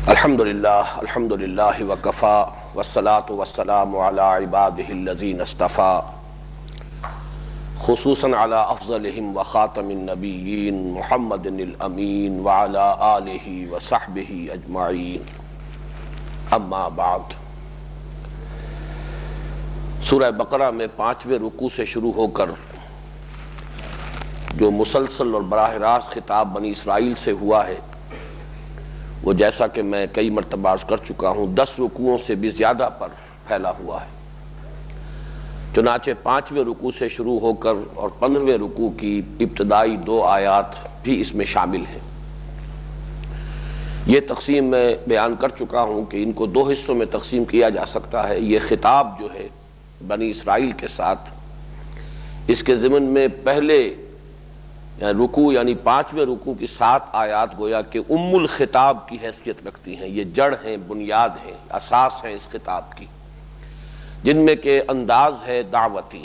الحمدللہ وکفا والصلاة والسلام علی عبادہ الذین اصطفا خصوصاً علی افضلہم وخاتم النبیین محمد الامین وعلی آلہ وصحبہ اجمعین اما بعد۔ سورہ بقرہ میں 5ویں رکوع سے شروع ہو کر جو مسلسل اور براہ راست خطاب بنی اسرائیل سے ہوا ہے وہ جیسا کہ میں کئی مرتبہ عرض کر چکا ہوں 10 رکوعوں سے بھی زیادہ پر پھیلا ہوا ہے۔ چنانچہ 5ویں رکوع سے شروع ہو کر اور 15ویں رکوع کی ابتدائی 2 آیات بھی اس میں شامل ہیں۔ یہ تقسیم میں بیان کر چکا ہوں کہ ان کو 2 حصوں میں تقسیم کیا جا سکتا ہے۔ یہ خطاب جو ہے بنی اسرائیل کے ساتھ، اس کے ضمن میں پہلے رکوع یعنی 5ویں رکوع کی 7 آیات گویا کہ ام الخطاب کی حیثیت رکھتی ہیں۔ یہ جڑ ہیں، بنیاد ہیں، اساس ہیں اس خطاب کی، جن میں کہ انداز ہے دعوتی،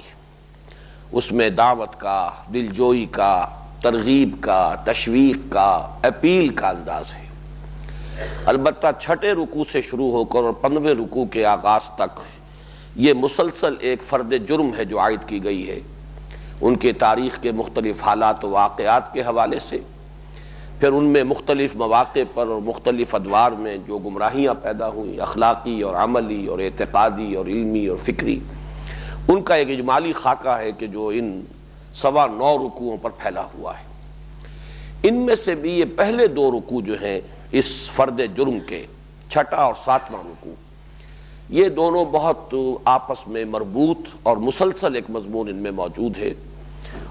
اس میں دعوت کا، دلجوئی کا، ترغیب کا، تشویق کا، اپیل کا انداز ہے۔ البتہ 6 رکوع سے شروع ہو کر اور 15ویں رکوع کے آغاز تک یہ مسلسل ایک فرد جرم ہے جو عائد کی گئی ہے، ان کے تاریخ کے مختلف حالات و واقعات کے حوالے سے، پھر ان میں مختلف مواقع پر اور مختلف ادوار میں جو گمراہیاں پیدا ہوئیں، اخلاقی اور عملی اور اعتقادی اور علمی اور فکری، ان کا ایک اجمالی خاکہ ہے کہ جو ان 9.25 رکوعوں پر پھیلا ہوا ہے۔ ان میں سے بھی یہ پہلے 2 رکوع جو ہیں اس فرد جرم کے، 6 اور 7واں رکوع، یہ دونوں بہت آپس میں مربوط اور مسلسل ایک مضمون ان میں موجود ہے،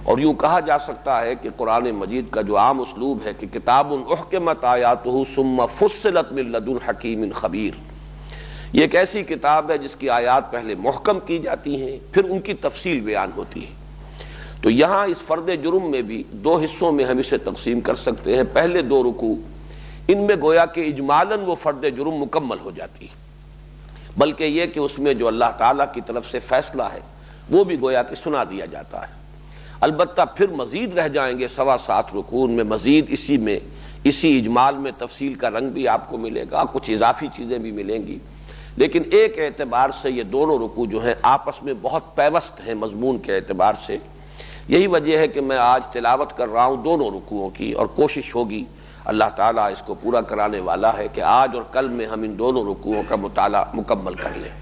اور یوں کہا جا سکتا ہے کہ قرآن مجید کا جو عام اسلوب ہے کہ کتاب احکمت آیاتہ ثم فصلت من لدن حکیم خبیر، یہ ایک ایسی کتاب ہے جس کی آیات پہلے محکم کی جاتی ہیں پھر ان کی تفصیل بیان ہوتی ہے۔ تو یہاں اس فرد جرم میں بھی 2 حصوں میں ہم اسے تقسیم کر سکتے ہیں۔ پہلے 2 رکوع ان میں گویا کہ اجمالاً وہ فرد جرم مکمل ہو جاتی ہے، بلکہ یہ کہ اس میں جو اللہ تعالیٰ کی طرف سے فیصلہ ہے وہ بھی گویا کہ سنا دیا جاتا ہے۔ البتہ پھر مزید رہ جائیں گے 7.25 رکوع، ان میں مزید اسی اجمال میں تفصیل کا رنگ بھی آپ کو ملے گا، کچھ اضافی چیزیں بھی ملیں گی، لیکن ایک اعتبار سے یہ دونوں رکوع جو ہیں آپس میں بہت پیوست ہیں مضمون کے اعتبار سے۔ یہی وجہ ہے کہ میں آج تلاوت کر رہا ہوں دونوں رکوعوں کی، اور کوشش ہوگی، اللہ تعالیٰ اس کو پورا کرانے والا ہے، کہ آج اور کل میں ہم ان دونوں رکوعوں کا مطالعہ مکمل کر لیں۔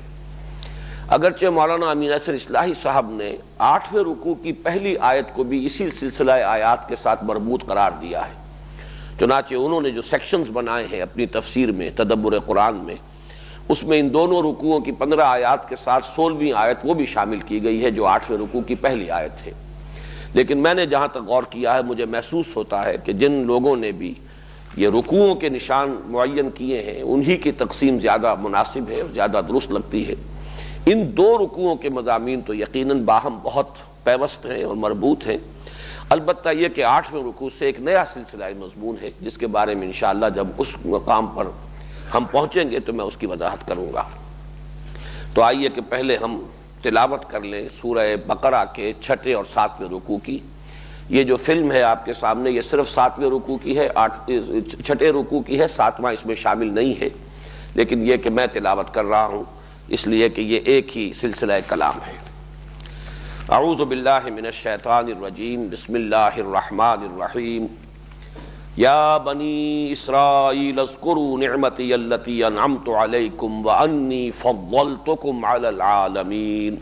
اگرچہ مولانا امین اصغر اصلاحی صاحب نے 8ویں رکوع کی پہلی آیت کو بھی اسی سلسلہ آیات کے ساتھ مربوط قرار دیا ہے، چنانچہ انہوں نے جو سیکشنز بنائے ہیں اپنی تفسیر میں، تدبر قرآن میں، اس میں ان دونوں رکوعوں کی 15 آیات کے ساتھ 16ویں آیت وہ بھی شامل کی گئی ہے جو 8ویں رکوع کی پہلی آیت ہے۔ لیکن میں نے جہاں تک غور کیا ہے، مجھے محسوس ہوتا ہے کہ جن لوگوں نے بھی یہ رکوعوں کے نشان معین کیے ہیں انہی کی تقسیم زیادہ مناسب ہے اور زیادہ درست لگتی ہے۔ ان 2 رکوعوں کے مضامین تو یقیناً باہم بہت پیوست ہیں اور مربوط ہیں، البتہ یہ کہ 8ویں رکوع سے ایک نیا سلسلہ مضمون ہے جس کے بارے میں انشاءاللہ جب اس مقام پر ہم پہنچیں گے تو میں اس کی وضاحت کروں گا۔ تو آئیے کہ پہلے ہم تلاوت کر لیں سورہ بقرہ کے 6 اور 7ویں رکوع کی۔ یہ جو فلم ہے آپ کے سامنے یہ صرف 7ویں رکوع کی ہے، 6 رکوع کی ہے، 7واں اس میں شامل نہیں ہے، لیکن یہ کہ میں تلاوت کر رہا ہوں اس لیے کہ یہ ایک ہی سلسلہ کلام ہے۔ اعوذ باللہ من الشیطان الرجیم، بسم اللہ الرحمن الرحیم۔ یا بنی اسرائیل اذکروا نعمتی التی انعمت علیکم وانی فضلتکم علی العالمین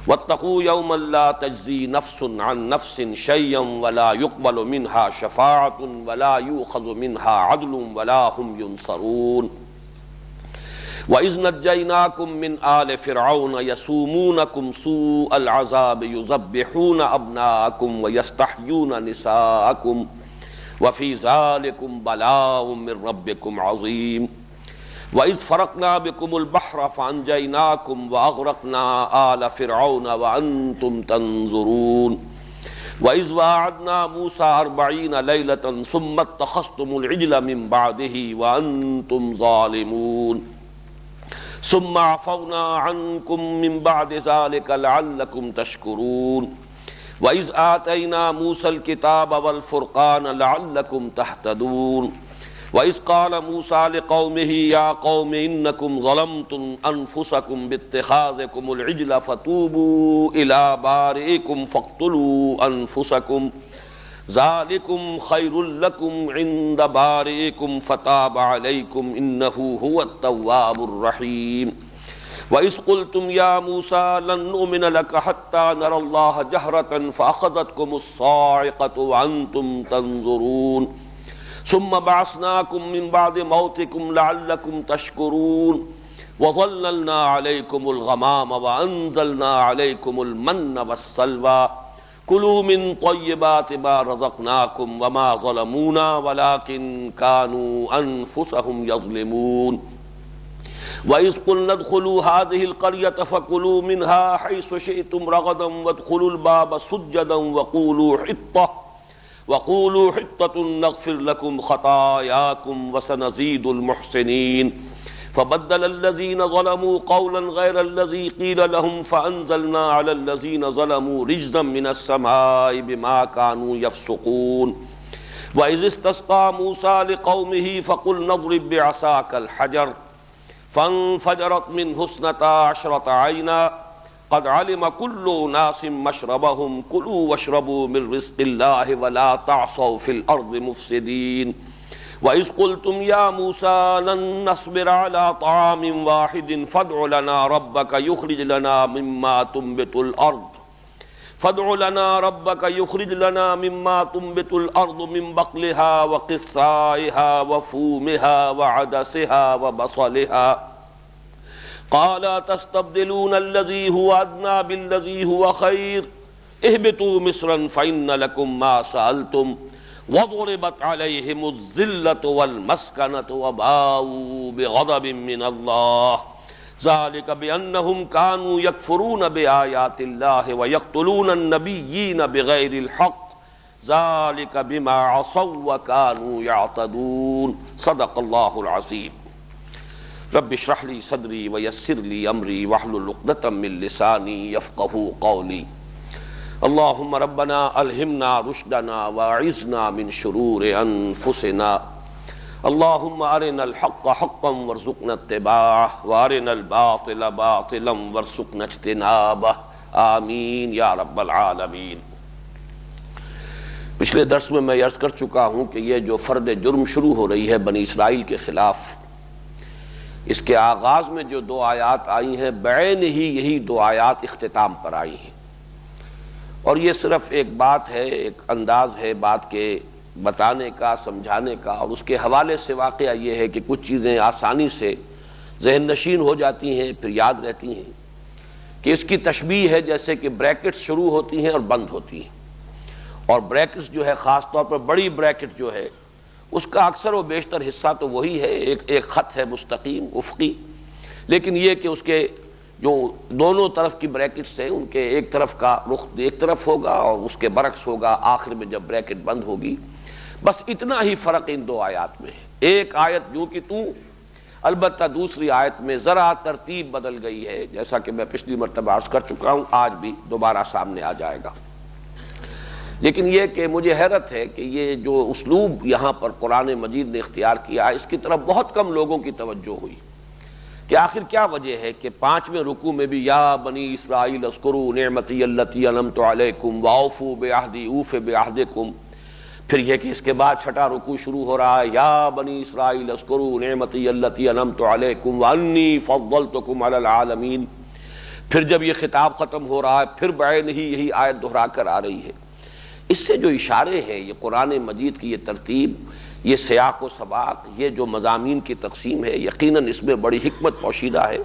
واتقوا یوما لا تجزی نفس عن نفس شیئا ولا يقبل منها شفاعة ولا یؤخذ منها عدل ولا هم ينصرون وَإِذْ نَجَّيْنَاكُمْ مِنْ آلِ فِرْعَوْنَ يَسُومُونَكُمْ سُوءَ الْعَذَابِ يُذَبِّحُونَ أَبْنَاءَكُمْ وَيَسْتَحْيُونَ نِسَاءَكُمْ وَفِي ذَلِكُمْ بَلَاءٌ مِّن رَّبِّكُمْ عَظِيمٌ وَإِذْ فَرَقْنَا بِكُمُ الْبَحْرَ فَأَنجَيْنَاكُمْ وَأَغْرَقْنَا آلَ فِرْعَوْنَ وَأَنتُمْ تَنظُرُونَ وَإِذْ وَاعَدْنَا مُوسَىٰ 40 لَيْلَةً ثُمَّ اتَّخَذْتُمُ الْعِجْلَ مِن بَعْدِهِ وَأَنتُمْ ظَالِمُونَ ثم عفونا عنكم من بعد ذلك لعلكم تشكرون وإذ آتينا موسى الكتاب والفرقان لعلكم تهتدون وَإِذْ قَالَ مُوسَىٰ لِقَوْمِهِ يَا قَوْمِ إِنَّكُمْ ظَلَمْتُمْ أَنفُسَكُمْ بِاتِّخَاذِكُمُ الْعِجْلَ فَتُوبُوا إِلَىٰ بَارِئِكُمْ فَاقْتُلُوا أَنفُسَكُمْ ذَٰلِكُمْ خَيْرٌ لَكُمْ عِندَ بَارِئِكُمْ فَتَابَ عَلَيْكُمْ إِنَّهُ هُوَ التَّوَّابُ الرَّحِيمُ وَإِذْ قُلْتُمْ يَا مُوسَىٰ لَن نُّؤْمِنَ لَكَ حَتَّىٰ نَرَى اللَّهَ جَهْرَةً فَأَخَذَتْكُمُ الصَّاعِقَةُ وَأَنتُمْ تَنظُرُونَ ثم بعثناكم من بعد موتكم لعلكم تشكرون وظللنا عليكم الغمام وأنزلنا عليكم المن والسلوى كلوا من طيبات ما رزقناكم وما ظلمونا ولكن كانوا أنفسهم يظلمون وَإِذْ قُلْنَا ادْخُلُوا هَٰذِهِ الْقَرْيَةَ فَكُلُوا مِنْهَا حَيْثُ شِئْتُمْ رَغَدًا وَادْخُلُوا الْبَابَ سُجَّدًا وَقُولُوا حِطَّةٌ نَغْفِرْ لَكُمْ خَطَايَاكُمْ وَسَنَزِيدُ الْمُحْسِنِينَ فَبَدَّلَ الَّذِينَ ظَلَمُوا قَوْلًا غَيْرَ الَّذِي قِيلَ لَهُمْ فَأَنزَلْنَا عَلَى الَّذِينَ ظَلَمُوا رِجْزًا مِّنَ السَّمَاءِ بِمَا كَانُوا يَفْسُقُونَ وَإِذِ اسْتَسْقَىٰ مُوسَىٰ لِقَوْمِهِ فَقُلْنَا اضْرِب بِّعَصَاكَ الْحَجَرَ فانفجرت منه 12 عينا قد علم كل أناس مشربهم كلوا واشربوا من رزق الله ولا تعصوا في الأرض مفسدين وإذ قلتم يا موسى لن نصبر على طعام واحد فادع لنا ربك يخرج لنا مما تنبت الأرض من بقلها وقثائها وفومها وعدسها وبصلها قال تستبدلون الذي هو أدنى بالذي هو خير اهبطوا مصرا فإن لكم ما سألتم وضربت عليهم الذلة والمسكنة وباءوا بغضب من الله ذلك بأنهم كانوا يكفرون بآيات الله ويقتلون النبيين بغير الحق ذلك بما عصوا وكانوا يعتدون صدق الله العظيم رب اشرح لي صدري ويسر لي أمري واحلل عقدة من لساني يفقهوا قولي اللهم ربنا ألهمنا رشدنا واعذنا من شرور أنفسنا اللهم أرنا الحق حقا وارزقنا اتباعه وأرنا الباطل باطلا وارزقنا اجتنابه آمین یا رب العالمین۔ پچھلے درس میں عرض کر چکا ہوں کہ یہ جو فرد جرم شروع ہو رہی ہے بنی اسرائیل کے خلاف، اس کے آغاز میں جو 2 آیات آئی ہیں بعین ہی یہی 2 آیات اختتام پر آئی ہیں، اور یہ صرف ایک بات ہے، ایک انداز ہے بات کے بتانے کا، سمجھانے کا، اور اس کے حوالے سے واقعہ یہ ہے کہ کچھ چیزیں آسانی سے ذہن نشین ہو جاتی ہیں پھر یاد رہتی ہیں، کہ اس کی تشبیہ ہے جیسے کہ بریکٹس شروع ہوتی ہیں اور بند ہوتی ہیں، اور بریکٹس جو ہے خاص طور پر بڑی بریکٹ جو ہے اس کا اکثر و بیشتر حصہ تو وہی ہے، ایک خط ہے مستقیم افقی، لیکن یہ کہ اس کے جو دونوں طرف کی بریکٹس ہیں ان کے ایک طرف کا رخ ایک طرف ہوگا اور اس کے برعکس ہوگا آخر میں جب بریکٹ بند ہوگی۔ بس اتنا ہی فرق ان 2 آیات میں ہے، ایک آیت جو کہ تو، البتہ دوسری آیت میں ذرا ترتیب بدل گئی ہے، جیسا کہ میں پچھلی مرتبہ عرض کر چکا ہوں، آج بھی دوبارہ سامنے آ جائے گا۔ لیکن یہ کہ مجھے حیرت ہے کہ یہ جو اسلوب یہاں پر قرآن مجید نے اختیار کیا، اس کی طرف بہت کم لوگوں کی توجہ ہوئی کہ آخر کیا وجہ ہے کہ 5ویں رکوع میں بھی یا بنی اسرائیل اذکروا نعمتی التی انعمت علیکم واوفوا بعہدی اوف بعہدکم، پھر یہ کہ اس کے بعد 6واں رکوع شروع ہو رہا ہے یا بنی اسرائیل اذکروا نعمتی التی انعمت علیکم وانی فضلتکم علی العالمین، پھر جب یہ خطاب ختم ہو رہا ہے پھر بعین ہی یہی آیت دہرا کر آ رہی ہے۔ اس سے جو اشارے ہیں، یہ قرآن مجید کی یہ ترتیب، یہ سیاق و سباق، یہ جو مضامین کی تقسیم ہے، یقیناً اس میں بڑی حکمت پوشیدہ ہے۔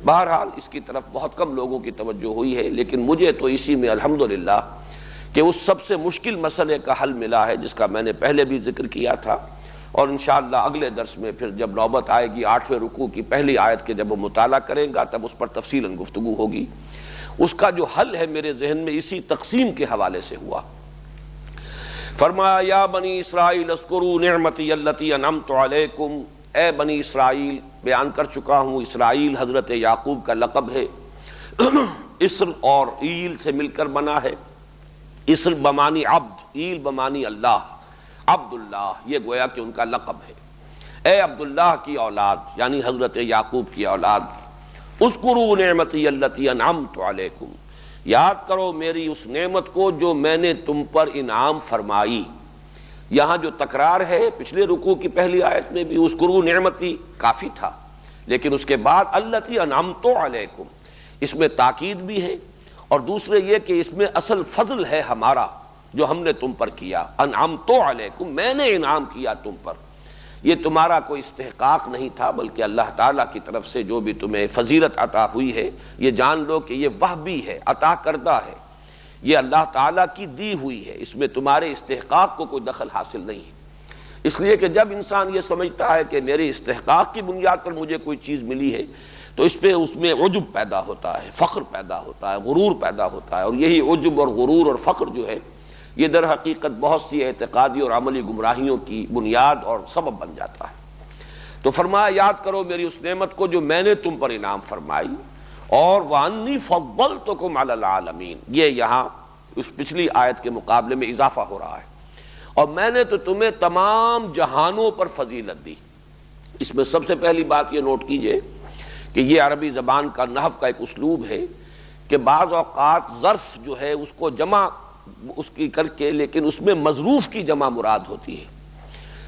بہرحال اس کی طرف بہت کم لوگوں کی توجہ ہوئی ہے، لیکن مجھے تو اسی میں الحمدللہ کہ اس سب سے مشکل مسئلے کا حل ملا ہے جس کا میں نے پہلے بھی ذکر کیا تھا، اور انشاءاللہ اگلے درس میں پھر جب نوبت آئے گی 8ویں رکوع کی پہلی آیت کے جب وہ مطالعہ کریں گا تب اس پر تفصیلاً گفتگو ہوگی۔ اس کا جو حل ہے میرے ذہن میں اسی تقسیم کے حوالے سے ہوا۔ فرمایا یا بنی اسرائیل اذکروا نعمتی التی انعمت علیکم، اے بنی اسرائیل، بیان کر چکا ہوں اسرائیل حضرت یعقوب کا لقب ہے، اسر اور ایل سے مل کر بنا ہے، اسر بمانی عبد، ایل بمانی اللہ، عبد اللہ، یہ گویا کہ ان کا لقب ہے۔ اے عبداللہ کی اولاد یعنی حضرت یعقوب کی اولاد، اذکروا نعمتی التی انعمت علیکم، یاد کرو میری اس نعمت کو جو میں نے تم پر انعام فرمائی۔ یہاں جو تکرار ہے پچھلے رکوع کی پہلی آیت میں بھی اذکروا نعمتی کافی تھا، لیکن اس کے بعد التی انعمت علیکم، اس میں تاکید بھی ہے، اور دوسرے یہ کہ اس میں اصل فضل ہے ہمارا جو ہم نے تم پر کیا۔ انعمت علیکم، میں نے انعام کیا تم پر، یہ تمہارا کوئی استحقاق نہیں تھا بلکہ اللہ تعالیٰ کی طرف سے جو بھی تمہیں فضیلت عطا ہوئی ہے، یہ جان لو کہ یہ وہبی ہے، عطا کردہ ہے، یہ اللہ تعالیٰ کی دی ہوئی ہے، اس میں تمہارے استحقاق کو کوئی دخل حاصل نہیں ہے۔ اس لیے کہ جب انسان یہ سمجھتا ہے کہ میرے استحقاق کی بنیاد پر مجھے کوئی چیز ملی ہے تو اس میں عجب پیدا ہوتا ہے، فخر پیدا ہوتا ہے، غرور پیدا ہوتا ہے، اور یہی عجب اور غرور اور فخر جو ہے یہ در حقیقت بہت سی اعتقادی اور عملی گمراہیوں کی بنیاد اور سبب بن جاتا ہے۔ تو فرمایا یاد کرو میری اس نعمت کو جو میں نے تم پر انعام فرمائی، اور وَأَنِّي فَضَّلْتُكُمْ عَلَى الْعَالَمِينَ، یہ یہاں اس پچھلی آیت کے مقابلے میں اضافہ ہو رہا ہے، اور میں نے تو تمہیں تمام جہانوں پر فضیلت دی۔ اس میں سب سے پہلی بات یہ نوٹ کیجئے کہ یہ عربی زبان کا نحو کا ایک اسلوب ہے کہ بعض اوقات ظرف جو ہے اس کو جمع اس کی کر کے، لیکن اس میں مظروف کی جمع مراد ہوتی ہے۔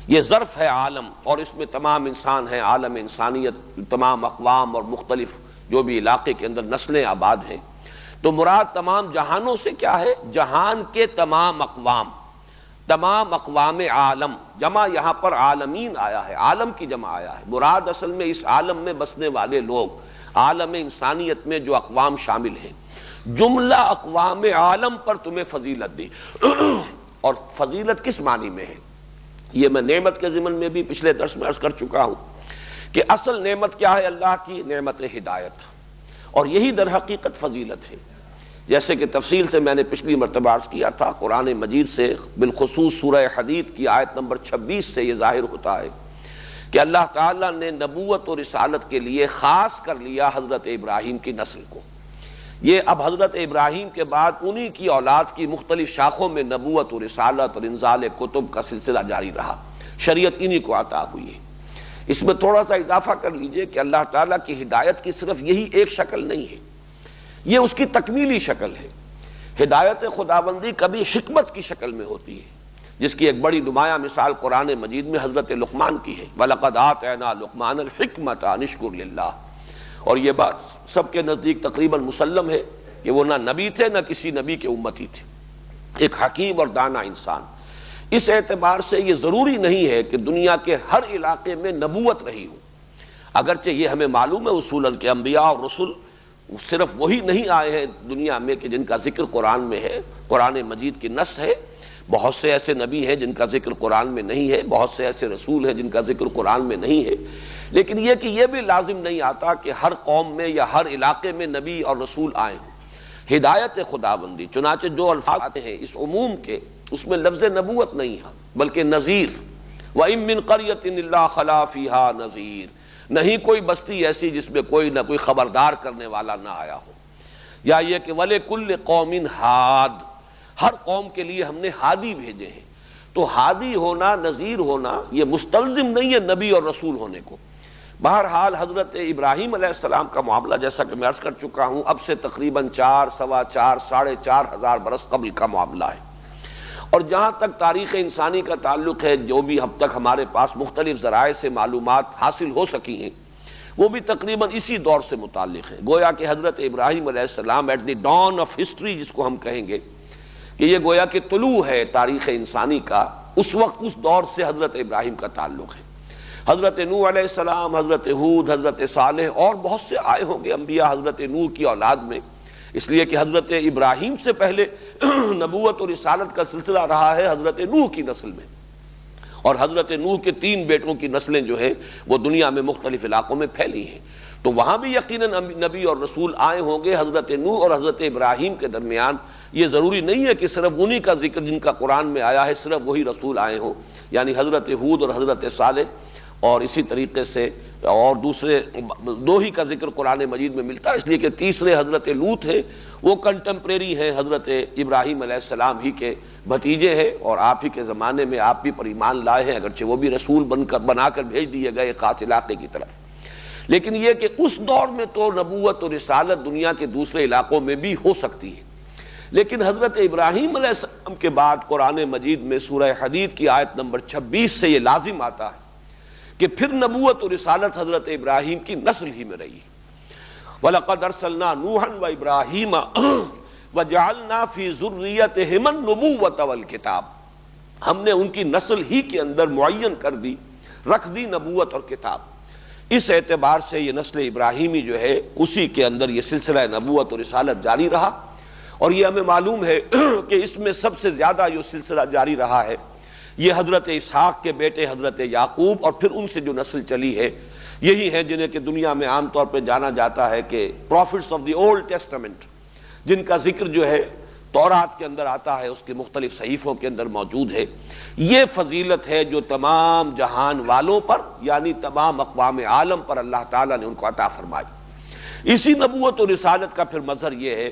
یہ ظرف ہے عالم، اور اس میں تمام انسان ہیں، عالم انسانیت، تمام اقوام اور مختلف جو بھی علاقے کے اندر نسلیں آباد ہیں، تو مراد تمام جہانوں سے کیا ہے؟ جہان کے تمام اقوام، تمام اقوام عالم، جمع یہاں پر عالمین آیا ہے، عالم کی جمع آیا ہے، مراد اصل میں اس عالم میں بسنے والے لوگ، عالم انسانیت میں جو اقوام شامل ہیں، جملہ اقوام عالم پر تمہیں فضیلت دی۔ اور فضیلت کس معنی میں ہے؟ یہ میں نعمت کے ضمن میں بھی پچھلے درس میں عرض کر چکا ہوں کہ اصل نعمت کیا ہے اللہ کی؟ نعمت ہدایت، اور یہی در حقیقت فضیلت ہے۔ جیسے کہ تفصیل سے میں نے پچھلی مرتبہ عرض کیا تھا، قرآن مجید سے بالخصوص سورہ حدید کی آیت نمبر 26 سے یہ ظاہر ہوتا ہے کہ اللہ تعالیٰ نے نبوت اور رسالت کے لیے خاص کر لیا حضرت ابراہیم کی نسل کو۔ یہ اب حضرت ابراہیم کے بعد انہی کی اولاد کی مختلف شاخوں میں نبوت و رسالت اور انزال کتب کا سلسلہ جاری رہا، شریعت انہی کو عطا ہوئی ہے۔ اس میں تھوڑا سا اضافہ کر لیجئے کہ اللہ تعالیٰ کی ہدایت کی صرف یہی ایک شکل نہیں ہے، یہ اس کی تکمیلی شکل ہے۔ ہدایت خداوندی کبھی حکمت کی شکل میں ہوتی ہے، جس کی ایک بڑی نمایاں مثال قرآن مجید میں حضرت لقمان کی ہے، وَلَقَدْ آتَيْنَا لُقْمَانَ الْحِكْمَةَ أَنِ اشْكُرْ لِلَّهِ، اور یہ بات سب کے نزدیک تقریباً مسلم ہے کہ وہ نہ نبی تھے نہ کسی نبی کے امتی تھے، ایک حکیم اور دانا انسان۔ اس اعتبار سے یہ ضروری نہیں ہے کہ دنیا کے ہر علاقے میں نبوت رہی ہو، اگرچہ یہ ہمیں معلوم ہے اصولاً کہ انبیاء اور رسل صرف وہی نہیں آئے ہیں دنیا میں کہ جن کا ذکر قرآن میں ہے، قرآن مجید کی نص ہے، بہت سے ایسے نبی ہیں جن کا ذکر قرآن میں نہیں ہے، بہت سے ایسے رسول ہیں جن کا ذکر قرآن میں نہیں ہے، لیکن یہ کہ یہ بھی لازم نہیں آتا کہ ہر قوم میں یا ہر علاقے میں نبی اور رسول آئے ہوں۔ ہدایت خداوندی، چنانچہ جو الفاظ آتے ہیں اس عموم کے، اس میں لفظ نبوت نہیں ہے بلکہ نذیر، وَإِن مِّن قَرْيَةٍ إِلَّا خَلَا فِيهَا نَذِيرٌ، نہیں کوئی بستی ایسی جس میں کوئی نہ کوئی خبردار کرنے والا نہ آیا ہو۔ یا یہ کہ وَلِكُلِّ قَوْمٍ ہاد، ہر قوم کے لیے ہم نے ہادی بھیجے ہیں۔ تو ہادی ہونا، نذیر ہونا، یہ مستلزم نہیں ہے نبی اور رسول ہونے کو۔ بہرحال حضرت ابراہیم علیہ السلام کا معاملہ جیسا کہ میں عرض کر چکا ہوں، اب سے تقریباً 4، سوا 4، 4,500 برس قبل کا معاملہ ہے، اور جہاں تک تاریخ انسانی کا تعلق ہے، جو بھی اب تک ہمارے پاس مختلف ذرائع سے معلومات حاصل ہو سکی ہیں، وہ بھی تقریباً اسی دور سے متعلق ہے۔ گویا کہ حضرت ابراہیم علیہ السلام at the dawn of history جس کو ہم کہیں گے، کہ یہ گویا کہ طلوع ہے تاریخ انسانی کا، اس وقت اس دور سے حضرت ابراہیم کا تعلق ہے۔ حضرت نوح علیہ السلام، حضرت ہود، حضرت صالح اور بہت سے آئے ہوں گے انبیاء حضرت نوح کی اولاد میں، اس لیے کہ حضرت ابراہیم سے پہلے نبوت اور رسالت کا سلسلہ رہا ہے حضرت نوح کی نسل میں، اور حضرت نوح کے 3 بیٹوں کی نسلیں جو ہیں وہ دنیا میں مختلف علاقوں میں پھیلی ہیں، تو وہاں بھی یقیناً نبی اور رسول آئے ہوں گے۔ حضرت نوح اور حضرت ابراہیم کے درمیان یہ ضروری نہیں ہے کہ صرف انہی کا ذکر جن کا قرآن میں آیا ہے صرف وہی رسول آئے ہوں، یعنی حضرت ہود اور حضرت صالح، اور اسی طریقے سے اور دوسرے دو ہی کا ذکر قرآن مجید میں ملتا ہے، اس لیے کہ تیسرے حضرت لوط ہیں، وہ کنٹمپریری ہیں حضرت ابراہیم علیہ السلام ہی کے بھتیجے ہیں، اور آپ ہی کے زمانے میں آپ بھی پر ایمان لائے ہیں، اگرچہ وہ بھی رسول بنا کر بھیج دیے گئے خاص علاقے کی طرف۔ لیکن یہ کہ اس دور میں تو نبوت اور رسالت دنیا کے دوسرے علاقوں میں بھی ہو سکتی ہے، لیکن حضرت ابراہیم علیہ السلام کے بعد قرآن مجید میں سورہ حدید کی آیت نمبر 26 سے یہ لازم آتا ہے کہ پھر نبوت اور رسالت حضرت ابراہیم کی نسل ہی میں رہی۔ وَلَقَدْ أَرْسَلْنَا نُوحًا وَإِبْرَاهِيمَ وَجَعَلْنَا فِي ذُرِّيَّتِهِمَا النُّبُوَّةَ وَالْكِتَابَ، ہم نے ان کی نسل ہی کے اندر معین کر دی، رکھ دی نبوت اور کتاب۔ اس اعتبار سے یہ نسل ابراہیمی جو ہے اسی کے اندر یہ سلسلہ نبوت اور رسالت جاری رہا، اور یہ ہمیں معلوم ہے کہ اس میں سب سے زیادہ جو سلسلہ جاری رہا ہے یہ حضرت اسحاق کے بیٹے حضرت یعقوب، اور پھر ان سے جو نسل چلی ہے یہی ہے جنہیں کہ دنیا میں عام طور پہ جانا جاتا ہے کہ prophets of the Old Testament, جن کا ذکر جو ہے تورات کے اندر آتا ہے، اس کے مختلف صحیفوں کے اندر موجود ہے۔ یہ فضیلت ہے جو تمام جہان والوں پر یعنی تمام اقوام عالم پر اللہ تعالیٰ نے ان کو عطا فرمائی۔ اسی نبوت اور رسالت کا پھر مظہر یہ ہے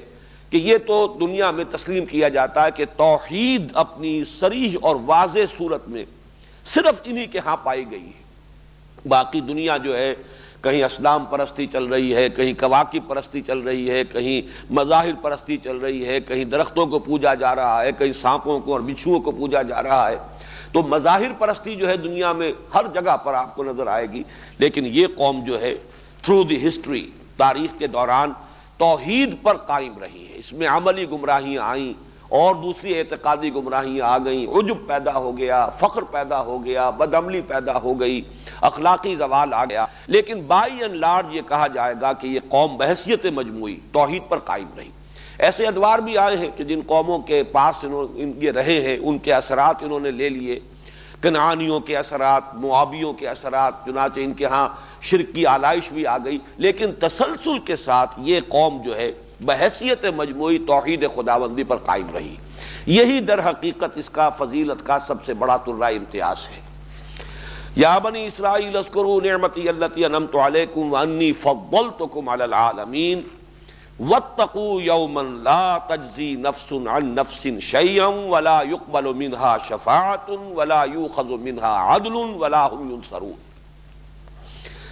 کہ یہ تو دنیا میں تسلیم کیا جاتا ہے کہ توحید اپنی صریح اور واضح صورت میں صرف انہی کے ہاں پائی گئی ہے۔ باقی دنیا جو ہے کہیں اسلام پرستی چل رہی ہے، کہیں کواکب پرستی چل رہی ہے، کہیں مظاہر پرستی چل رہی ہے، کہیں درختوں کو پوجا جا رہا ہے، کہیں سانپوں کو اور بچھوؤں کو پوجا جا رہا ہے۔ تو مظاہر پرستی جو ہے دنیا میں ہر جگہ پر آپ کو نظر آئے گی، لیکن یہ قوم جو ہے تھرو دی ہسٹری، تاریخ کے دوران توحید پر قائم رہی ہے۔ اس میں عملی گمراہیاں آئیں اور دوسری اعتقادی گمراہیاں آ گئیں، عجب پیدا ہو گیا، فخر پیدا ہو گیا، بدعملی پیدا ہو گئی، اخلاقی زوال آ گیا، لیکن بائی اینڈ لارج یہ کہا جائے گا کہ یہ قوم بحیثیت مجموعی توحید پر قائم رہی۔ ایسے ادوار بھی آئے ہیں کہ جن قوموں کے پاس یہ رہے ہیں ان کے اثرات انہوں نے لے لیے، کنعانیوں کے اثرات، موابیوں کے اثرات، چنانچہ ان کے ہاں شرک کی آلائش بھی آ گئی، لیکن تسلسل کے ساتھ یہ قوم جو ہے بحیثیت مجموعی توحید خداوندی پر قائم رہی۔ یہی در حقیقت اس کا فضیلت کا سب سے بڑا ترہ امتیاز ہے۔ یا بنی اسرائیل اذکروا نعمتی التی انعمت علیکم وانی فضلتکم علی العالمین واتقوا یوما لا تجزی نفس عن نفس شیئا ولا یقبل منها شفاعۃ ولا یؤخذ منها عدل ولا هم ینصرون۔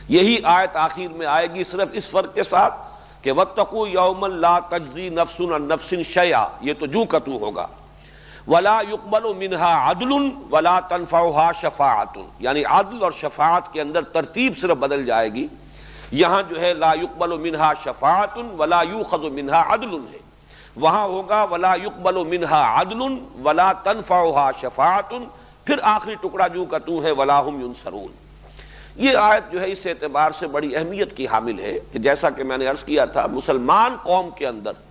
یہی آیت آخر میں آئے گی صرف اس فرق کے ساتھ کہ واتقوا یوما لا تجزی نفس عن نفس شیئا، یہ تو جو کا تو ہوگا، ولا يقبل منها عدل ولا تنفعها شفاعت، یعنی عدل اور شفاعت کے اندر ترتیب صرف بدل جائے گی، یہاں جو ہے لا يقبل منها شفاعت ولا يؤخذ منها عدل ہے، وہاں ہوگا ولا يقبل منها عدل ولا تنفعها شفاعت، پھر آخری ٹکڑا جو کا تو ہے ولا هم ينصرون۔ یہ آیت جو ہے اس اعتبار سے بڑی اہمیت کی حامل ہے کہ جیسا کہ میں نے عرض کیا تھا، مسلمان قوم کے اندر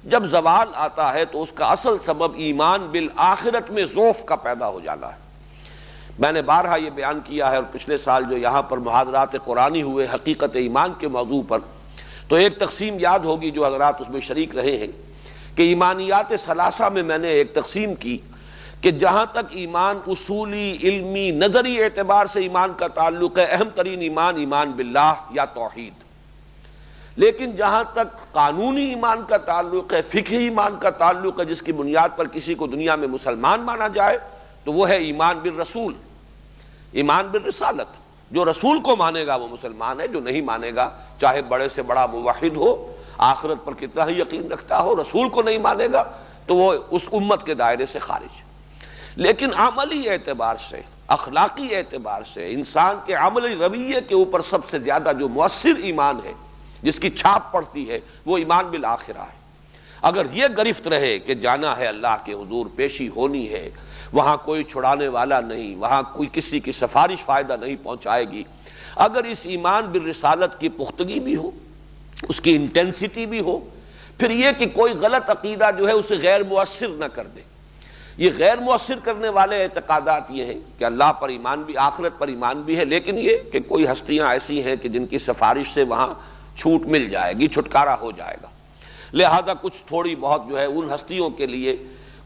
جب زوال آتا ہے تو اس کا اصل سبب ایمان بالآخرت میں ضعف کا پیدا ہو جانا ہے۔ میں نے بارہا یہ بیان کیا ہے، اور پچھلے سال جو یہاں پر محاضرات قرآنی ہوئے حقیقت ایمان کے موضوع پر، تو ایک تقسیم یاد ہوگی جو حضرات اس میں شریک رہے ہیں کہ ایمانیات ثلاثہ میں میں نے ایک تقسیم کی کہ جہاں تک ایمان اصولی، علمی، نظری اعتبار سے ایمان کا تعلق ہے، اہم ترین ایمان ایمان باللہ یا توحید، لیکن جہاں تک قانونی ایمان کا تعلق ہے، فقہی ایمان کا تعلق ہے، جس کی بنیاد پر کسی کو دنیا میں مسلمان مانا جائے، تو وہ ہے ایمان بالرسول، ایمان بالرسالت۔ جو رسول کو مانے گا وہ مسلمان ہے، جو نہیں مانے گا چاہے بڑے سے بڑا موحد ہو، آخرت پر کتنا ہی یقین رکھتا ہو، رسول کو نہیں مانے گا تو وہ اس امت کے دائرے سے خارج۔ لیکن عملی اعتبار سے، اخلاقی اعتبار سے، انسان کے عملی رویے کے اوپر سب سے زیادہ جو مؤثر ایمان ہے، جس کی چھاپ پڑتی ہے، وہ ایمان بالآخرہ ہے۔ اگر یہ گرفت رہے کہ جانا ہے اللہ کے حضور، پیشی ہونی ہے، وہاں کوئی چھڑانے والا نہیں، وہاں کوئی کسی کی سفارش فائدہ نہیں پہنچائے گی، اگر اس ایمان بالرسالت کی پختگی بھی ہو، اس کی انٹینسٹی بھی ہو، پھر یہ کہ کوئی غلط عقیدہ جو ہے اسے غیر مؤثر نہ کر دے۔ یہ غیر مؤثر کرنے والے اعتقادات یہ ہیں کہ اللہ پر ایمان بھی، آخرت پر ایمان بھی ہے، لیکن یہ کہ کوئی ہستیاں ایسی ہیں کہ جن کی سفارش سے وہاں چھوٹ مل جائے گی، چھٹکارا ہو جائے گا، لہذا کچھ تھوڑی بہت جو ہے ان ہستیوں کے لیے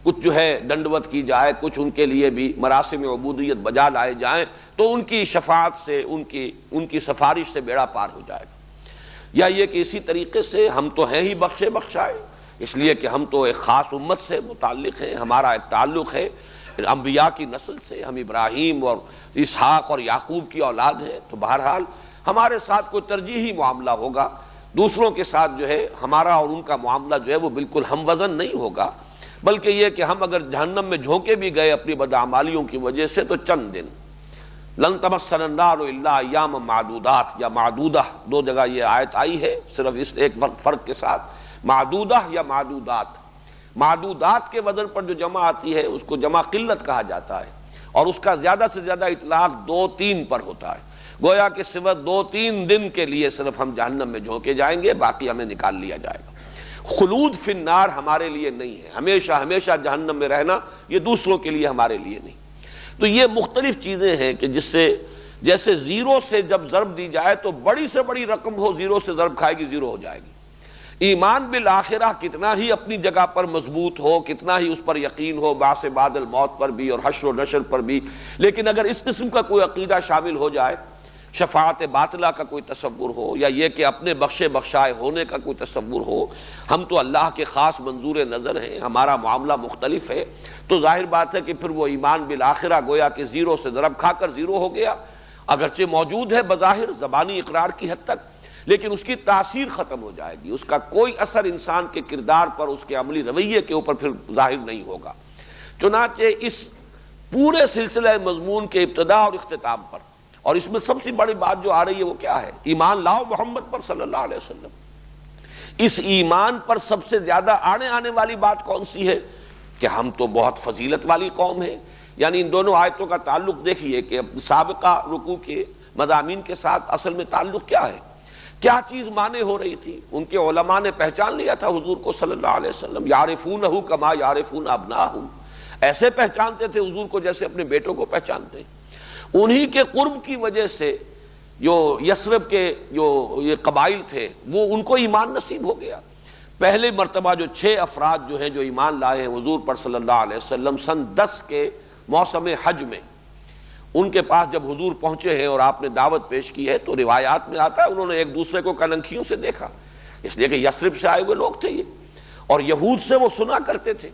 کچھ جو ہے ڈنڈوت کی جائے، کچھ ان کے لیے بھی مراسم عبودیت بجا لائے جائیں، تو ان کی شفاعت سے، ان کی سفارش سے بیڑا پار ہو جائے گا۔ یا یہ کہ اسی طریقے سے ہم تو ہیں ہی بخشے بخشائے، اس لیے کہ ہم تو ایک خاص امت سے متعلق ہیں، ہمارا ایک تعلق ہے انبیاء کی نسل سے، ہم ابراہیم اور اسحاق اور یعقوب کی اولاد ہیں، تو بہرحال ہمارے ساتھ کوئی ترجیحی معاملہ ہوگا، دوسروں کے ساتھ جو ہے ہمارا اور ان کا معاملہ جو ہے وہ بالکل ہم وزن نہیں ہوگا، بلکہ یہ کہ ہم اگر جہنم میں جھونکے بھی گئے اپنی بدعمالیوں کی وجہ سے تو چند دن، لن تمسنا النار الا ایاما معدودات یا معدودہ، دو جگہ یہ آیت آئی ہے صرف اس ایک فرق کے ساتھ، معدودہ یا معدودات۔ معدودات کے وزن پر جو جمع آتی ہے اس کو جمع قلت کہا جاتا ہے، اور اس کا زیادہ سے زیادہ اطلاق 2-3 پر ہوتا ہے، گویا کہ صرف 2-3 دن کے لیے صرف ہم جہنم میں جھونکے جائیں گے، باقی ہمیں نکال لیا جائے گا۔ خلود فی النار ہمارے لیے نہیں ہے، ہمیشہ ہمیشہ جہنم میں رہنا یہ دوسروں کے لیے ہمارے لیے نہیں۔ تو یہ مختلف چیزیں ہیں کہ جس سے جیسے زیرو سے جب ضرب دی جائے تو بڑی سے بڑی رقم ہو، زیرو سے ضرب کھائے گی زیرو ہو جائے گی۔ ایمان بالآخرہ کتنا ہی اپنی جگہ پر مضبوط ہو، کتنا ہی اس پر یقین ہو، بعث بعد الموت پر بھی اور حشر و نشر پر بھی، لیکن اگر اس قسم کا کوئی عقیدہ شامل ہو جائے، شفاعت باطلہ کا کوئی تصور ہو، یا یہ کہ اپنے بخشے بخشائے ہونے کا کوئی تصور ہو، ہم تو اللہ کے خاص منظور نظر ہیں، ہمارا معاملہ مختلف ہے، تو ظاہر بات ہے کہ پھر وہ ایمان بالآخرہ گویا کہ زیرو سے ضرب کھا کر زیرو ہو گیا، اگرچہ موجود ہے بظاہر زبانی اقرار کی حد تک، لیکن اس کی تاثیر ختم ہو جائے گی، اس کا کوئی اثر انسان کے کردار پر، اس کے عملی رویے کے اوپر پھر ظاہر نہیں ہوگا۔ چنانچہ اس پورے سلسلہ مضمون کے ابتدا اور اختتام پر، اور اس میں سب سے بڑی بات جو آ رہی ہے وہ کیا ہے؟ ایمان لاؤ محمد پر صلی اللہ علیہ وسلم۔ اس ایمان پر سب سے زیادہ آنے والی بات کون سی ہے؟ کہ ہم تو بہت فضیلت والی قوم ہیں۔ یعنی ان دونوں آیتوں کا تعلق دیکھیے کہ سابقہ رکوع کے مضامین کے ساتھ اصل میں تعلق کیا ہے، کیا چیز مانے ہو رہی تھی۔ ان کے علماء نے پہچان لیا تھا حضور کو صلی اللہ علیہ وسلم، یعرفونہ کما یعرفون ابناہم، ایسے پہچانتے تھے حضور کو جیسے اپنے بیٹوں کو پہچانتے ہیں۔ انہی کے قرب کی وجہ سے جو یثرب کے جو یہ قبائل تھے وہ ان کو ایمان نصیب ہو گیا۔ پہلے مرتبہ جو 6 افراد جو ہیں جو ایمان لائے ہیں حضور پر صلی اللہ علیہ وسلم سن 10 کے موسم حج میں، ان کے پاس جب حضور پہنچے ہیں اور آپ نے دعوت پیش کی ہے تو روایات میں آتا ہے انہوں نے ایک دوسرے کو کلنکھیوں سے دیکھا، اس لیے کہ یثرب سے آئے ہوئے لوگ تھے یہ، اور یہود سے وہ سنا کرتے تھے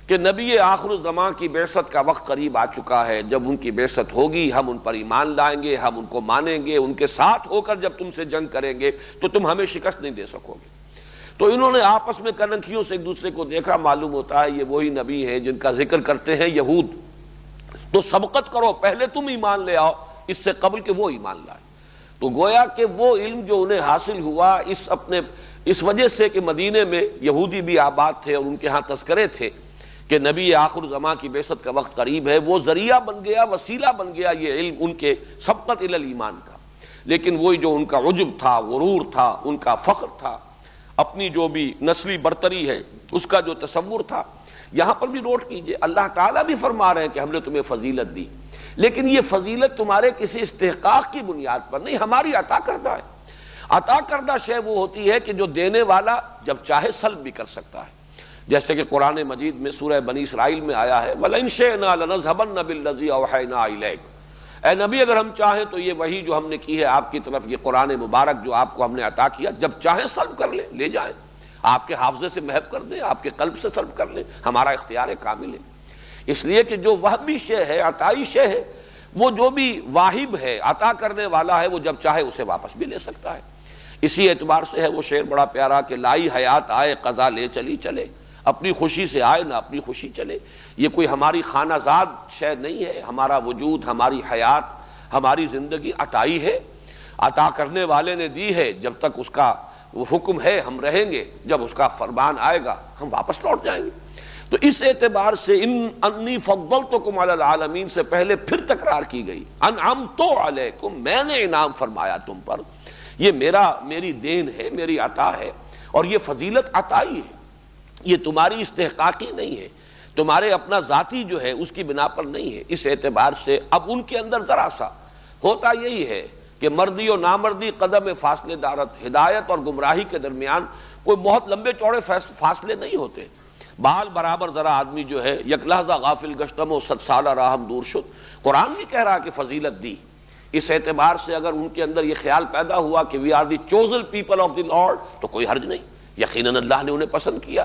کہ نبی آخر الزمان کی بعثت کا وقت قریب آ چکا ہے، جب ان کی بعثت ہوگی ہم ان پر ایمان لائیں گے، ہم ان کو مانیں گے، ان کے ساتھ ہو کر جب تم سے جنگ کریں گے تو تم ہمیں شکست نہیں دے سکو گے۔ تو انہوں نے آپس میں کلنکھیوں سے ایک دوسرے کو دیکھا، معلوم ہوتا ہے یہ وہی نبی ہیں جن کا ذکر کرتے ہیں یہود، تو سبقت کرو، پہلے تم ایمان لے آؤ اس سے قبل کہ وہ ایمان لائے۔ تو گویا کہ وہ علم جو انہیں حاصل ہوا اس وجہ سے کہ مدینے میں یہودی بھی آباد تھے اور ان کے ہاں تذکرے تھے کہ نبی آخر زمان کی بعثت کا وقت قریب ہے، وہ ذریعہ بن گیا، وسیلہ بن گیا یہ علم ان کے سبقت الی الایمان کا۔ لیکن وہی جو ان کا عجب تھا، غرور تھا، ان کا فخر تھا، اپنی جو بھی نسلی برتری ہے اس کا جو تصور تھا، یہاں پر بھی نوٹ کیجئے اللہ تعالیٰ بھی فرما رہے ہیں کہ ہم نے تمہیں فضیلت دی، لیکن یہ فضیلت تمہارے کسی استحقاق کی بنیاد پر نہیں، ہماری عطا کردہ ہے۔ عطا کردہ شے وہ ہوتی ہے کہ جو دینے والا جب چاہے سلب بھی کر سکتا ہے، جیسے کہ قرآن مجید میں سورہ بنی اسرائیل میں آیا ہے وَلَئِن شِئْنَا لَنَذْهَبَنَّ بِالَّذِي أَوْحَيْنَا إِلَيْكَ، اے نبی اگر ہم چاہیں تو یہ وحی جو ہم نے کی ہے آپ کی طرف، یہ قرآن مبارک جو آپ کو ہم نے عطا کیا، جب چاہیں سلب کر لیں، لے جائیں، آپ کے حافظے سے محو کر دیں، آپ کے قلب سے سلب کر لیں، ہمارا اختیار کامل ہے۔ اس لیے کہ جو وہبی شے ہے، عطائی شے ہے، وہ جو بھی واہب ہے، عطا کرنے والا ہے، وہ جب چاہے اسے واپس بھی لے سکتا ہے۔ اسی اعتبار سے ہے وہ شعر بڑا پیارا کہ لائی حیات آئے قضا لے چلی چلے، اپنی خوشی سے آئے نہ اپنی خوشی چلے۔ یہ کوئی ہماری خانہ زاد شے نہیں ہے، ہمارا وجود، ہماری حیات، ہماری زندگی عطائی ہے، عطا کرنے والے نے دی ہے، جب تک اس کا وہ حکم ہے ہم رہیں گے، جب اس کا فرمان آئے گا ہم واپس لوٹ جائیں گے۔ تو اس اعتبار سے انی فضلتکم علی العالمین سے پہلے پھر تکرار کی گئی، انعمت علیکم، میں نے انعام فرمایا تم پر، یہ میری دین ہے، میری عطا ہے، اور یہ فضیلت عطائی ہے، یہ تمہاری استحقاقی نہیں ہے، تمہارے اپنا ذاتی جو ہے اس کی بنا پر نہیں ہے۔ اس اعتبار سے اب ان کے اندر ذرا سا ہوتا یہی ہے کہ مردی و نامردی قدم فاصلے دارت، ہدایت اور گمراہی کے درمیان کوئی بہت لمبے چوڑے فاصلے نہیں ہوتے، بال برابر ذرا آدمی جو ہے یک لحظہ غافل گشتم و 100 سالہ راہم دور شد. قرآن بھی کہہ رہا کہ فضیلت دی. اس اعتبار سے اگر ان کے اندر یہ خیال پیدا ہوا کہ we are the chosen people of the Lord تو کوئی حرج نہیں. یقیناً اللہ نے انہیں پسند کیا.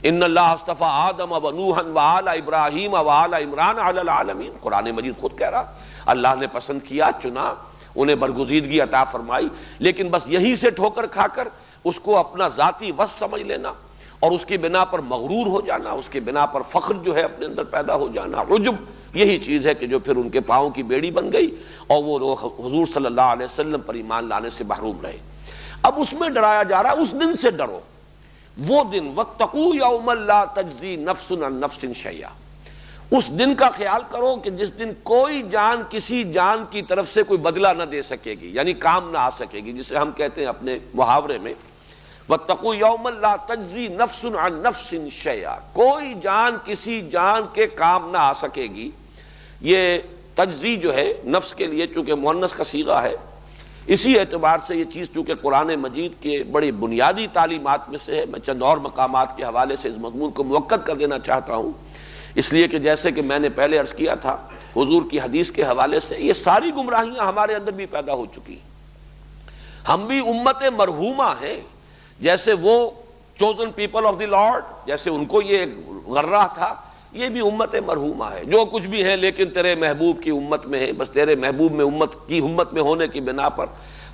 ان اللہ اصطفیٰ آدم و نوحا و آل ابراہیم و آل عمران علی العالمین. قرآن مجید خود کہہ رہا اللہ نے پسند کیا، چنا، انہیں برگزیدگی عطا فرمائی. لیکن بس یہیں سے ٹھوکر کھا کر اس کو اپنا ذاتی وصف سمجھ لینا اور اس کی بنا پر مغرور ہو جانا، اس کی بنا پر فخر جو ہے اپنے اندر پیدا ہو جانا، عجب، یہی چیز ہے کہ جو پھر ان کے پاؤں کی بیڑی بن گئی اور وہ حضور صلی اللہ علیہ وسلم پر ایمان لانے سے محروم رہے. اب اس میں ڈرایا جا رہا ہے اس دن سے ڈرو، وہ دن واتقوا یوما لا تجزی نفس عن نفس شیئا. اس دن کا خیال کرو کہ جس دن کوئی جان کسی جان کی طرف سے کوئی بدلہ نہ دے سکے گی، یعنی کام نہ آ سکے گی، جسے ہم کہتے ہیں اپنے محاورے میں واتقوا یوما لا تجزی نفس عن نفس شیئا. کوئی جان کسی جان کے کام نہ آ سکے گی. یہ تجزی جو ہے نفس کے لیے چونکہ مؤنث کا صیغہ ہے، اسی اعتبار سے یہ چیز چونکہ قرآن مجید کے بڑی بنیادی تعلیمات میں سے ہے. میں چند اور مقامات کے حوالے سے اس مضمون کو موقت کر دینا چاہتا ہوں، اس لیے کہ جیسے کہ میں نے پہلے عرض کیا تھا حضور کی حدیث کے حوالے سے یہ ساری گمراہیاں ہمارے اندر بھی پیدا ہو چکی ہیں. ہم بھی امت مرحومہ ہیں، جیسے وہ chosen people of the lord, جیسے ان کو یہ غرہ تھا، یہ بھی امت مرحومہ ہے. جو کچھ بھی ہے لیکن تیرے محبوب کی امت میں ہے، بس تیرے محبوب میں امت میں ہونے کی بنا پر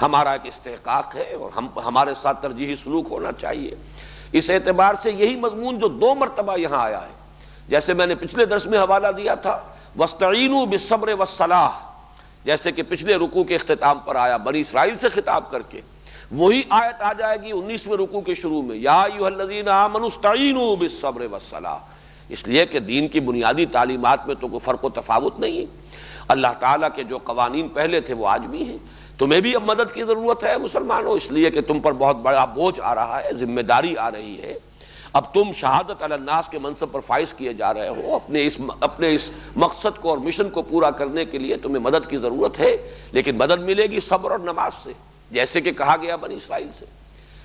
ہمارا ایک استحقاق ہے اور ہمارے ساتھ ترجیحی سلوک ہونا چاہیے. اس اعتبار سے یہی مضمون جو 2 مرتبہ یہاں آیا ہے، جیسے میں نے پچھلے درس میں حوالہ دیا تھا وَاسْتَعِینُوا بِالصَّبْرِ وَالصَّلَاحِ، جیسے کہ پچھلے رکوع کے اختتام پر آیا بنی اسرائیل سے خطاب کر کے، وہی آیت آ جائے گی 19ویں رکوع کے شروع میں یا ایھا الذین آمنوا استعینوا بالصبر والصلاح. اس لیے کہ دین کی بنیادی تعلیمات میں تو کوئی فرق و تفاوت نہیں ہے. اللہ تعالیٰ کے جو قوانین پہلے تھے وہ آج بھی ہیں. تمہیں بھی اب مدد کی ضرورت ہے مسلمانوں، اس لیے کہ تم پر بہت بڑا بوجھ آ رہا ہے، ذمہ داری آ رہی ہے. اب تم شہادت علی الناس کے منصب پر فائز کیے جا رہے ہو. اپنے اس مقصد کو اور مشن کو پورا کرنے کے لیے تمہیں مدد کی ضرورت ہے، لیکن مدد ملے گی صبر اور نماز سے، جیسے کہ کہا گیا بنی اسرائیل سے.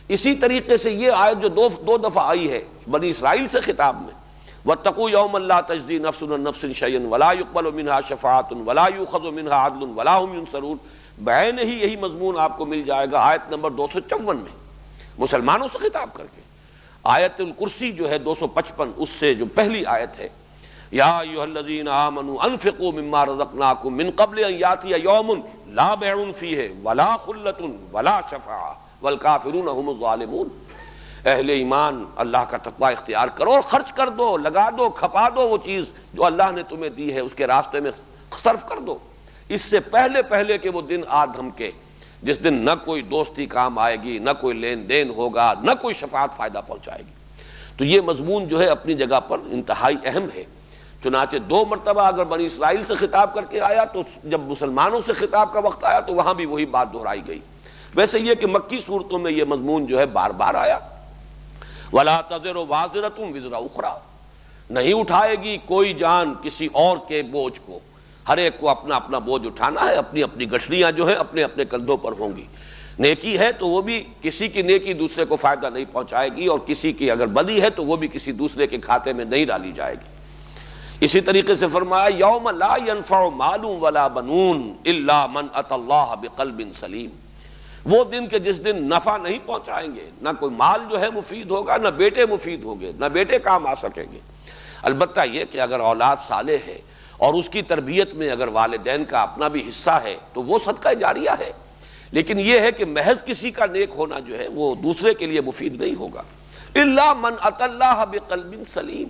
اسی طریقے سے یہ آیت جو دو دفعہ آئی ہے بنی اسرائیل سے خطاب میں وَاتَّقُوا يَوْمًا لَا تَجْزِي نَفْسٌ عَن نَفْسٍ شَيْئًا وَلَا يُقْبَلُ مِنْهَا شَفَاعَةٌ وَلَا يُؤْخَذُ مِنْهَا عَدْلٌ وَلَا هُمْ يُنصَرُونَ. بعین ہی یہی مضمون آپ کو مل جائے گا آیت نمبر 254 میں مسلمانوں سے خطاب کر کے. آیت الکرسی جو ہے 255 اس سے جو پہلی آیت ہے یا ایھا الذین آمنوا انفقوا مما رزقناکم من قبل ان یاتی یوم لا بیع فیہ ولا خلۃ ولا شفاعۃ والکافرون هم الظالمون. اہل ایمان اللہ کا تقوی اختیار کرو اور خرچ کر دو، لگا دو، کھپا دو، وہ چیز جو اللہ نے تمہیں دی ہے اس کے راستے میں صرف کر دو، اس سے پہلے کہ وہ دن آ دھمکے جس دن نہ کوئی دوستی کام آئے گی، نہ کوئی لین دین ہوگا، نہ کوئی شفاعت فائدہ پہنچائے گی. تو یہ مضمون جو ہے اپنی جگہ پر انتہائی اہم ہے. چنانچہ 2 مرتبہ اگر بنی اسرائیل سے خطاب کر کے آیا تو جب مسلمانوں سے خطاب کا وقت آیا تو وہاں بھی وہی بات دہرائی گئی. ویسے یہ کہ مکی صورتوں میں یہ مضمون جو ہے بار بار آیا وَلَا تَزِرُ وَازِرَةٌ وِزْرَ أُخْرَىٰ، نہیں اٹھائے گی کوئی جان کسی اور کے بوجھ کو. ہر ایک کو اپنا اپنا بوجھ اٹھانا ہے، اپنی اپنی گٹھلیاں جو ہیں اپنے اپنے کندھوں پر ہوں گی. نیکی ہے تو وہ بھی کسی کی نیکی دوسرے کو فائدہ نہیں پہنچائے گی، اور کسی کی اگر بدی ہے تو وہ بھی کسی دوسرے کے کھاتے میں نہیں ڈالی جائے گی. اسی طریقے سے فرمایا یوم لا ينفع مال ولا بنون الا من اتى اللہ بقلب سلیم. وہ دن کہ جس دن نفع نہیں پہنچائیں گے، نہ کوئی مال جو ہے مفید ہوگا، نہ بیٹے مفید ہوں گے، نہ بیٹے کام آ سکیں گے. البتہ یہ کہ اگر اولاد صالح ہے اور اس کی تربیت میں اگر والدین کا اپنا بھی حصہ ہے تو وہ صدقہ جاریہ ہے. لیکن یہ ہے کہ محض کسی کا نیک ہونا جو ہے وہ دوسرے کے لیے مفید نہیں ہوگا. الا من اتى اللہ بقلب سلیم،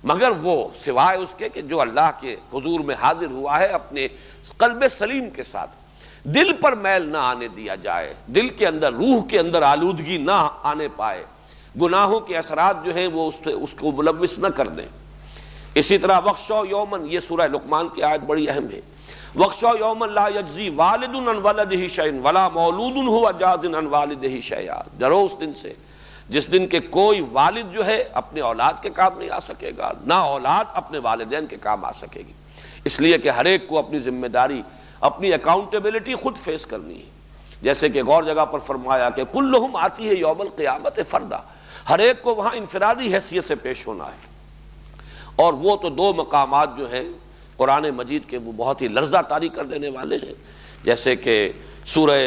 مگر وہ سوائے اس کے کہ جو اللہ کے حضور میں حاضر ہوا ہے اپنے قلب سلیم کے ساتھ. دل پر میل نہ آنے دیا جائے، دل کے اندر، روح کے اندر آلودگی نہ آنے پائے، گناہوں کے اثرات جو ہیں وہ اس کو ملوث نہ کر دیں. اسی طرح وَاخْشَوْا یوماً، یہ سورہ لقمان کی آیت بڑی اہم ہے. وَاخْشَوْا یوماً لا یجزی والد عن ولدہ شیئا ولا مولود هو جاز عن والدہ شیئا. ڈرو اس دن سے جس دن کے کوئی والد جو ہے اپنے اولاد کے کام نہیں آ سکے گا، نہ اولاد اپنے والدین کے کام آ سکے گی. اس لیے کہ ہر ایک کو اپنی ذمہ داری، اپنی اکاؤنٹیبلٹی خود فیس کرنی ہے. جیسے کہ ایک اور جگہ پر فرمایا کہ کلہم آتی ہے یوم القیامت فردا، ہر ایک کو وہاں انفرادی حیثیت سے پیش ہونا ہے. اور وہ تو دو مقامات جو ہیں قرآن مجید کے وہ بہت ہی لرزہ طاری کر دینے والے ہیں، جیسے کہ سورہ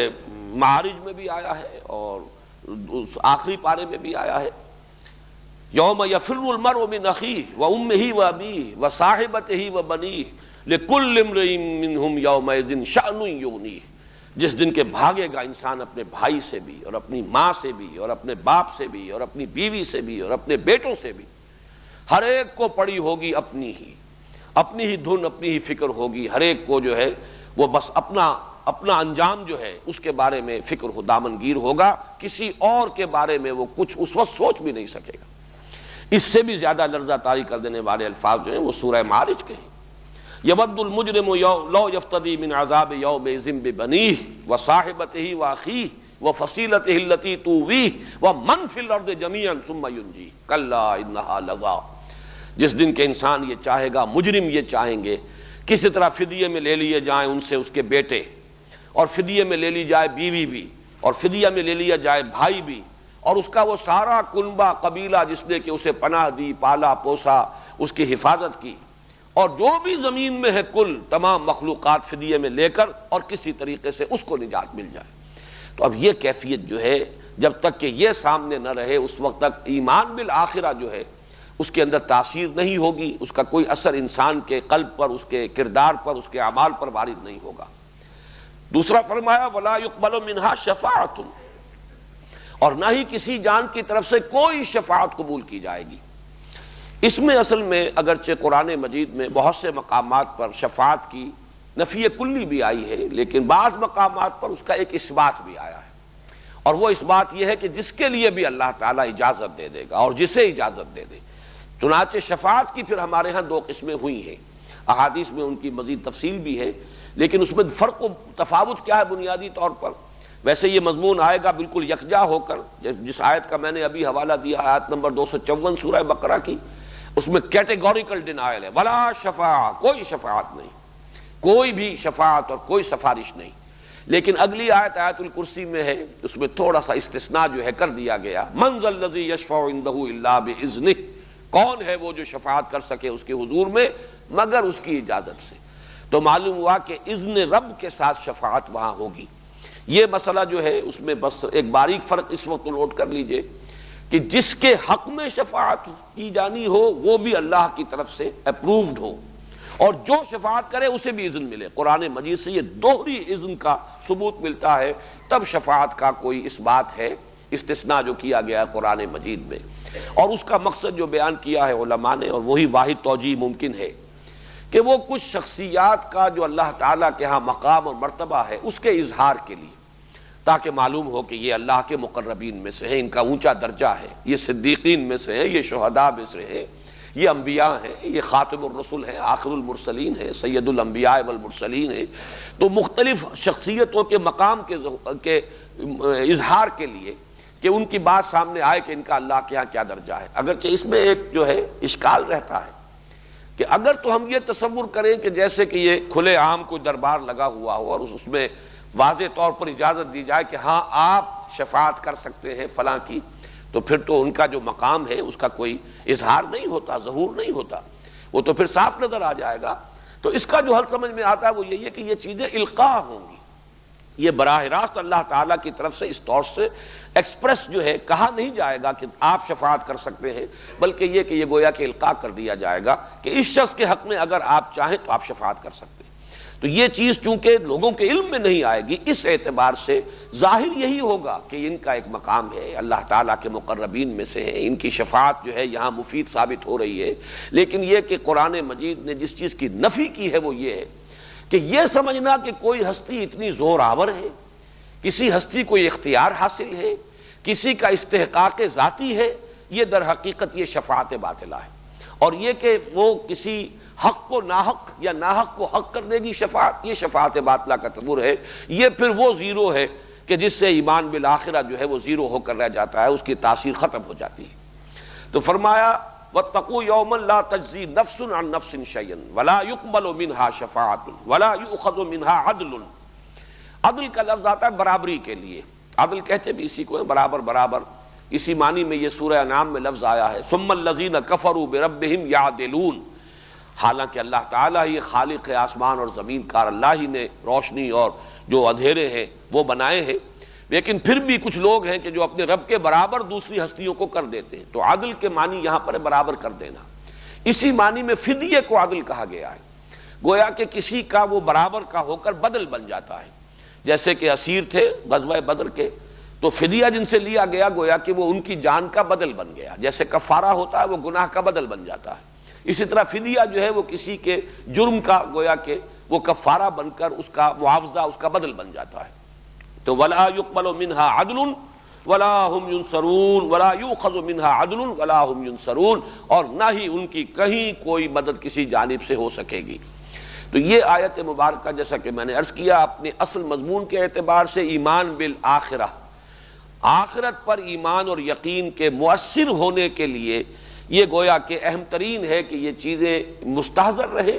معارج میں بھی آیا ہے اور آخری پارے میں بھی آیا ہے، یوم یفر المرء من اخیہ وامہ وابیہ وصاحبتہ وبنیہ لکل امرئ منہم یومئذ شأن یغنیہ، جس دن کے بھاگے گا انسان اپنے بھائی سے بھی اور اپنی ماں سے بھی اور اپنے باپ سے بھی اور اپنی بیوی سے بھی اور اپنے بیٹوں سے بھی، ہر ایک کو پڑی ہوگی اپنی ہی دھن، اپنی ہی فکر ہوگی، ہر ایک کو جو ہے وہ بس اپنا انجام جو ہے اس کے بارے میں فکر ہو، دامنگیر ہوگا، کسی اور کے بارے میں وہ کچھ اس وقت سوچ بھی نہیں سکے گا۔ اس سے بھی زیادہ لرزہ طاری کر دینے والے الفاظ جو ہیں وہ سورہ معارج کے ہیں، یود المجرم لو یفتدی من عذاب یومئذ ببنیہ وصاحبتہ واخیہ وفصیلتہ التی تؤویہ ومن فی الارض جمیعا ثم ینجیہ کلا انہا لظی، جس دن کے انسان یہ چاہے گا، مجرم یہ چاہیں گے کسی طرح فدیے میں لے لیے جائیں ان سے اس کے بیٹے، اور فدیے میں لے لی جائے بیوی بھی، اور فدیہ میں لے لیا جائے بھائی بھی، اور اس کا وہ سارا کنبہ قبیلہ جس نے کہ اسے پناہ دی، پالا پوسا، اس کی حفاظت کی، اور جو بھی زمین میں ہے کل تمام مخلوقات فدیے میں لے کر اور کسی طریقے سے اس کو نجات مل جائے۔ تو اب یہ کیفیت جو ہے جب تک کہ یہ سامنے نہ رہے اس وقت تک ایمان بالآخرہ جو ہے اس کے اندر تاثیر نہیں ہوگی، اس کا کوئی اثر انسان کے قلب پر، اس کے کردار پر، اس کے اعمال پر وارد نہیں ہوگا۔ دوسرا فرمایا وَلَا يُقْبَلُ مِنْهَا شَفَاعَةٌ، اور نہ ہی کسی جان کی طرف سے کوئی شفاعت قبول کی جائے گی۔ اس میں اصل میں اگرچہ قرآن مجید میں بہت سے مقامات پر شفاعت کی نفی کلی بھی آئی ہے، لیکن بعض مقامات پر اس کا ایک اثبات بھی آیا ہے، اور وہ اثبات یہ ہے کہ جس کے لیے بھی اللہ تعالیٰ اجازت دے دے گا اور جسے اجازت دے دے۔ چنانچہ شفاعت کی پھر ہمارے ہاں دو قسمیں ہوئی ہیں، احادیث میں ان کی مزید تفصیل بھی ہے، لیکن اس میں فرق و تفاوت کیا ہے بنیادی طور پر؟ ویسے یہ مضمون آئے گا بالکل یکجا ہو کر، جس آیت کا میں نے ابھی حوالہ دیا آیت نمبر 254 سورہ بقرہ کی، اس میں کیٹیگوریکل ڈینائل ہے، ولا شفاعہ، کوئی شفاعت نہیں، کوئی بھی شفاعت اور کوئی سفارش نہیں۔ لیکن اگلی آیت آیت الکرسی میں ہے، اس میں تھوڑا سا استثناء جو ہے کر دیا گیا، من ذا الذی یشفع عندہ الا باذنہ، کون ہے وہ جو شفاعت کر سکے اس کے حضور میں مگر اس کی اجازت سے۔ تو معلوم ہوا کہ اذن رب کے ساتھ شفاعت وہاں ہوگی۔ یہ مسئلہ جو ہے اس میں بس ایک باریک فرق اس وقت نوٹ کر لیجئے کہ جس کے حق میں شفاعت کی جانی ہو وہ بھی اللہ کی طرف سے اپرووڈ ہو، اور جو شفاعت کرے اسے بھی اذن ملے۔ قرآن مجید سے یہ دوہری اذن کا ثبوت ملتا ہے، تب شفاعت کا کوئی اس بات ہے، استثناء جو کیا گیا ہے قرآن مجید میں، اور اس کا مقصد جو بیان کیا ہے علماء نے، اور وہی واحد توجیہ ممکن ہے کہ وہ کچھ شخصیات کا جو اللہ تعالیٰ کے ہاں مقام اور مرتبہ ہے اس کے اظہار کے لیے، تاکہ معلوم ہو کہ یہ اللہ کے مقربین میں سے ہیں، ان کا اونچا درجہ ہے، یہ صدیقین میں سے ہیں، یہ شہداء میں سے ہیں، یہ انبیاء ہیں، یہ خاتم الرسل ہیں، آخر المرسلین ہیں، سید الانبیاء والمرسلین ہیں۔ تو مختلف شخصیتوں کے مقام کے اظہار کے لیے کہ ان کی بات سامنے آئے کہ ان کا اللہ کے ہاں کیا درجہ ہے۔ اگرچہ اس میں ایک جو ہے اشکال رہتا ہے کہ اگر تو ہم یہ تصور کریں کہ جیسے کہ یہ کھلے عام کوئی دربار لگا ہوا ہو اور اس میں واضح طور پر اجازت دی جائے کہ ہاں آپ شفاعت کر سکتے ہیں فلاں کی، تو پھر تو ان کا جو مقام ہے اس کا کوئی اظہار نہیں ہوتا، ظہور نہیں ہوتا، وہ تو پھر صاف نظر آ جائے گا۔ تو اس کا جو حل سمجھ میں آتا ہے وہ یہی ہے کہ یہ چیزیں القاء ہوں گی، یہ براہ راست اللہ تعالیٰ کی طرف سے اس طور سے ایکسپریس جو ہے کہا نہیں جائے گا کہ آپ شفاعت کر سکتے ہیں، بلکہ یہ کہ یہ گویا کہ القاء کر دیا جائے گا کہ اس شخص کے حق میں اگر آپ چاہیں تو آپ شفاعت کر سکتے ہیں۔ تو یہ چیز چونکہ لوگوں کے علم میں نہیں آئے گی، اس اعتبار سے ظاہر یہی ہوگا کہ ان کا ایک مقام ہے، اللہ تعالیٰ کے مقربین میں سے ہیں، ان کی شفاعت جو ہے یہاں مفید ثابت ہو رہی ہے۔ لیکن یہ کہ قرآن مجید نے جس چیز کی نفی کی ہے وہ یہ ہے کہ یہ سمجھنا کہ کوئی ہستی اتنی زور آور ہے، کسی ہستی کو اختیار حاصل ہے، کسی کا استحقاق ذاتی ہے، یہ در حقیقت یہ شفاعت باطلہ ہے۔ اور یہ کہ وہ کسی حق کو ناحق یا ناحق کو حق کر دے گی شفاعت، یہ شفاعت باطلہ کا تصور ہے، یہ پھر وہ زیرو ہے کہ جس سے ایمان بالآخرہ جو ہے وہ زیرو ہو کر رہ جاتا ہے، اس کی تاثیر ختم ہو جاتی ہے۔ تو فرمایا وَاتَّقُوا يَوْمًا لَا تَجْزِي نَفْسٌ عَن نَفْسٍ شَيْئًا وَلَا يُقْبَلُ مِنْهَا شَفَاعَةٌ وَلَا يُؤْخَذُ مِنْهَا عَدْلٌ۔ عدل کا لفظ آتا ہے برابری کے لیے، عدل کہتے بھی اسی کو ہے، برابر برابر، اسی معنی میں یہ سورہ انعام میں لفظ آیا ہے ثُمَّ الَّذِينَ كَفَرُوا بِرَبِّهِمْ يَعْدِلُونَ۔ حالانکہ اللہ تعالیٰ ہی خالق آسمان اور زمین کا، اللہ ہی نے روشنی اور جو اندھیرے ہیں وہ بنائے ہیں، لیکن پھر بھی کچھ لوگ ہیں کہ جو اپنے رب کے برابر دوسری ہستیوں کو کر دیتے ہیں۔ تو عدل کے معنی یہاں پر برابر کر دینا، اسی معنی میں فدیے کو عدل کہا گیا ہے، گویا کہ کسی کا وہ برابر کا ہو کر بدل بن جاتا ہے۔ جیسے کہ اسیر تھے غزوہ بدر کے، تو فدیہ جن سے لیا گیا گویا کہ وہ ان کی جان کا بدل بن گیا، جیسے کفارہ ہوتا ہے وہ گناہ کا بدل بن جاتا ہے، اسی طرح فدیہ جو ہے وہ کسی کے جرم کا گویا کہ وہ کفارہ بن کر اس کا معاوضہ، اس کا بدل بن جاتا ہے۔ تو ولا يقبل منها عدل ولا هم ينصرون ولا يؤخذ منها عدل ولا هم ينصرون، اور نہ ہی ان کی کہیں کوئی مدد کسی جانب سے ہو سکے گی۔ تو یہ آیت مبارکہ جیسا کہ میں نے عرض کیا اپنے اصل مضمون کے اعتبار سے ایمان بالآخرہ، آخرت پر ایمان اور یقین کے مؤثر ہونے کے لیے یہ گویا کہ اہم ترین ہے کہ یہ چیزیں مستحضر رہے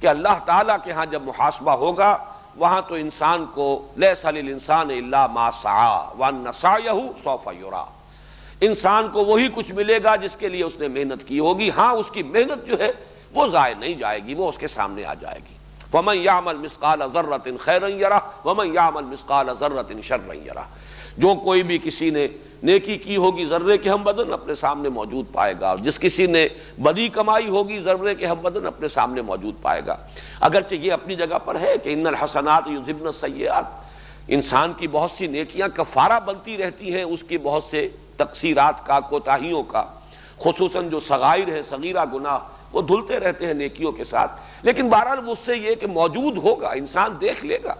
کہ اللہ تعالیٰ کے ہاں جب محاسبہ ہوگا وہاں تو انسان کو لیس للانسان الا ما سعی وان سعیہ سوف یری، انسان کو وہی کچھ ملے گا جس کے لیے اس نے محنت کی ہوگی، ہاں اس کی محنت جو ہے وہ ضائع نہیں جائے گی، وہ اس کے سامنے آ جائے گی۔ فمن یعمل مثقال ذرۃ خیرا یرہ ومن یعمل مثقال ذرۃ شرا یرہ، جو کوئی بھی کسی نے نیکی کی ہوگی ذرے کے ہم وزن اپنے سامنے موجود پائے گا، اور جس کسی نے بدی کمائی ہوگی ذرے کے ہم وزن اپنے سامنے موجود پائے گا۔ اگرچہ یہ اپنی جگہ پر ہے کہ ان الحسنات یذھبن السیئات، انسان کی بہت سی نیکیاں کفارہ بنتی رہتی ہیں اس کی بہت سے تقصیرات کا، کوتاہیوں کا، خصوصاً جو صغائر ہیں، صغیرہ گناہ وہ دھلتے رہتے ہیں نیکیوں کے ساتھ، لیکن بہرحال اس سے یہ کہ موجود ہوگا، انسان دیکھ لے گا۔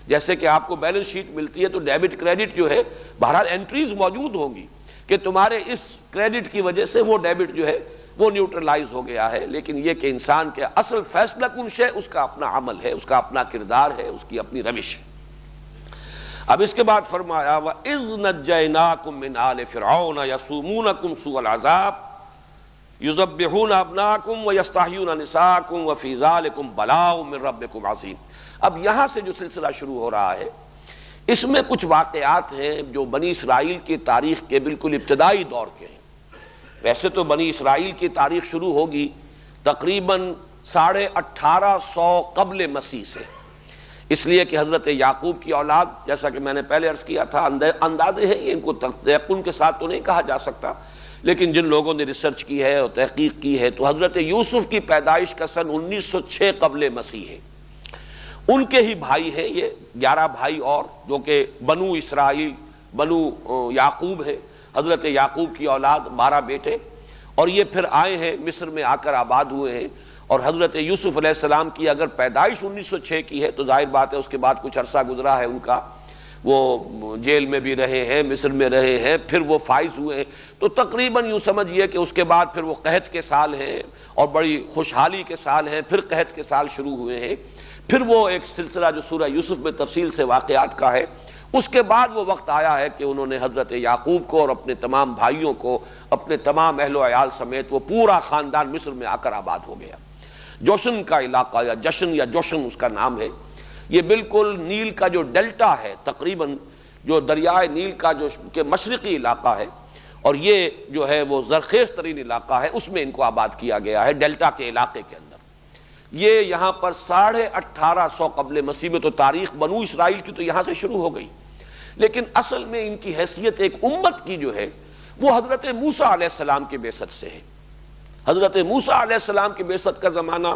جیسے کہ آپ کو بیلنس شیٹ ملتی ہے تو ڈیبٹ کریڈٹ جو ہے بہرحال انٹریز موجود ہوں گی کہ تمہارے اس کریڈٹ کی وجہ سے وہ ڈیبٹ جو ہے وہ نیوٹرلائز ہو گیا ہے، لیکن یہ کہ انسان کے اصل فیصلہ کن شے اس کا اپنا عمل ہے، اس کا اپنا کردار ہے، اس کی اپنی روش۔ اب اس کے بعد فرمایا وَإِذْ نَجَّيْنَاكُمْ مِنْ آلِ فِرْعَوْنَ يَسُومُونَكُمْ سُوءَ الْعَذَابِ يُذَبِّحُونَ أَبْنَاءَكُمْ وَيَسْتَحْيُونَ نِسَاءَكُمْ وَفِي ذَلِكُمْ بَلَاءٌ مِّن رَّبِّكُمْ عَظِيمٌ۔ اب یہاں سے جو سلسلہ شروع ہو رہا ہے اس میں کچھ واقعات ہیں جو بنی اسرائیل کی تاریخ کے بالکل ابتدائی دور کے ہیں۔ ویسے تو بنی اسرائیل کی تاریخ شروع ہوگی تقریباً 1850 قبل مسیح سے، اس لیے کہ حضرت یعقوب کی اولاد، جیسا کہ میں نے پہلے عرض کیا تھا، اندازے ہیں، ان کو یقین کے ساتھ تو نہیں کہا جا سکتا، لیکن جن لوگوں نے ریسرچ کی ہے اور تحقیق کی ہے تو حضرت یوسف کی پیدائش کا سن 1906 قبل مسیح ہے۔ ان کے ہی بھائی ہیں یہ 11 بھائی اور، جو کہ بنو اسرائیل، بنو یعقوب ہے، حضرت یعقوب کی اولاد 12 بیٹے، اور یہ پھر آئے ہیں مصر میں آ کر آباد ہوئے ہیں۔ اور حضرت یوسف علیہ السلام کی اگر پیدائش 1906 کی ہے تو ظاہر بات ہے اس کے بعد کچھ عرصہ گزرا ہے ان کا، وہ جیل میں بھی رہے ہیں، مصر میں رہے ہیں، پھر وہ فائز ہوئے ہیں، تو تقریباً یوں سمجھیے کہ اس کے بعد پھر وہ قحط کے سال ہیں اور بڑی خوشحالی کے سال ہیں، پھر قحط کے سال شروع ہوئے ہیں، پھر وہ ایک سلسلہ جو سورہ یوسف میں تفصیل سے واقعات کا ہے۔ اس کے بعد وہ وقت آیا ہے کہ انہوں نے حضرت یعقوب کو اور اپنے تمام بھائیوں کو، اپنے تمام اہل و عیال سمیت وہ پورا خاندان مصر میں آ کر آباد ہو گیا۔ جوشن کا علاقہ یا جشن یا جوشن اس کا نام ہے، یہ بالکل نیل کا جو ڈیلٹا ہے، تقریباً جو دریائے نیل کا جو کہ مشرقی علاقہ ہے، اور یہ جو ہے وہ زرخیز ترین علاقہ ہے، اس میں ان کو آباد کیا گیا ہے، ڈیلٹا کے علاقے کے اندر۔ یہ یہاں پر 1850 قبل مسیح میں، تو تاریخ بنو اسرائیل کی تو یہاں سے شروع ہو گئی، لیکن اصل میں ان کی حیثیت ایک امت کی جو ہے وہ حضرت موسیٰ علیہ السلام کی بعثت سے ہے۔ حضرت موسیٰ علیہ السلام کی بعثت کا زمانہ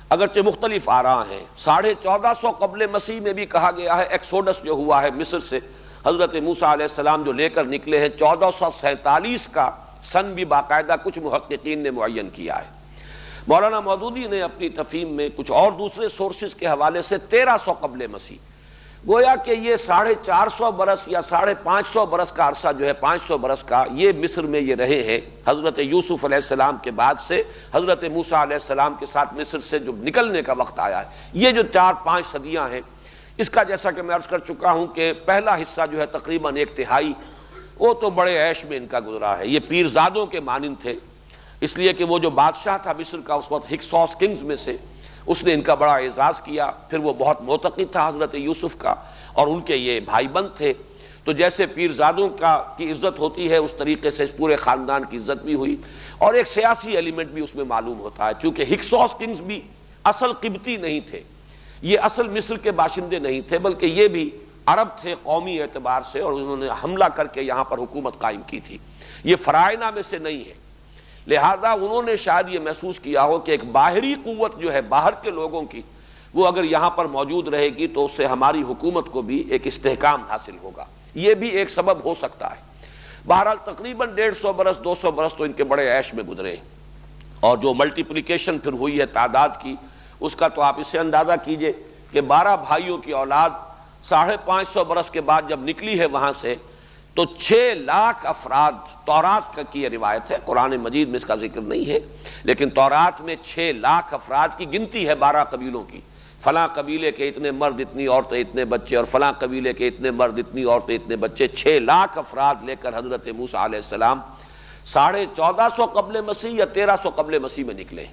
اگرچہ مختلف آراء ہیں، 1450 قبل مسیح میں بھی کہا گیا ہے، ایکسوڈس جو ہوا ہے مصر سے حضرت موسیٰ علیہ السلام جو لے کر نکلے ہیں، 1447 کا سن بھی باقاعدہ کچھ محققین نے معین کیا ہے۔ مولانا مودودی نے اپنی تفہیم میں کچھ اور دوسرے سورسز کے حوالے سے 1300 قبل مسیح، گویا کہ یہ 450 برس یا 550 برس کا عرصہ جو ہے، 500 برس کا، یہ مصر میں یہ رہے ہیں حضرت یوسف علیہ السلام کے بعد سے حضرت موسیٰ علیہ السلام کے ساتھ مصر سے جو نکلنے کا وقت آیا ہے۔ یہ جو 4-5 صدیاں ہیں، اس کا جیسا کہ میں عرض کر چکا ہوں کہ پہلا حصہ جو ہے تقریباً 1/3 وہ تو بڑے عیش میں ان کا گزرا ہے، یہ پیرزادوں کے مانند تھے، اس لیے کہ وہ جو بادشاہ تھا مصر کا اس وقت ہکسوس کنگز میں سے، اس نے ان کا بڑا اعزاز کیا، پھر وہ بہت معتقد تھا حضرت یوسف کا، اور ان کے یہ بھائی بند تھے، تو جیسے پیرزادوں کی عزت ہوتی ہے اس طریقے سے اس پورے خاندان کی عزت بھی ہوئی، اور ایک سیاسی ایلیمنٹ بھی اس میں معلوم ہوتا ہے، چونکہ ہکسوس کنگز بھی اصل قبطی نہیں تھے، یہ اصل مصر کے باشندے نہیں تھے، بلکہ یہ بھی عرب تھے قومی اعتبار سے، اور انہوں نے حملہ کر کے یہاں پر حکومت قائم کی تھی، یہ فرائض میں سے نہیں ہے۔ لہذا انہوں نے شاید یہ محسوس کیا ہو کہ ایک باہری قوت جو ہے باہر کے لوگوں کی، وہ اگر یہاں پر موجود رہے گی تو اس سے ہماری حکومت کو بھی ایک استحکام حاصل ہوگا، یہ بھی ایک سبب ہو سکتا ہے۔ بہرحال تقریباً 150 برس 200 برس تو ان کے بڑے عیش میں گزرے، اور جو ملٹیپلیکیشن پھر ہوئی ہے تعداد کی، اس کا تو آپ اس سے اندازہ کیجئے کہ 12 بھائیوں کی اولاد 550 برس کے بعد جب نکلی ہے وہاں سے، تو 6 لاکھ افراد، تورات کی یہ روایت ہے، قرآن مجید میں اس کا ذکر نہیں ہے، لیکن تورات میں 6 لاکھ افراد کی گنتی ہے 12 قبیلوں کی، فلاں قبیلے کے اتنے مرد اتنی عورتیں اتنے بچے، اور فلاں قبیلے کے اتنے مرد اتنی عورتیں اتنے بچے، 6 لاکھ افراد لے کر حضرت موسیٰ علیہ السلام 1450 قبل مسیح یا 1300 قبل مسیح میں نکلے۔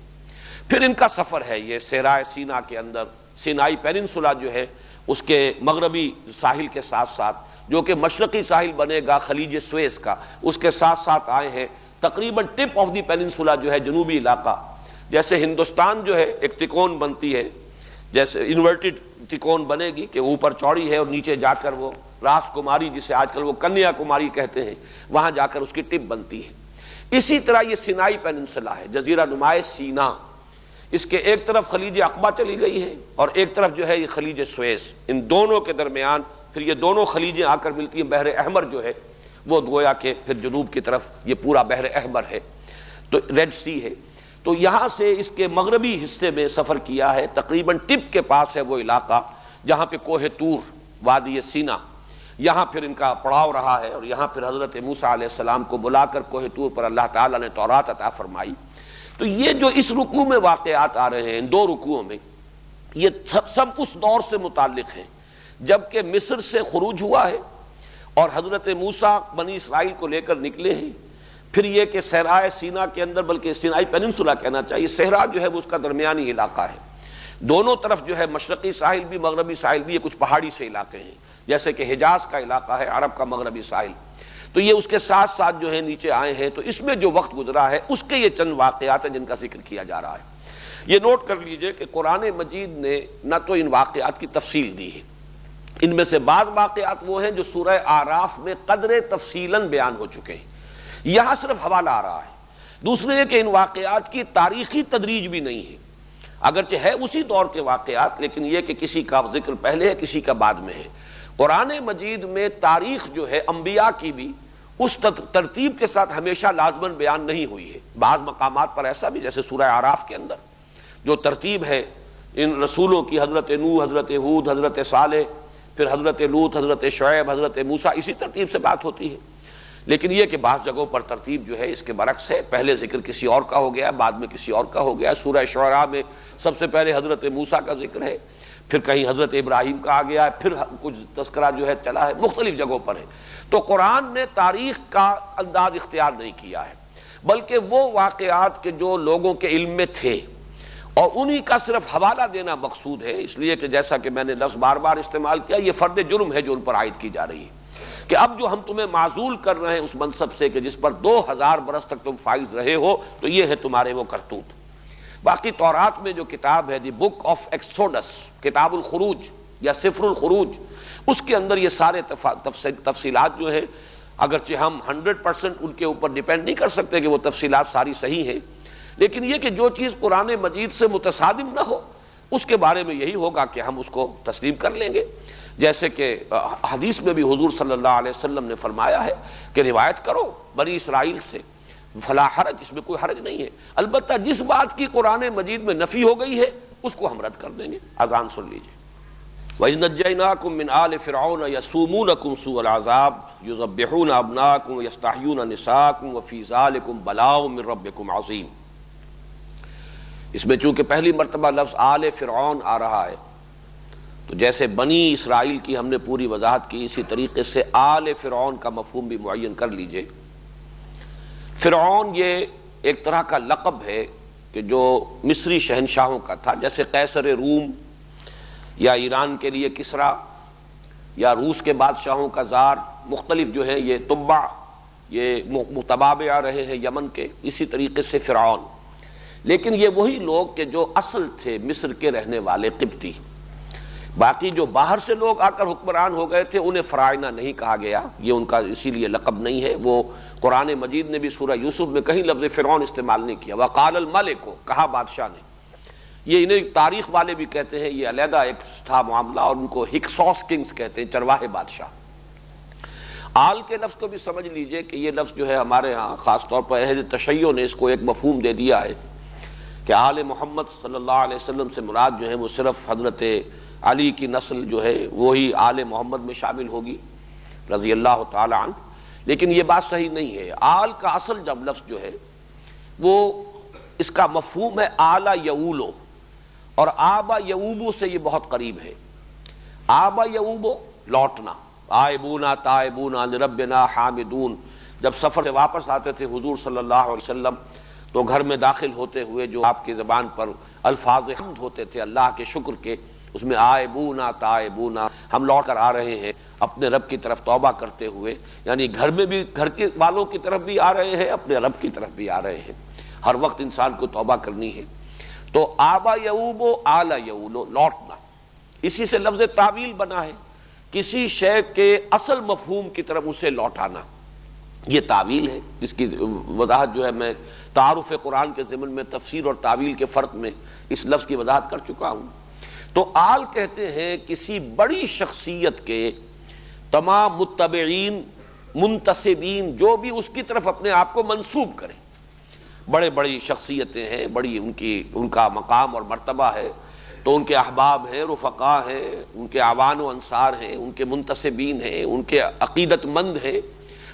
پھر ان کا سفر ہے یہ صحرائے سینا کے اندر، سینائی پیننسولا جو ہے اس کے مغربی ساحل کے ساتھ ساتھ، جو کہ مشرقی ساحل بنے گا خلیج سویس کا، اس کے ساتھ ساتھ آئے ہیں تقریباً ٹپ آف دی پیننسولا جو ہے جنوبی علاقہ، جیسے ہندوستان جو ہے ایک تکون بنتی ہے، جیسے انورٹڈ تکون بنے گی کہ اوپر چوڑی ہے اور نیچے جا کر وہ راس کماری، جسے آج کل وہ کنیا کماری کہتے ہیں، وہاں جا کر اس کی ٹپ بنتی ہے۔ اسی طرح یہ سینائی پیننسولا ہے، جزیرہ نمائے سینا، اس کے ایک طرف خلیج عقبہ چلی گئی ہے اور ایک طرف جو ہے یہ خلیج سویس، ان دونوں کے درمیان پھر یہ دونوں خلیجیں آ کر ملتی ہیں۔ بحر احمر جو ہے وہ گویا کہ پھر جنوب کی طرف یہ پورا بحر احمر ہے، تو ریڈ سی ہے، تو یہاں سے اس کے مغربی حصے میں سفر کیا ہے، تقریباً ٹپ کے پاس ہے وہ علاقہ جہاں پہ کوہ طور، وادی سینا، یہاں پھر ان کا پڑاؤ رہا ہے، اور یہاں پھر حضرت موسیٰ علیہ السلام کو بلا کر کوہ طور پر اللہ تعالیٰ نے تورات عطا فرمائی۔ تو یہ جو اس رکوع میں واقعات آ رہے ہیں، ان 2 رکوعوں میں، یہ سب اس دور سے متعلق ہیں جبکہ مصر سے خروج ہوا ہے اور حضرت موسیٰ بنی اسرائیل کو لے کر نکلے ہیں۔ پھر یہ کہ صحرائے سینا کے اندر، بلکہ سینائی پیننسولا کہنا چاہیے، صحرا جو ہے وہ اس کا درمیانی علاقہ ہے، دونوں طرف جو ہے مشرقی ساحل بھی مغربی ساحل بھی، یہ کچھ پہاڑی سے علاقے ہیں، جیسے کہ حجاز کا علاقہ ہے عرب کا مغربی ساحل، تو یہ اس کے ساتھ ساتھ جو ہے نیچے آئے ہیں۔ تو اس میں جو وقت گزرا ہے اس کے یہ چند واقعات ہیں جن کا ذکر کیا جا رہا ہے۔ یہ نوٹ کر لیجئے کہ قرآن مجید نے نہ تو ان واقعات کی تفصیل دی ہے، ان میں سے بعض واقعات وہ ہیں جو سورہ اعراف میں قدر تفصیلاً بیان ہو چکے ہیں، یہاں صرف حوالہ آ رہا ہے۔ دوسرے یہ کہ ان واقعات کی تاریخی تدریج بھی نہیں ہے، اگرچہ ہے اسی دور کے واقعات، لیکن یہ کہ کسی کا ذکر پہلے ہے کسی کا بعد میں ہے۔ قرآن مجید میں تاریخ جو ہے انبیاء کی بھی اس ترتیب کے ساتھ ہمیشہ لازماً بیان نہیں ہوئی ہے، بعض مقامات پر ایسا بھی، جیسے سورہ اعراف کے اندر جو ترتیب ہے ان رسولوں کی، حضرت نوح، حضرت ہود، حضرت صالح، پھر حضرت لوط، حضرت شعیب، حضرت موسیٰ، اسی ترتیب سے بات ہوتی ہے۔ لیکن یہ کہ بعض جگہوں پر ترتیب جو ہے اس کے برعکس ہے، پہلے ذکر کسی اور کا ہو گیا، بعد میں کسی اور کا ہو گیا۔ سورہ شعراء میں سب سے پہلے حضرت موسیٰ کا ذکر ہے، پھر کہیں حضرت ابراہیم کا آ گیا ہے، پھر کچھ تذکرہ جو ہے چلا ہے، مختلف جگہوں پر ہے۔ تو قرآن نے تاریخ کا انداز اختیار نہیں کیا ہے، بلکہ وہ واقعات کے جو لوگوں کے علم میں تھے اور انہی کا صرف حوالہ دینا مقصود ہے، اس لیے کہ جیسا کہ میں نے لفظ بار بار استعمال کیا، یہ فرد جرم ہے جو ان پر عائد کی جا رہی ہے، کہ اب جو ہم تمہیں معزول کر رہے ہیں اس منصب سے کہ جس پر 2000 برس تک تم فائز رہے ہو، تو یہ ہے تمہارے وہ کرتوت۔ باقی تورات میں جو کتاب ہے دی بک آف ایکسوڈس، کتاب الخروج یا سفر الخروج، اس کے اندر یہ سارے تفصیلات جو ہیں، اگرچہ ہم 100% ان کے اوپر ڈیپینڈ نہیں کر سکتے کہ وہ تفصیلات ساری صحیح ہیں، لیکن یہ کہ جو چیز قرآن مجید سے متصادم نہ ہو اس کے بارے میں یہی ہوگا کہ ہم اس کو تسلیم کر لیں گے۔ جیسے کہ حدیث میں بھی حضور صلی اللہ علیہ وسلم نے فرمایا ہے کہ روایت کرو بنی اسرائیل سے، فلا حرج، اس میں کوئی حرج نہیں ہے، البتہ جس بات کی قرآن مجید میں نفی ہو گئی ہے اس کو ہم رد کر دیں گے۔ اذان سن لیجیے۔ وَإِذْ نَجَّيْنَاكُمْ مِنْ آلِ فِرْعَوْنَ يَسُومُونَكُمْ سُوءَ الْعَذَابِ يُذَبِّحُونَ أَبْنَاءَكُمْ وَيَسْتَحْيُونَ نِسَاءَكُمْ وَفِي ذَلِكُمْ بَلَاءٌ مِّن رَبِّكُمْ عَظِيمٌ۔ اس میں چونکہ پہلی مرتبہ لفظ آل فرعون آ رہا ہے، تو جیسے بنی اسرائیل کی ہم نے پوری وضاحت کی، اسی طریقے سے آل فرعون کا مفہوم بھی معین کر لیجئے۔ فرعون یہ ایک طرح کا لقب ہے کہ جو مصری شہنشاہوں کا تھا، جیسے قیصر روم یا ایران کے لیے کسریٰ یا روس کے بادشاہوں کا زار مختلف جو ہے یہ تبع، یہ متبابع رہے ہیں یمن کے، اسی طریقے سے فرعون، لیکن یہ وہی لوگ کہ جو اصل تھے مصر کے رہنے والے قبطی۔ باقی جو باہر سے لوگ آ کر حکمران ہو گئے تھے انہیں فراعنہ نہیں کہا گیا، یہ ان کا اسی لیے لقب نہیں ہے۔ وہ قرآن مجید نے بھی سورہ یوسف میں کہیں لفظ فرعون استعمال نہیں کیا، وقال الملک، کہا بادشاہ نے۔ یہ انہیں تاریخ والے بھی کہتے ہیں یہ علیحدہ ایک تھا معاملہ، اور ان کو ہکسوس کنگز کہتے ہیں، چرواہے بادشاہ۔ آل کے لفظ کو بھی سمجھ لیجئے کہ یہ لفظ جو ہے ہمارے ہاں خاص طور پر اہل تشیع نے اس کو ایک مفہوم دے دیا ہے کہ آل محمد صلی اللہ علیہ وسلم سے مراد جو ہے وہ صرف حضرت علی کی نسل جو ہے وہی آل محمد میں شامل ہوگی رضی اللہ تعالی عنہ، لیکن یہ بات صحیح نہیں ہے۔ آل کا اصل جب لفظ جو ہے وہ اس کا مفہوم ہے آلا یعولو، اور آبا یعوبو سے یہ بہت قریب ہے۔ آبا یعوبو لوٹنا، آئبونا تائبونا لربنا حامدون، جب سفر سے واپس آتے تھے حضور صلی اللہ علیہ وسلم تو گھر میں داخل ہوتے ہوئے جو آپ کی زبان پر الفاظ حمد ہوتے تھے اللہ کے شکر کے، اس میں آئبونا تائبونا، ہم لوٹ کر آ رہے ہیں اپنے رب کی طرف توبہ کرتے ہوئے، یعنی گھر میں بھی گھر کے والوں کی طرف بھی آ رہے ہیں، اپنے رب کی طرف بھی آ رہے ہیں، ہر وقت انسان کو توبہ کرنی ہے۔ تو آبا یعوبو آلا یعولو، لوٹنا، اسی سے لفظ تعویل بنا ہے، کسی شے کے اصل مفہوم کی طرف اسے لوٹانا، یہ تعویل ہے۔ اس کی وضاحت جو ہے میں تعارف قرآن کے ضمن میں تفسیر اور تعویل کے فرق میں اس لفظ کی وضاحت کر چکا ہوں۔ تو آل کہتے ہیں کسی بڑی شخصیت کے تمام متبعین، منتسبین، جو بھی اس کی طرف اپنے آپ کو منسوب کریں، بڑے بڑی شخصیتیں ہیں، بڑی ان کا مقام اور مرتبہ ہے، تو ان کے احباب ہیں، رفقا ہیں، ان کے اعوان و انصار ہیں، ان کے منتسبین ہیں، ان کے عقیدت مند ہیں،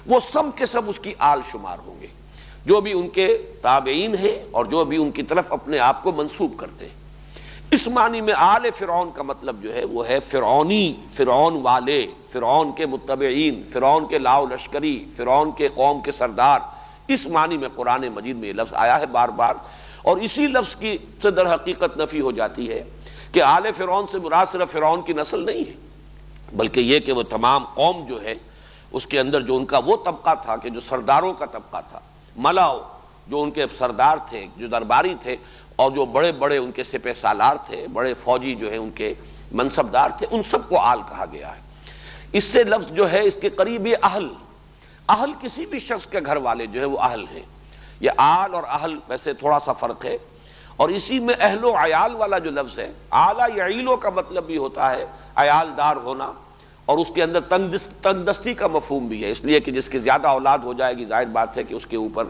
وہ سب کے سب اس کی آل شمار ہوں گے، جو بھی ان کے تابعین ہیں اور جو بھی ان کی طرف اپنے آپ کو منسوب کرتے ہیں۔ اس معنی میں آل فرعون کا مطلب جو ہے وہ ہے فرعونی، فرعون والے، فرعون کے متبعین، فرعون کے لاؤ لشکری، فرعون کے قوم کے سردار، اس معنی میں قرآن مجید میں یہ لفظ آیا ہے بار بار، اور اسی لفظ کی سے در حقیقت نفی ہو جاتی ہے کہ آل فرعون سے مراد صرف فرعون کی نسل نہیں ہے، بلکہ یہ کہ وہ تمام قوم جو ہے اس کے اندر جو ان کا وہ طبقہ تھا کہ جو سرداروں کا طبقہ تھا، ملاؤ جو ان کے سردار تھے، جو درباری تھے، اور جو بڑے بڑے ان کے سپہ سالار تھے، بڑے فوجی جو ہیں ان کے منصبدار تھے، ان سب کو آل کہا گیا ہے۔ اس سے لفظ جو ہے اس کے قریب یہ اہل، اہل کسی بھی شخص کے گھر والے جو ہے وہ اہل ہیں۔ یہ آل اور اہل ویسے تھوڑا سا فرق ہے، اور اسی میں اہل و عیال والا جو لفظ ہے، آلہ یعیلو کا مطلب بھی ہوتا ہے عیال دار ہونا، اور اس کے اندر تنگ دستی کا مفہوم بھی ہے، اس لیے کہ جس کی زیادہ اولاد ہو جائے گی ظاہر بات ہے کہ اس کے اوپر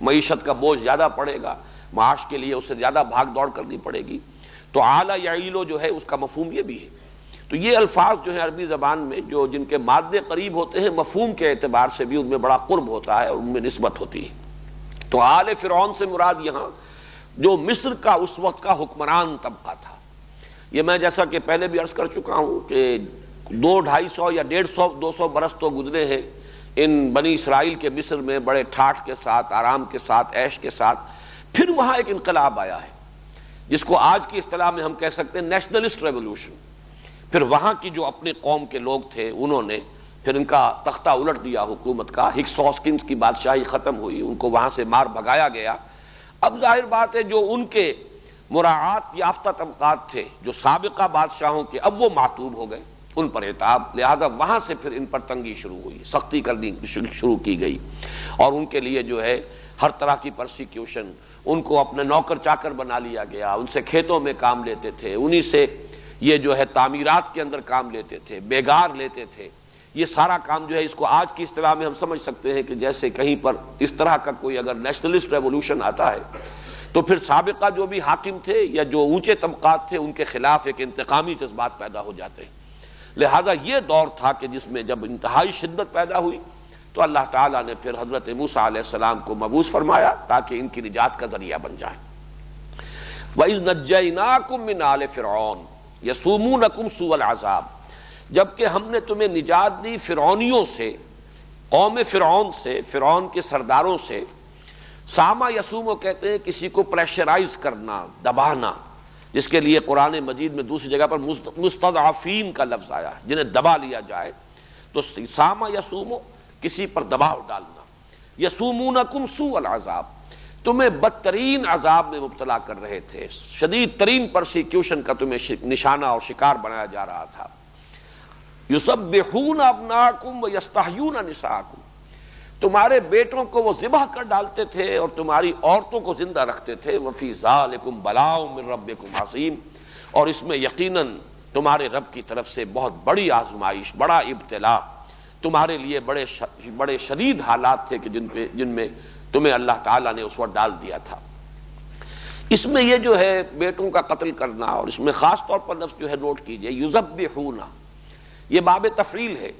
معیشت کا بوجھ زیادہ پڑے گا، معاش کے لیے اسے زیادہ بھاگ دوڑ کرنی پڑے گی، تو آلہ یعیلو جو ہے اس کا مفہوم یہ بھی ہے۔ تو یہ الفاظ جو ہیں عربی زبان میں جو جن کے مادے قریب ہوتے ہیں، مفہوم کے اعتبار سے بھی ان میں بڑا قرب ہوتا ہے اور ان میں نسبت ہوتی ہے۔ تو آل فرعون سے مراد یہاں جو مصر کا اس وقت کا حکمران طبقہ تھا، یہ میں جیسا کہ پہلے بھی عرض کر چکا ہوں کہ 200-250 یا 150-200 برس تو گزرے ہیں ان بنی اسرائیل کے مصر میں بڑے ٹھاٹھ کے ساتھ، آرام کے ساتھ، عیش کے ساتھ۔ پھر وہاں ایک انقلاب آیا ہے جس کو آج کی اصطلاح میں ہم کہہ سکتے ہیں نیشنلسٹ ریولوشن۔ پھر وہاں کی جو اپنے قوم کے لوگ تھے انہوں نے پھر ان کا تختہ الٹ دیا حکومت کا، ہکسوس کنگز کی بادشاہی ختم ہوئی، ان کو وہاں سے مار بھگایا گیا۔ اب ظاہر بات ہے جو ان کے مراعات یافتہ طبقات تھے جو سابقہ بادشاہوں کے، اب وہ معتوب ہو گئے، ان پر عتاب، لہذا وہاں سے پھر ان پر تنگی شروع ہوئی، سختی کرنی شروع کی گئی، اور ان کے لیے جو ہے ہر طرح کی پرسیکیوشن، ان کو اپنے نوکر چاکر بنا لیا گیا، ان سے کھیتوں میں کام لیتے تھے، انہی سے یہ جو ہے تعمیرات کے اندر کام لیتے تھے، بیگار لیتے تھے۔ یہ سارا کام جو ہے اس کو آج کی اصطلاح میں ہم سمجھ سکتے ہیں کہ جیسے کہیں پر اس طرح کا کوئی اگر نیشنلسٹ ریولوشن آتا ہے تو پھر سابقہ جو بھی حاکم تھے یا جو اونچے طبقات تھے ان کے خلاف ایک انتقامی جذبات پیدا ہو جاتے ہیں۔ لہذا یہ دور تھا کہ جس میں جب انتہائی شدت پیدا ہوئی تو اللہ تعالیٰ نے پھر حضرت موسیٰ علیہ السلام کو مبعوث فرمایا تاکہ ان کی نجات کا ذریعہ بن جائے۔ وَإِذْ نَجَّيْنَاكُمْ مِنْ آلِ فِرْعَوْنَ يَسُومُونَكُمْ سُوءَ الْعَذَابِ، جبکہ ہم نے تمہیں نجات دی فرعونیوں سے، قوم فرعون سے، فرعون کے سرداروں سے۔ ساما یسومو کہتے ہیں کسی کو پریشرائز کرنا، دبانا، جس کے لیے قرآن مجید میں دوسری جگہ پر مستضعفین کا لفظ آیا ہے، جنہیں دبا لیا جائے۔ تو ساما یسومو کسی پر دباؤ ڈالنا، یسومونکم سوء العذاب تمہیں بدترین عذاب میں مبتلا کر رہے تھے، شدید ترین پرسیکیوشن کا تمہیں نشانہ اور شکار بنایا جا رہا تھا۔ یسبحون ابناکم ویستحیون نساءکم تمہارے بیٹوں کو وہ ذبح کر ڈالتے تھے اور تمہاری عورتوں کو زندہ رکھتے تھے۔ وفی ذالکم بلاء من ربکم عظیم اور اس میں یقیناً تمہارے رب کی طرف سے بہت بڑی آزمائش، بڑا ابتلا، تمہارے لیے بڑے شدید حالات تھے کہ جن میں تمہیں اللہ تعالیٰ نے اس وقت ڈال دیا تھا۔ اس میں یہ جو ہے بیٹوں کا قتل کرنا، اور اس میں خاص طور پر لفظ جو ہے نوٹ کیجئے یذبحون، یہ باب تفعیل ہے،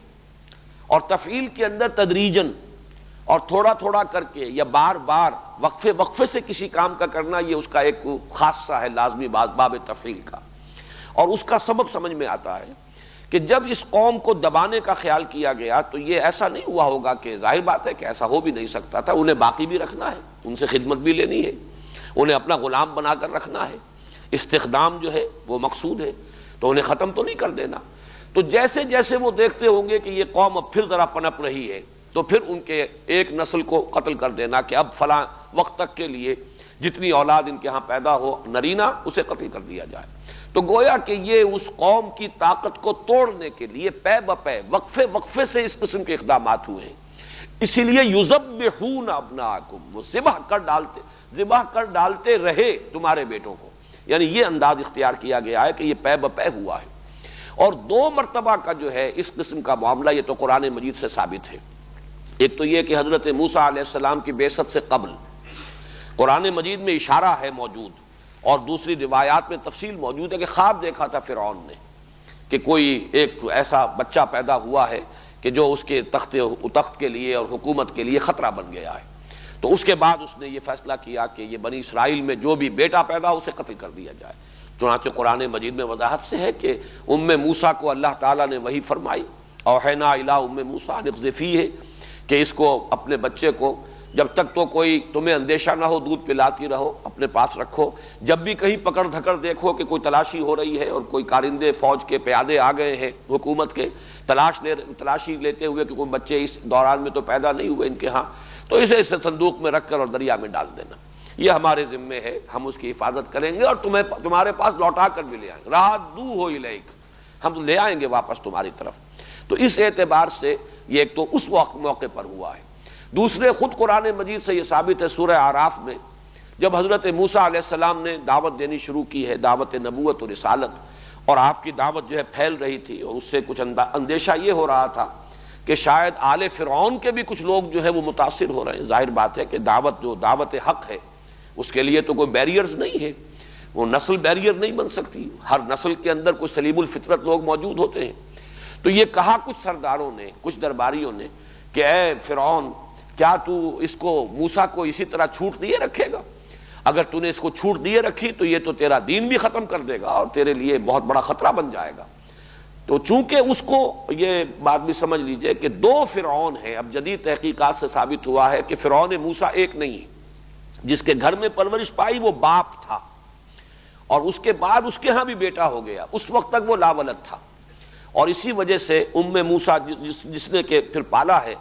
اور تفعیل کے اندر تدریجن اور تھوڑا تھوڑا کر کے یا بار بار وقفے سے کسی کام کا کرنا، یہ اس کا ایک خاصہ ہے لازمی باب تفعیل کا۔ اور اس کا سبب سمجھ میں آتا ہے کہ جب اس قوم کو دبانے کا خیال کیا گیا تو یہ ایسا نہیں ہوا ہوگا کہ ظاہر بات ہے کہ ایسا ہو بھی نہیں سکتا تھا، انہیں باقی بھی رکھنا ہے، ان سے خدمت بھی لینی ہے، انہیں اپنا غلام بنا کر رکھنا ہے، استخدام جو ہے وہ مقصود ہے، تو انہیں ختم تو نہیں کر دینا۔ تو جیسے جیسے وہ دیکھتے ہوں گے کہ یہ قوم اب پھر ذرا پنپ رہی ہے تو پھر ان کے ایک نسل کو قتل کر دینا کہ اب فلاں وقت تک کے لیے جتنی اولاد ان کے ہاں پیدا ہو نرینہ اسے قتل کر دیا جائے۔ تو گویا کہ یہ اس قوم کی طاقت کو توڑنے کے لیے پے بپے وقفے سے اس قسم کے اقدامات ہوئے ہیں۔ اسی لیے یذبحون ابناءکم وہ ذبح کر ڈالتے رہے تمہارے بیٹوں کو، یعنی یہ انداز اختیار کیا گیا ہے کہ یہ پے بپے ہوا ہے۔ اور 2 مرتبہ کا جو ہے اس قسم کا معاملہ یہ تو قرآن مجید سے ثابت ہے۔ ایک تو یہ کہ حضرت موسیٰ علیہ السلام کی بعثت سے قبل قرآن مجید میں اشارہ ہے موجود، اور دوسری روایات میں تفصیل موجود ہے کہ خواب دیکھا تھا فرعون نے کہ کوئی ایک ایسا بچہ پیدا ہوا ہے کہ جو اس کے تخت کے لیے اور حکومت کے لیے خطرہ بن گیا ہے۔ تو اس کے بعد اس نے یہ فیصلہ کیا کہ یہ بنی اسرائیل میں جو بھی بیٹا پیدا اسے قتل کر دیا جائے۔ چنانچہ قرآن مجید میں وضاحت سے ہے کہ موسیٰ کو اللہ تعالیٰ نے وحی فرمائی، اوحینا الی موسیٰ ان اقذفیہ، کہ اس کو اپنے بچے کو جب تک تو کوئی تمہیں اندیشہ نہ ہو دودھ پلاتی رہو، اپنے پاس رکھو، جب بھی کہیں پکڑ دھکڑ دیکھو کہ کوئی تلاشی ہو رہی ہے اور کوئی کارندے فوج کے پیادے آ گئے ہیں حکومت کے تلاشی لیتے ہوئے کہ کوئی بچے اس دوران میں تو پیدا نہیں ہوئے ان کے ہاں، تو اسے صندوق میں رکھ کر اور دریا میں ڈال دینا، یہ ہمارے ذمے ہے، ہم اس کی حفاظت کریں گے اور تمہارے پاس لوٹا کر بھی لے آئیں گے، رادوہ الیک، ہم لے آئیں گے واپس تمہاری طرف۔ تو اس اعتبار سے یہ ایک تو اس موقع پر ہوا ہے۔ دوسرے خود قرآن مجید سے یہ ثابت ہے سورہ اعراف میں جب حضرت موسیٰ علیہ السلام نے دعوت دینی شروع کی ہے، دعوت نبوت و رسالت، اور آپ کی دعوت جو ہے پھیل رہی تھی، اور اس سے کچھ اندیشہ یہ ہو رہا تھا کہ شاید آل فرعون کے بھی کچھ لوگ جو ہے وہ متاثر ہو رہے ہیں۔ ظاہر بات ہے کہ دعوت حق ہے اس کے لیے تو کوئی بیریئرز نہیں ہے، وہ نسل بیریئر نہیں بن سکتی، ہر نسل کے اندر کچھ سلیم الفطرت لوگ موجود ہوتے ہیں۔ تو یہ کہا کچھ سرداروں نے، کچھ درباریوں نے کہ اے فرعون، کیا تو اس کو موسیٰ کو اسی طرح چھوٹ دیے رکھے گا؟ اگر تو نے اس کو چھوٹ دیے رکھی تو یہ تو تیرا دین بھی ختم کر دے گا اور تیرے لیے بہت بڑا خطرہ بن جائے گا۔ تو چونکہ اس کو یہ بات بھی سمجھ لیجئے کہ 2 فرعون ہیں، اب جدید تحقیقات سے ثابت ہوا ہے کہ فرعون موسیٰ ایک نہیں ہے، جس کے گھر میں پرورش پائی وہ باپ تھا، اور اس کے بعد اس کے ہاں بھی بیٹا ہو گیا، اس وقت تک وہ لاولد تھا، اور اسی وجہ سے موسیٰ جس نے کہ پھر پالا ہے،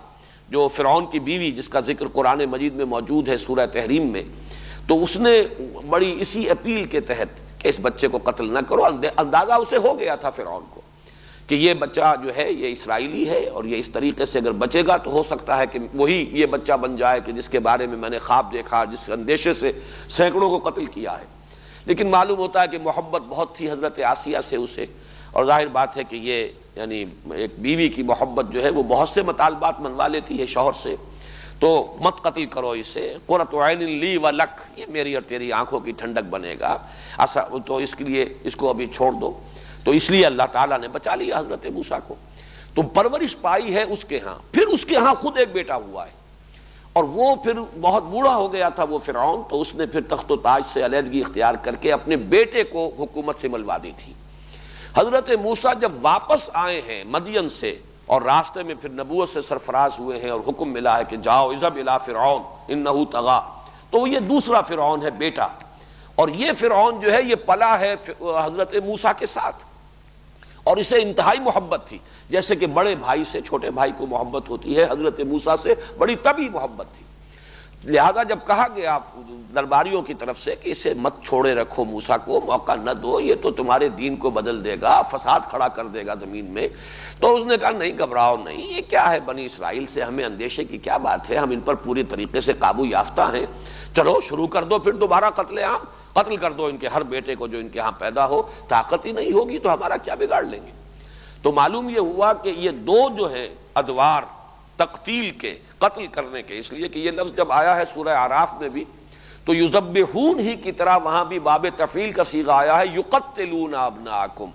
جو فرعون کی بیوی جس کا ذکر قرآن مجید میں موجود ہے سورہ تحریم میں، تو اس نے بڑی اسی اپیل کے تحت کہ اس بچے کو قتل نہ کرو، اندازہ اسے ہو گیا تھا فرعون کو کہ یہ بچہ جو ہے یہ اسرائیلی ہے اور یہ اس طریقے سے اگر بچے گا تو ہو سکتا ہے کہ وہی یہ بچہ بن جائے کہ جس کے بارے میں نے خواب دیکھا، جس اندیشے سے سینکڑوں کو قتل کیا ہے۔ لیکن معلوم ہوتا ہے کہ محبت بہت تھی حضرت آسیہ سے اسے، اور ظاہر بات ہے کہ یہ یعنی ایک بیوی کی محبت جو ہے وہ بہت سے مطالبات منوا لیتی ہے شوہر سے، تو مت قتل کرو اسے، قرۃ عین لی و لک، یہ میری اور تیری آنکھوں کی ٹھنڈک بنے گا، تو اس کے لیے اس کو ابھی چھوڑ دو۔ تو اس لیے اللہ تعالیٰ نے بچا لیا حضرت موسیٰ کو، تو پرورش پائی ہے اس کے ہاں، پھر اس کے ہاں خود ایک بیٹا ہوا ہے، اور وہ پھر بہت بوڑھا ہو گیا تھا وہ فرعون، تو اس نے پھر تخت و تاج سے علیحدگی اختیار کر کے اپنے بیٹے کو حکومت سے ملوا دی تھی۔ حضرت موسیٰ جب واپس آئے ہیں مدین سے اور راستے میں پھر نبوت سے سرفراز ہوئے ہیں اور حکم ملا ہے کہ جاؤ اذهب الی فرعون انہ طغی، تو یہ دوسرا فرعون ہے بیٹا، اور یہ فرعون جو ہے یہ پلا ہے حضرت موسیٰ کے ساتھ، اور اسے انتہائی محبت تھی، جیسے کہ بڑے بھائی سے چھوٹے بھائی کو محبت ہوتی ہے، حضرت موسیٰ سے بڑی طبعی محبت تھی۔ لہذا جب کہا گیا درباریوں کی طرف سے کہ اسے مت چھوڑے رکھو، موسیٰ کو موقع نہ دو، یہ تو تمہارے دین کو بدل دے گا، فساد کھڑا کر دے گا زمین میں، تو اس نے کہا نہیں گھبراؤ نہیں، یہ کیا ہے بنی اسرائیل سے ہمیں اندیشے کی کیا بات ہے، ہم ان پر پوری طریقے سے قابو یافتہ ہیں، چلو شروع کر دو پھر دوبارہ قتل عام، قتل کر دو ان کے ہر بیٹے کو جو ان کے ہاں پیدا ہو، طاقت ہی نہیں ہوگی تو ہمارا کیا بگاڑ لیں گے۔ تو معلوم یہ ہوا کہ یہ دو جو ہیں ادوار تقتیل کے، قتل کرنے کے، اس لیے کہ یہ لفظ جب آیا ہے سورہ اعراف میں بھی تو یذبحون ہی کی طرح وہاں بھی باب تفعیل کا صیغہ آیا ہے، یقتلون ابناءکم،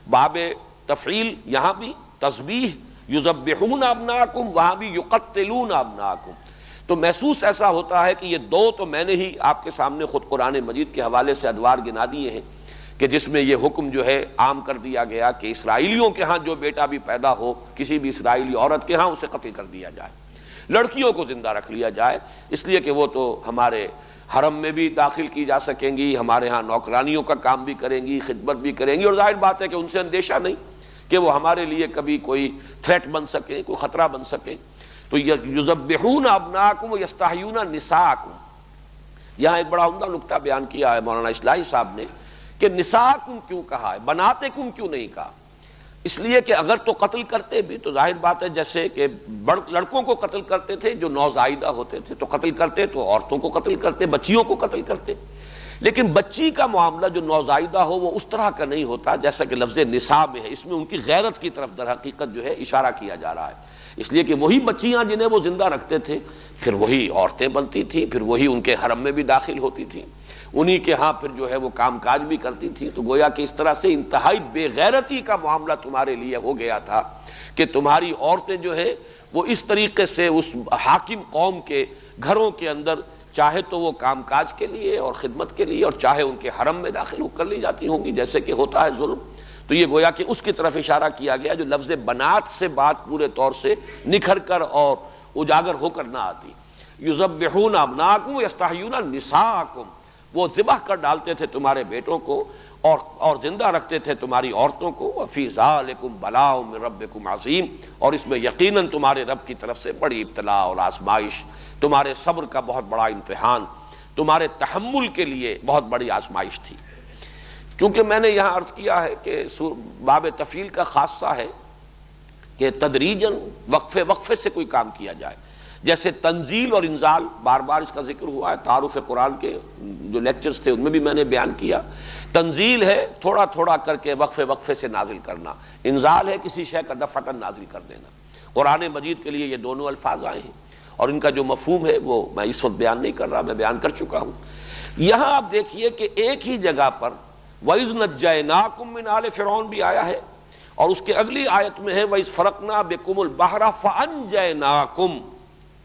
باب تفعیل یہاں بھی تسبیح، یذبحون ابناءکم، وہاں بھی یقتلون ابناءکم۔ تو محسوس ایسا ہوتا ہے کہ یہ دو تو میں نے ہی آپ کے سامنے خود قرآن مجید کے حوالے سے ادوار گنا دیے ہیں کہ جس میں یہ حکم جو ہے عام کر دیا گیا کہ اسرائیلیوں کے ہاں جو بیٹا بھی پیدا ہو کسی بھی اسرائیلی عورت کے ہاں اسے قتل کر دیا جائے، لڑکیوں کو زندہ رکھ لیا جائے، اس لیے کہ وہ تو ہمارے حرم میں بھی داخل کی جا سکیں گی، ہمارے ہاں نوکرانیوں کا کام بھی کریں گی، خدمت بھی کریں گی، اور ظاہر بات ہے کہ ان سے اندیشہ نہیں کہ وہ ہمارے لیے کبھی کوئی تھریٹ بن سکیں، کوئی خطرہ بن سکیں۔ تو یذبحون ابناءکم ویستحیون نساءکم، یہاں ایک بڑا عمدہ نکتہ بیان کیا ہے مولانا اصلاحی صاحب نے کہ نساءکم کیوں کہا ہے، بناتکم کیوں نہیں کہا؟ اس لیے کہ اگر تو قتل کرتے بھی تو ظاہر بات ہے جیسے کہ لڑکوں کو قتل کرتے تھے جو نوزائیدہ ہوتے تھے تو قتل کرتے، تو عورتوں کو قتل کرتے، بچیوں کو قتل کرتے، لیکن بچی کا معاملہ جو نوزائیدہ ہو وہ اس طرح کا نہیں ہوتا جیسا کہ لفظ نساء میں ہے، اس میں ان کی غیرت کی طرف در حقیقت جو ہے اشارہ کیا جا رہا ہے، اس لیے کہ وہی بچیاں جنہیں وہ زندہ رکھتے تھے پھر وہی عورتیں بنتی تھیں، پھر وہی ان کے حرم میں بھی داخل ہوتی تھیں، انہی کے ہاں پھر جو ہے وہ کام کاج بھی کرتی تھی، تو گویا کہ اس طرح سے انتہائی بے غیرتی کا معاملہ تمہارے لیے ہو گیا تھا کہ تمہاری عورتیں جو ہے وہ اس طریقے سے اس حاکم قوم کے گھروں کے اندر چاہے تو وہ کام کاج کے لیے اور خدمت کے لیے اور چاہے ان کے حرم میں داخل کر لی جاتی ہوں گی جیسے کہ ہوتا ہے ظلم۔ تو یہ گویا کہ اس کی طرف اشارہ کیا گیا جو لفظ بنات سے بات پورے طور سے نکھر کر اور اجاگر ہو کر نہ آتی۔ یذبحون ابناءکم ویستحیون نساءکم، وہ ذبح کر ڈالتے تھے تمہارے بیٹوں کو اور زندہ رکھتے تھے تمہاری عورتوں کو، وفی ذالکم بلاء من ربکم عظیم، اور اس میں یقیناً تمہارے رب کی طرف سے بڑی ابتلاء اور آزمائش، تمہارے صبر کا بہت بڑا امتحان، تمہارے تحمل کے لیے بہت بڑی آزمائش تھی۔ چونکہ میں نے یہاں عرض کیا ہے کہ باب تفعیل کا خاصہ ہے کہ تدریجاً وقفے وقفے سے کوئی کام کیا جائے، جیسے تنزیل اور انزال، بار بار اس کا ذکر ہوا ہے، تعارف قرآن کے جو لیکچرز تھے ان میں بھی میں نے بیان کیا۔ تنزیل ہے تھوڑا تھوڑا کر کے وقفے وقفے سے نازل کرنا، انزال ہے کسی شے کا دفعتاً نازل کر دینا۔ قرآن مجید کے لیے یہ دونوں الفاظ آئے ہیں اور ان کا جو مفہوم ہے وہ میں اس وقت بیان نہیں کر رہا، میں بیان کر چکا ہوں۔ یہاں آپ دیکھیے کہ ایک ہی جگہ پر وَإِذْ نَجَّيْنَاكُمْ مِنْ آلِ فِرْعَوْنَ بھی آیا ہے، اور اس کے اگلی آیت میں ہے وَإِذْ فَرَقْنَا بِكُمُ الْبَحْرَ فَأَنْجَيْنَاكُمْ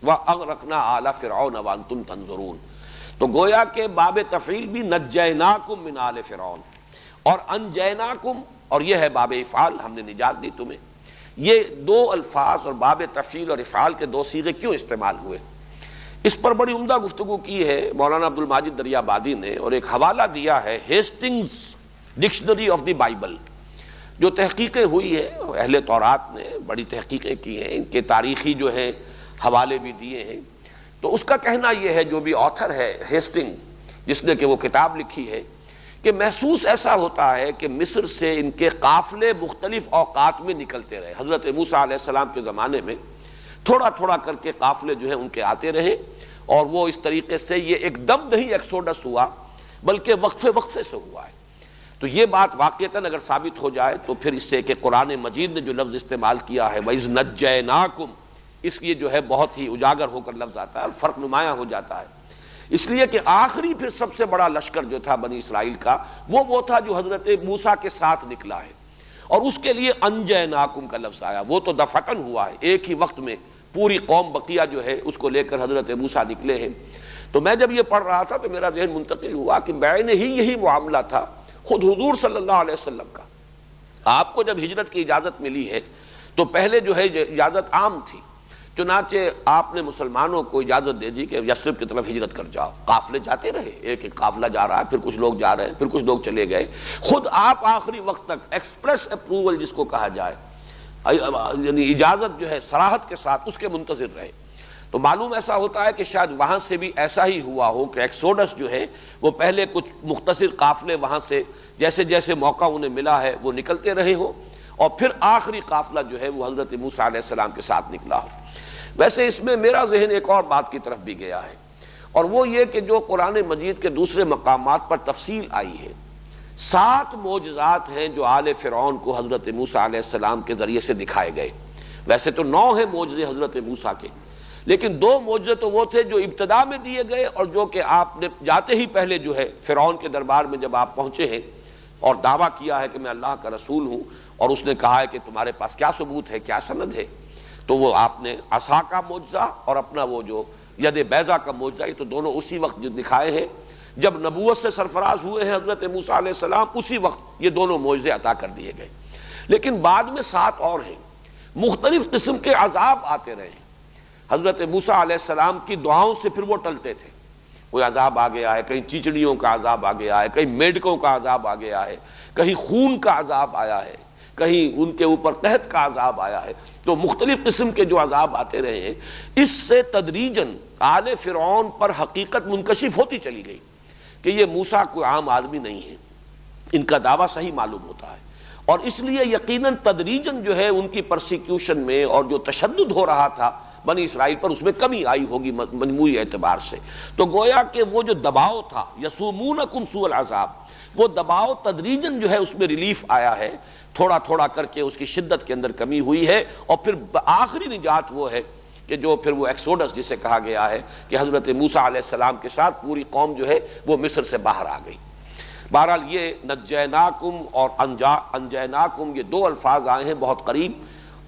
وَأَغْرَقْنَا آلَ فِرْعَوْنَ وَأَنْتُمْ تَنْظُرُونَ۔ تو گویا کہ باب تفعیل بھی نجیناکم من آل فرعون اور انجیناکم، اور یہ ہے باب افعال، ہم نے نجات دی تمہیں۔ یہ دو الفاظ اور باب تفعیل اور افعال کے دو صیغے کیوں استعمال ہوئے، اس پر بڑی عمدہ گفتگو کی ہے مولانا عبد الماجد دریابادی نے، اور ایک حوالہ دیا ہے Hastings dictionary of the Bible, جو تحقیقیں ہوئی ہے اہل تورات نے بڑی تحقیقیں کی ہیں، ان کے تاریخی جو ہیں حوالے بھی دیے ہیں۔ تو اس کا کہنا یہ ہے، جو بھی آتھر ہے ہیسٹنگ جس نے کہ وہ کتاب لکھی ہے، کہ محسوس ایسا ہوتا ہے کہ مصر سے ان کے قافلے مختلف اوقات میں نکلتے رہے۔ حضرت موسیٰ علیہ السلام کے زمانے میں تھوڑا تھوڑا کر کے قافلے جو ہیں ان کے آتے رہے، اور وہ اس طریقے سے یہ ایک دم نہیں ایکسوڈس ہوا بلکہ وقفے وقفے سے ہوا ہے۔ تو یہ بات واقعتاً اگر ثابت ہو جائے تو پھر اس سے کہ قرآن مجید نے جو لفظ استعمال کیا ہے وَإِذْ نَجَّيْنَاكُمْ، اس لیے جو ہے بہت ہی اجاگر ہو کر لفظ آتا ہے اور فرق نمایاں ہو جاتا ہے، اس لیے کہ آخری پھر سب سے بڑا لشکر جو تھا بنی اسرائیل کا وہ تھا جو حضرت موسیٰ کے ساتھ نکلا ہے، اور اس کے لیے انجیناکم کا لفظ آیا، وہ تو دفعتاً ہوا ہے، ایک ہی وقت میں پوری قوم بقیہ جو ہے اس کو لے کر حضرت موسیٰ نکلے ہیں۔ تو میں جب یہ پڑھ رہا تھا تو میرا ذہن منتقل ہوا کہ بعین ہی یہی معاملہ تھا خود حضور صلی اللہ علیہ وسلم کا۔ آپ کو جب ہجرت کی اجازت ملی ہے تو پہلے جو ہے اجازت عام تھی، چنانچہ آپ نے مسلمانوں کو اجازت دے دی کہ یثرب کی طرف ہجرت کر جاؤ. قافلے جاتے رہے، ایک ایک قافلہ جا رہا ہے، پھر کچھ لوگ جا رہے ہیں، پھر کچھ لوگ چلے گئے. خود آپ آخری وقت تک ایکسپریس اپروول جس کو کہا جائے، یعنی اجازت جو ہے صراحت کے ساتھ، اس کے منتظر رہے. تو معلوم ایسا ہوتا ہے کہ شاید وہاں سے بھی ایسا ہی ہوا ہو کہ ایکسوڈس جو ہے وہ پہلے کچھ مختصر قافلے وہاں سے جیسے جیسے موقع انہیں ملا ہے وہ نکلتے رہے ہو، اور پھر آخری قافلہ جو ہے وہ حضرت موسیٰ علیہ السلام کے ساتھ نکلا ہو. ویسے اس میں میرا ذہن ایک اور بات کی طرف بھی گیا ہے، اور وہ یہ کہ جو قرآن مجید کے دوسرے مقامات پر تفصیل آئی ہے، 7 معجزات ہیں جو آل فرعون کو حضرت موسیٰ علیہ السلام کے ذریعے سے دکھائے گئے. ویسے تو 9 ہیں معجزے حضرت موسیٰ کے، لیکن 2 معجزے تو وہ تھے جو ابتدا میں دیے گئے، اور جو کہ آپ نے جاتے ہی پہلے جو ہے فرعون کے دربار میں جب آپ پہنچے ہیں اور دعویٰ کیا ہے کہ میں اللہ کا رسول ہوں، اور اس نے کہا ہے کہ تمہارے پاس کیا ثبوت ہے، کیا سند ہے، تو وہ آپ نے عصا کا معجزہ اور اپنا وہ جو ید بیضا کا معجزہ، یہ تو دونوں اسی وقت جو دکھائے ہیں جب نبوت سے سرفراز ہوئے ہیں حضرت موسیٰ علیہ السلام، اسی وقت یہ دونوں معجزے عطا کر دیے گئے. لیکن بعد میں 7 اور ہیں، مختلف قسم کے عذاب آتے رہے ہیں. حضرت موسیٰ علیہ السلام کی دعاؤں سے پھر وہ ٹلتے تھے. کوئی عذاب آ گیا ہے، کہیں چیچڑیوں کا عذاب آ گیا ہے، کہیں میڈکوں کا عذاب آ گیا ہے، کہیں خون کا عذاب آیا ہے، کہیں ان کے اوپر قحط کا عذاب آیا ہے. تو مختلف قسم کے جو عذاب آتے رہے ہیں، اس سے تدریجاً آل فرعون پر حقیقت منکشف ہوتی چلی گئی کہ یہ موسیٰ کوئی عام آدمی نہیں ہے. ان کا دعویٰ صحیح معلوم ہوتا ہے، اور اس لیے یقیناً تدریجاً جو ہے ان کی پرسیکیوشن میں اور جو تشدد ہو رہا تھا بنی اسرائیل پر، اس میں کمی آئی ہوگی مجموعی اعتبار سے. تو گویا کہ وہ جو دباؤ تھا، یسومونکم سوء العذاب، وہ دباؤ تدریجاً جو ہے اس میں ریلیف آیا ہے، تھوڑا تھوڑا کر کے اس کی شدت کے اندر کمی ہوئی ہے. اور پھر آخری نجات وہ ہے کہ جو پھر وہ ایکسوڈس جسے کہا گیا ہے کہ حضرت موسیٰ علیہ السلام کے ساتھ پوری قوم جو ہے وہ مصر سے باہر آ گئی. بہرحال یہ نجیناکم اور انجیناکم، یہ 2 الفاظ آئے ہیں بہت قریب،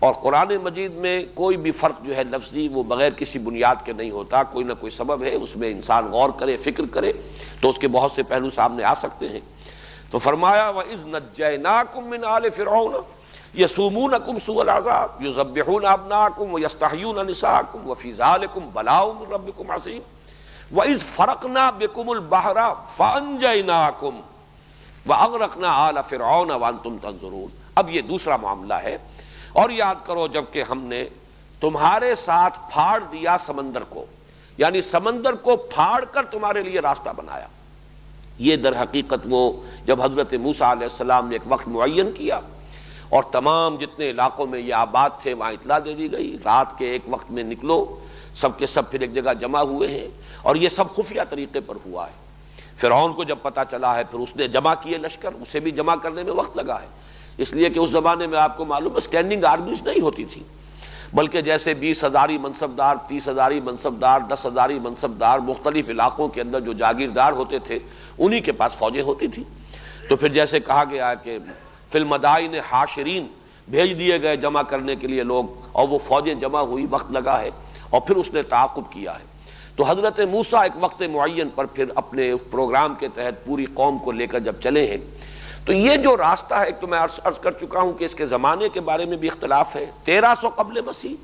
اور قرآن مجید میں کوئی بھی فرق جو ہے لفظی وہ بغیر کسی بنیاد کے نہیں ہوتا. کوئی نہ کوئی سبب ہے، اس میں انسان غور کرے، فکر کرے تو اس کے بہت سے پہلو سامنے آ سکتے ہیں. تو فرمایا وَإِذْ نَجَّيْنَاكُمْ مِنْ آلِ فِرْعَوْنَ يَسُومُونَكُمْ سُوءَ الْعَذَابِ يُذَبِّحُونَ أَبْنَاءَكُمْ وَيَسْتَحْيُونَ نِسَاءَكُمْ وَفِي ذَلِكُمْ بَلَاءٌ مِّن رَّبِّكُمْ عَظِيمٌ وَإِذْ فَرَقْنَا بِكُمُ الْبَحْرَ فَأَنجَيْنَاكُمْ وَأَغْرَقْنَا آلَ فِرْعَوْنَ وَأَنْتُمْ تَنظُرُونَ. اب یہ دوسرا معاملہ ہے. اور یاد کرو جب کہ ہم نے تمہارے ساتھ پھاڑ دیا سمندر کو، یعنی سمندر کو پھاڑ کر تمہارے لیے راستہ بنایا. یہ در حقیقت وہ جب حضرت موسیٰ علیہ السلام نے ایک وقت معین کیا اور تمام جتنے علاقوں میں یہ آباد تھے وہاں اطلاع دے دی گئی، رات کے ایک وقت میں نکلو، سب کے سب پھر ایک جگہ جمع ہوئے ہیں، اور یہ سب خفیہ طریقے پر ہوا ہے. فرعون کو جب پتہ چلا ہے، پھر اس نے جمع کیے لشکر، اسے بھی جمع کرنے میں وقت لگا ہے، اس لیے کہ اس زمانے میں آپ کو معلوم ہے اسٹینڈنگ آرمیز نہیں ہوتی تھی، بلکہ جیسے 20,000 منصبدار، 30,000 منصبدار، 10,000 منصبدار مختلف علاقوں کے اندر جو جاگیردار ہوتے تھے انہی کے پاس فوجیں ہوتی تھی. تو پھر جیسے کہا گیا کہ فی المدائن حاشرین، بھیج دیے گئے جمع کرنے کے لیے لوگ، اور وہ فوجیں جمع ہوئی، وقت لگا ہے، اور پھر اس نے تعاقب کیا ہے. تو حضرت موسیٰ ایک وقت معین پر پھر اپنے پروگرام کے تحت پوری قوم کو لے کر جب چلے ہیں، تو یہ جو راستہ ہے، ایک تو میں عرض کر چکا ہوں کہ اس کے زمانے کے بارے میں بھی اختلاف ہے، 1300 قبل مسیح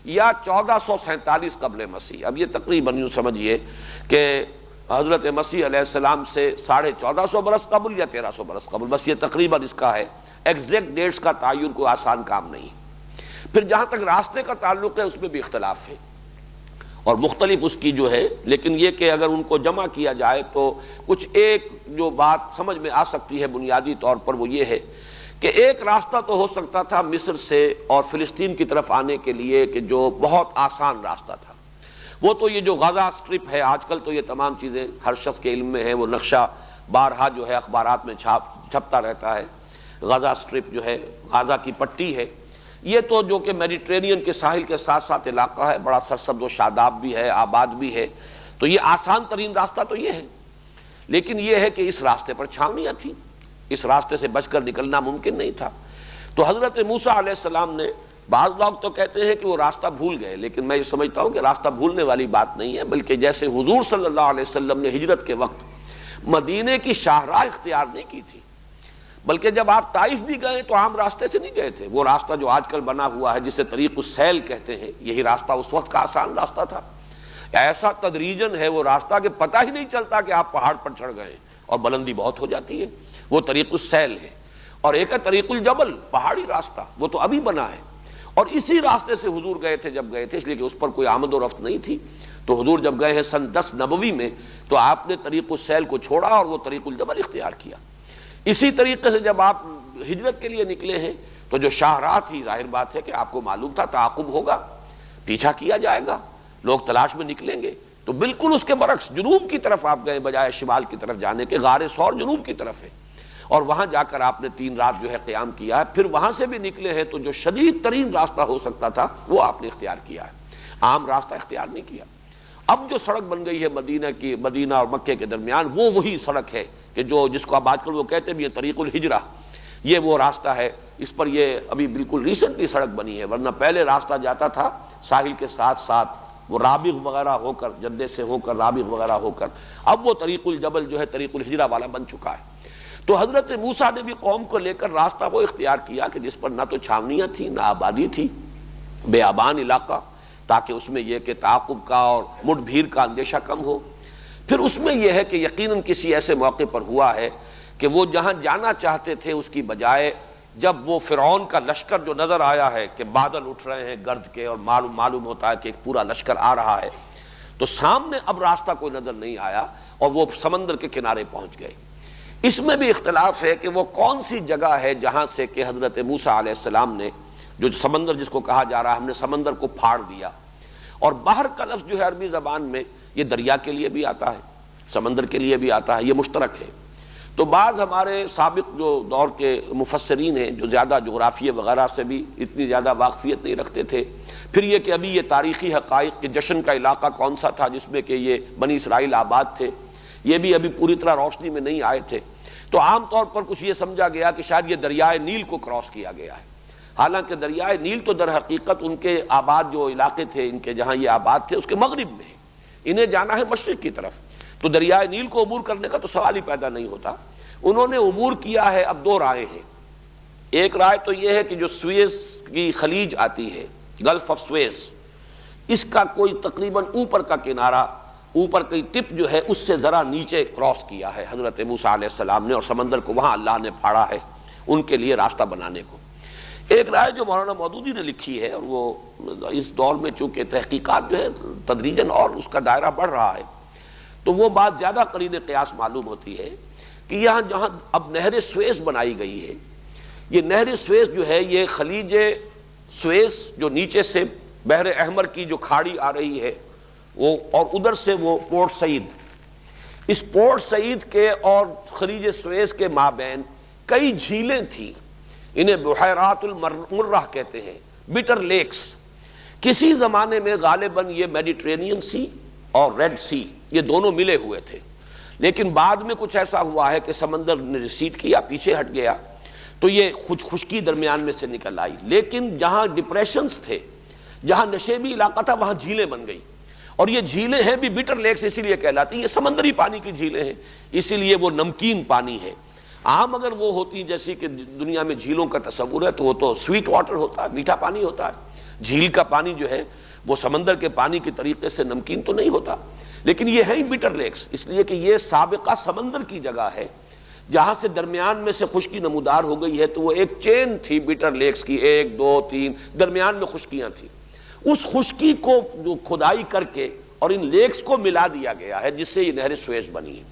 یا 1447 قبل مسیح. اب یہ تقریباً یوں سمجھیے کہ حضرت مسیح علیہ السلام سے 1450 برس قبل یا 1300 برس قبل، بس یہ تقریباً اس کا ہے. ایگزیکٹ ڈیٹس کا تعین کوئی آسان کام نہیں. پھر جہاں تک راستے کا تعلق ہے اس میں بھی اختلاف ہے اور مختلف اس کی جو ہے، لیکن یہ کہ اگر ان کو جمع کیا جائے تو کچھ ایک جو بات سمجھ میں آ سکتی ہے بنیادی طور پر، وہ یہ ہے کہ ایک راستہ تو ہو سکتا تھا مصر سے اور فلسطین کی طرف آنے کے لیے کہ جو بہت آسان راستہ تھا، وہ تو یہ جو غزہ سٹرپ ہے، آج کل تو یہ تمام چیزیں ہر شخص کے علم میں ہے، وہ نقشہ بارہا جو ہے اخبارات میں چھپتا رہتا ہے. غزہ سٹرپ جو ہے، غزہ کی پٹی ہے، یہ تو جو کہ میڈیٹرینین کے ساحل کے ساتھ ساتھ علاقہ ہے، بڑا سرسبز و شاداب بھی ہے، آباد بھی ہے، تو یہ آسان ترین راستہ تو یہ ہے. لیکن یہ ہے کہ اس راستے پر چھاونیاں تھیں، اس راستے سے بچ کر نکلنا ممکن نہیں تھا. تو حضرت موسیٰ علیہ السلام نے، بعض لوگ تو کہتے ہیں کہ وہ راستہ بھول گئے، لیکن میں یہ سمجھتا ہوں کہ راستہ بھولنے والی بات نہیں ہے، بلکہ جیسے حضور صلی اللہ علیہ وسلم نے ہجرت کے وقت مدینے کی شاہراہ اختیار نہیں کی تھی، بلکہ جب آپ طائف بھی گئے تو عام راستے سے نہیں گئے تھے، وہ راستہ جو آج کل بنا ہوا ہے جسے طریق السیل کہتے ہیں، یہی راستہ اس وقت کا آسان راستہ تھا۔ ایسا تدریجن ہے وہ راستہ کہ پتہ ہی نہیں چلتا کہ آپ پہاڑ پر چڑھ گئے اور بلندی بہت ہو جاتی ہے، وہ طریق السیل ہے۔ اور ایک ہے طریق الجبل، پہاڑی راستہ، وہ تو ابھی بنا ہے، اور اسی راستے سے حضور گئے تھے جب گئے تھے، اس لیے کہ اس پر کوئی آمد و رفت نہیں تھی۔ تو حضور جب گئے ہیں سن 10 نبوی میں تو آپ نے طریق السیل کو چھوڑا اور وہ طریق الجبل اختیار کیا۔ اسی طریقے سے جب آپ ہجرت کے لیے نکلے ہیں تو جو شاہراہ تھی، ظاہر بات ہے کہ آپ کو معلوم تھا تعاقب ہوگا، پیچھا کیا جائے گا، لوگ تلاش میں نکلیں گے، تو بالکل اس کے برعکس جنوب کی طرف آپ گئے بجائے شمال کی طرف جانے کے۔ غار ثور جنوب کی طرف ہے، اور وہاں جا کر آپ نے 3 رات جو ہے قیام کیا ہے۔ پھر وہاں سے بھی نکلے ہیں تو جو شدید ترین راستہ ہو سکتا تھا وہ آپ نے اختیار کیا ہے، عام راستہ اختیار نہیں کیا۔ اب جو سڑک بن گئی ہے مدینہ اور مکے کے درمیان، وہ وہی سڑک ہے کہ جس کو اب آج کل وہ کہتے بھی ہیں طریق الہجرہ، یہ وہ راستہ ہے۔ اس پر یہ ابھی بالکل ریسنٹلی سڑک بنی ہے، ورنہ پہلے راستہ جاتا تھا ساحل کے ساتھ ساتھ، وہ رابغ وغیرہ ہو کر، جدے سے ہو کر رابغ وغیرہ ہو کر، اب وہ طریق الجبل جو ہے طریق الہجرہ والا بن چکا ہے۔ تو حضرت موسیٰ نے بھی قوم کو لے کر راستہ وہ اختیار کیا کہ جس پر نہ تو چھاونیاں تھیں نہ آبادی تھی، بیابان علاقہ، تاکہ اس میں یہ کہ تعاقب کا اور مٹ بھیڑ کا اندیشہ کم ہو۔ پھر اس میں یہ ہے کہ یقیناً کسی ایسے موقع پر ہوا ہے کہ وہ جہاں جانا چاہتے تھے اس کی بجائے جب وہ فرعون کا لشکر جو نظر آیا ہے کہ بادل اٹھ رہے ہیں گرد کے اور معلوم ہوتا ہے کہ ایک پورا لشکر آ رہا ہے، تو سامنے اب راستہ کوئی نظر نہیں آیا اور وہ سمندر کے کنارے پہنچ گئے۔ اس میں بھی اختلاف ہے کہ وہ کون سی جگہ ہے جہاں سے کہ حضرت موسیٰ علیہ السلام نے جو سمندر جس کو کہا جا رہا ہے ہم نے سمندر کو پھاڑ دیا، اور بحر کا لفظ جو ہے عربی زبان میں یہ دریا کے لیے بھی آتا ہے، سمندر کے لیے بھی آتا ہے، یہ مشترک ہے۔ تو بعض ہمارے سابق جو دور کے مفسرین ہیں جو زیادہ جغرافیے وغیرہ سے بھی اتنی زیادہ واقفیت نہیں رکھتے تھے، پھر یہ کہ ابھی یہ تاریخی حقائق کہ جشن کا علاقہ کون سا تھا جس میں کہ یہ بنی اسرائیل آباد تھے، یہ بھی ابھی پوری طرح روشنی میں نہیں آئے تھے، تو عام طور پر کچھ یہ سمجھا گیا کہ شاید یہ دریائے نیل کو کراس کیا گیا ہے، حالانکہ دریائے نیل تو در حقیقت ان کے آباد جو علاقے تھے ان کے جہاں یہ آباد تھے اس کے مغرب میں ہے، انہیں جانا ہے مشرق کی طرف، تو دریائے نیل کو عبور کرنے کا تو سوال ہی پیدا نہیں ہوتا۔ انہوں نے عبور کیا ہے، اب 2 رائے ہیں۔ ایک رائے تو یہ ہے کہ جو سویز کی خلیج آتی ہے، گلف آف سویز، اس کا کوئی تقریباً اوپر کا کنارہ، اوپر کی ٹپ جو ہے اس سے ذرا نیچے کراس کیا ہے حضرت موسیٰ علیہ السلام نے، اور سمندر کو وہاں اللہ نے پھاڑا ہے ان کے لیے راستہ بنانے کو۔ ایک رائے جو مولانا مودودی نے لکھی ہے، اور وہ اس دور میں چونکہ تحقیقات جو ہے تدریجاً اور اس کا دائرہ بڑھ رہا ہے، تو وہ بات زیادہ قرین قیاس معلوم ہوتی ہے کہ یہاں جہاں اب نہر سویز بنائی گئی ہے، یہ نہر سویز جو ہے یہ خلیج سویز جو نیچے سے بحر احمر کی جو کھاڑی آ رہی ہے وہ، اور ادھر سے وہ پورٹ سعید، اس پورٹ سعید کے اور خلیج سویز کے مابین کئی جھیلیں تھیں، انہیں بحیرات المرہ کہتے ہیں، بٹر لیکس۔ کسی زمانے میں غالباً یہ میڈیٹرینین سی اور ریڈ سی یہ دونوں ملے ہوئے تھے، لیکن بعد میں کچھ ایسا ہوا ہے کہ سمندر نے ریسیڈ کیا، پیچھے ہٹ گیا، تو یہ خشکی درمیان میں سے نکل آئی، لیکن جہاں ڈپریشنز تھے، جہاں نشیبی علاقہ تھا، وہاں جھیلیں بن گئی، اور یہ جھیلیں ہیں بھی بٹر لیکس اسی لیے کہلاتی ہیں، یہ سمندری پانی کی جھیلیں ہیں، اسی لیے وہ نمکین پانی ہے۔ عام اگر وہ ہوتی جیسی کہ دنیا میں جھیلوں کا تصور ہے تو وہ تو سویٹ واٹر ہوتا ہے، میٹھا پانی ہوتا ہے، جھیل کا پانی جو ہے وہ سمندر کے پانی کی طریقے سے نمکین تو نہیں ہوتا، لیکن یہ ہے ہی بٹر لیکس، اس لیے کہ یہ سابقہ سمندر کی جگہ ہے جہاں سے درمیان میں سے خشکی نمودار ہو گئی ہے، تو وہ ایک چین تھی بٹر لیکس کی، 1 2 3 درمیان میں خشکیاں تھیں، اس خشکی کو جو کھدائی کر کے اور ان لیکس کو ملا دیا گیا ہے جس سے یہ نہر سویز بنی ہے۔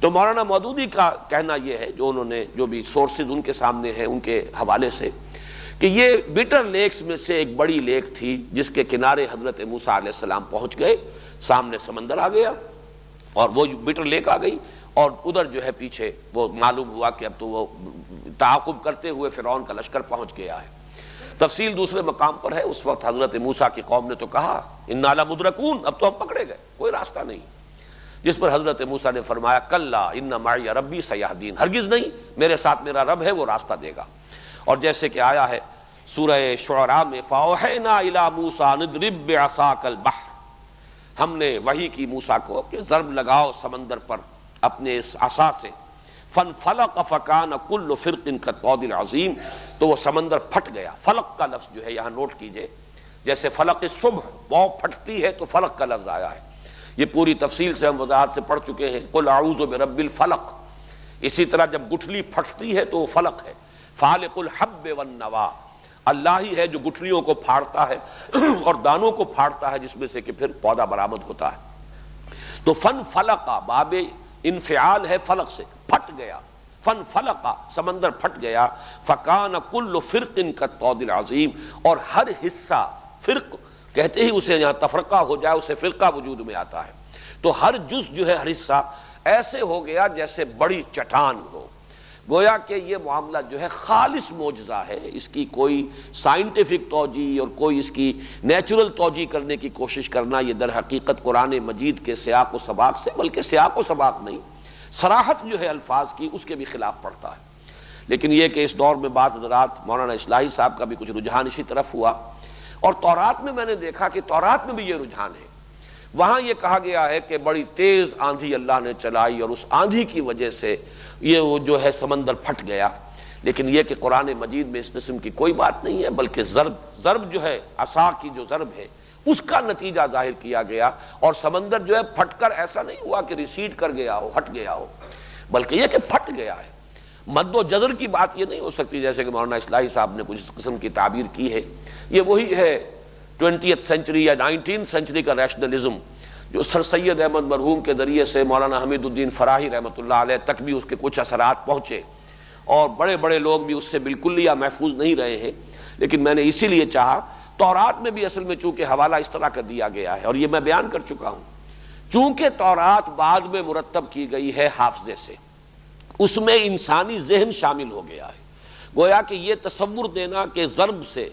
تو مولانا مودودی کا کہنا یہ ہے، جو انہوں نے جو بھی سورسز ان کے سامنے ہیں ان کے حوالے سے، کہ یہ بٹر لیکس میں سے ایک بڑی لیک تھی جس کے کنارے حضرت موسیٰ علیہ السلام پہنچ گئے، سامنے سمندر آ گیا اور وہ بٹر لیک آ گئی، اور ادھر جو ہے پیچھے وہ معلوم ہوا کہ اب تو وہ تعاقب کرتے ہوئے فرعون کا لشکر پہنچ گیا ہے۔ تفصیل دوسرے مقام پر ہے، اس وقت حضرت موسیٰ کی قوم نے تو کہا انا لمدرکون، اب تو ہم پکڑے گئے، کوئی راستہ نہیں، جس پر حضرت موسیٰ نے فرمایا کلا ان معی ربی سیہدین، ہرگز نہیں، میرے ساتھ میرا رب ہے وہ راستہ دے گا۔ اور جیسے کہ آیا ہے سورہ شعراء میں فاوحینا الی موسیٰ ان اضرب بعصاک البحر، ہم نے وحی کی موسیٰ کو کہ ضرب لگاؤ سمندر پر اپنے اس عصا سے، فانفلق فکان کل فرق کالطود العظیم، تو وہ سمندر پھٹ گیا۔ فلق کا لفظ جو ہے یہاں نوٹ کیجئے، جیسے فلق صبح وہ پھٹتی ہے تو فلق کا لفظ آیا ہے، یہ پوری تفصیل سے ہم وضاحت سے پڑھ چکے ہیں، قل اعوذ برب الفلق۔ اسی طرح جب گٹھلی پھٹتی ہے تو وہ فلق ہے، فالق الحب والنوا، اللہ ہی ہے جو گٹھلیوں کو پھاڑتا ہے اور دانوں کو پھاڑتا ہے جس میں سے کہ پھر پودا برآمد ہوتا ہے۔ تو فن فلقا باب انفعال ہے فلق سے، پھٹ گیا، فن فلقا سمندر پھٹ گیا، فکان کل فرق کالطود العظیم، اور ہر حصہ، فرق کہتے ہی اسے یہاں تفرقہ ہو جائے اسے فرقہ وجود میں آتا ہے، تو ہر جز جو ہے ہر حصہ ایسے ہو گیا جیسے بڑی چٹان ہو۔ گویا کہ یہ معاملہ جو ہے خالص معجزہ ہے، اس کی کوئی سائنٹیفک توجیہ اور کوئی اس کی نیچرل توجیہ کرنے کی کوشش کرنا یہ در حقیقت قرآن مجید کے سیاق و سباق سے، بلکہ سیاق و سباق نہیں، صراحت جو ہے الفاظ کی اس کے بھی خلاف پڑتا ہے۔ لیکن یہ کہ اس دور میں بعض حضرات، مولانا اصلاحی صاحب کا بھی کچھ رجحان اسی طرف ہوا، اور تورات میں نے دیکھا کہ تورات میں بھی یہ رجحان ہے۔ وہاں یہ کہا گیا ہے کہ بڑی تیز آندھی اللہ نے چلائی اور اس آندھی کی وجہ سے یہ وہ جو ہے سمندر پھٹ گیا، لیکن یہ کہ قرآن مجید میں اس قسم کی کوئی بات نہیں ہے، بلکہ ضرب جو ہے عصا کی جو ضرب ہے اس کا نتیجہ ظاہر کیا گیا، اور سمندر جو ہے پھٹ کر ایسا نہیں ہوا کہ ریسیڈ کر گیا ہو، ہٹ گیا ہو، بلکہ یہ کہ پھٹ گیا ہے۔ مد و جزر کی بات یہ نہیں ہو سکتی جیسے کہ مولانا اصلاحی صاحب نے کچھ اس قسم کی تعبیر کی ہے، یہ وہی ہے 20th سینچری یا 19th سینچری کا ریشنلزم جو سر سید احمد مرحوم کے ذریعے سے مولانا حمید الدین فراہی رحمۃ اللہ علیہ تک بھی اس کے کچھ اثرات پہنچے، اور بڑے بڑے لوگ بھی اس سے بالکل یا محفوظ نہیں رہے ہیں، لیکن میں نے اسی لیے چاہا، تورات میں بھی اصل میں چونکہ حوالہ اس طرح کا دیا گیا ہے، اور یہ میں بیان کر چکا ہوں، چونکہ تورات بعد میں مرتب کی گئی ہے حافظے سے، اس میں انسانی ذہن شامل ہو گیا ہے، گویا کہ یہ تصور دینا کہ ضرب سے،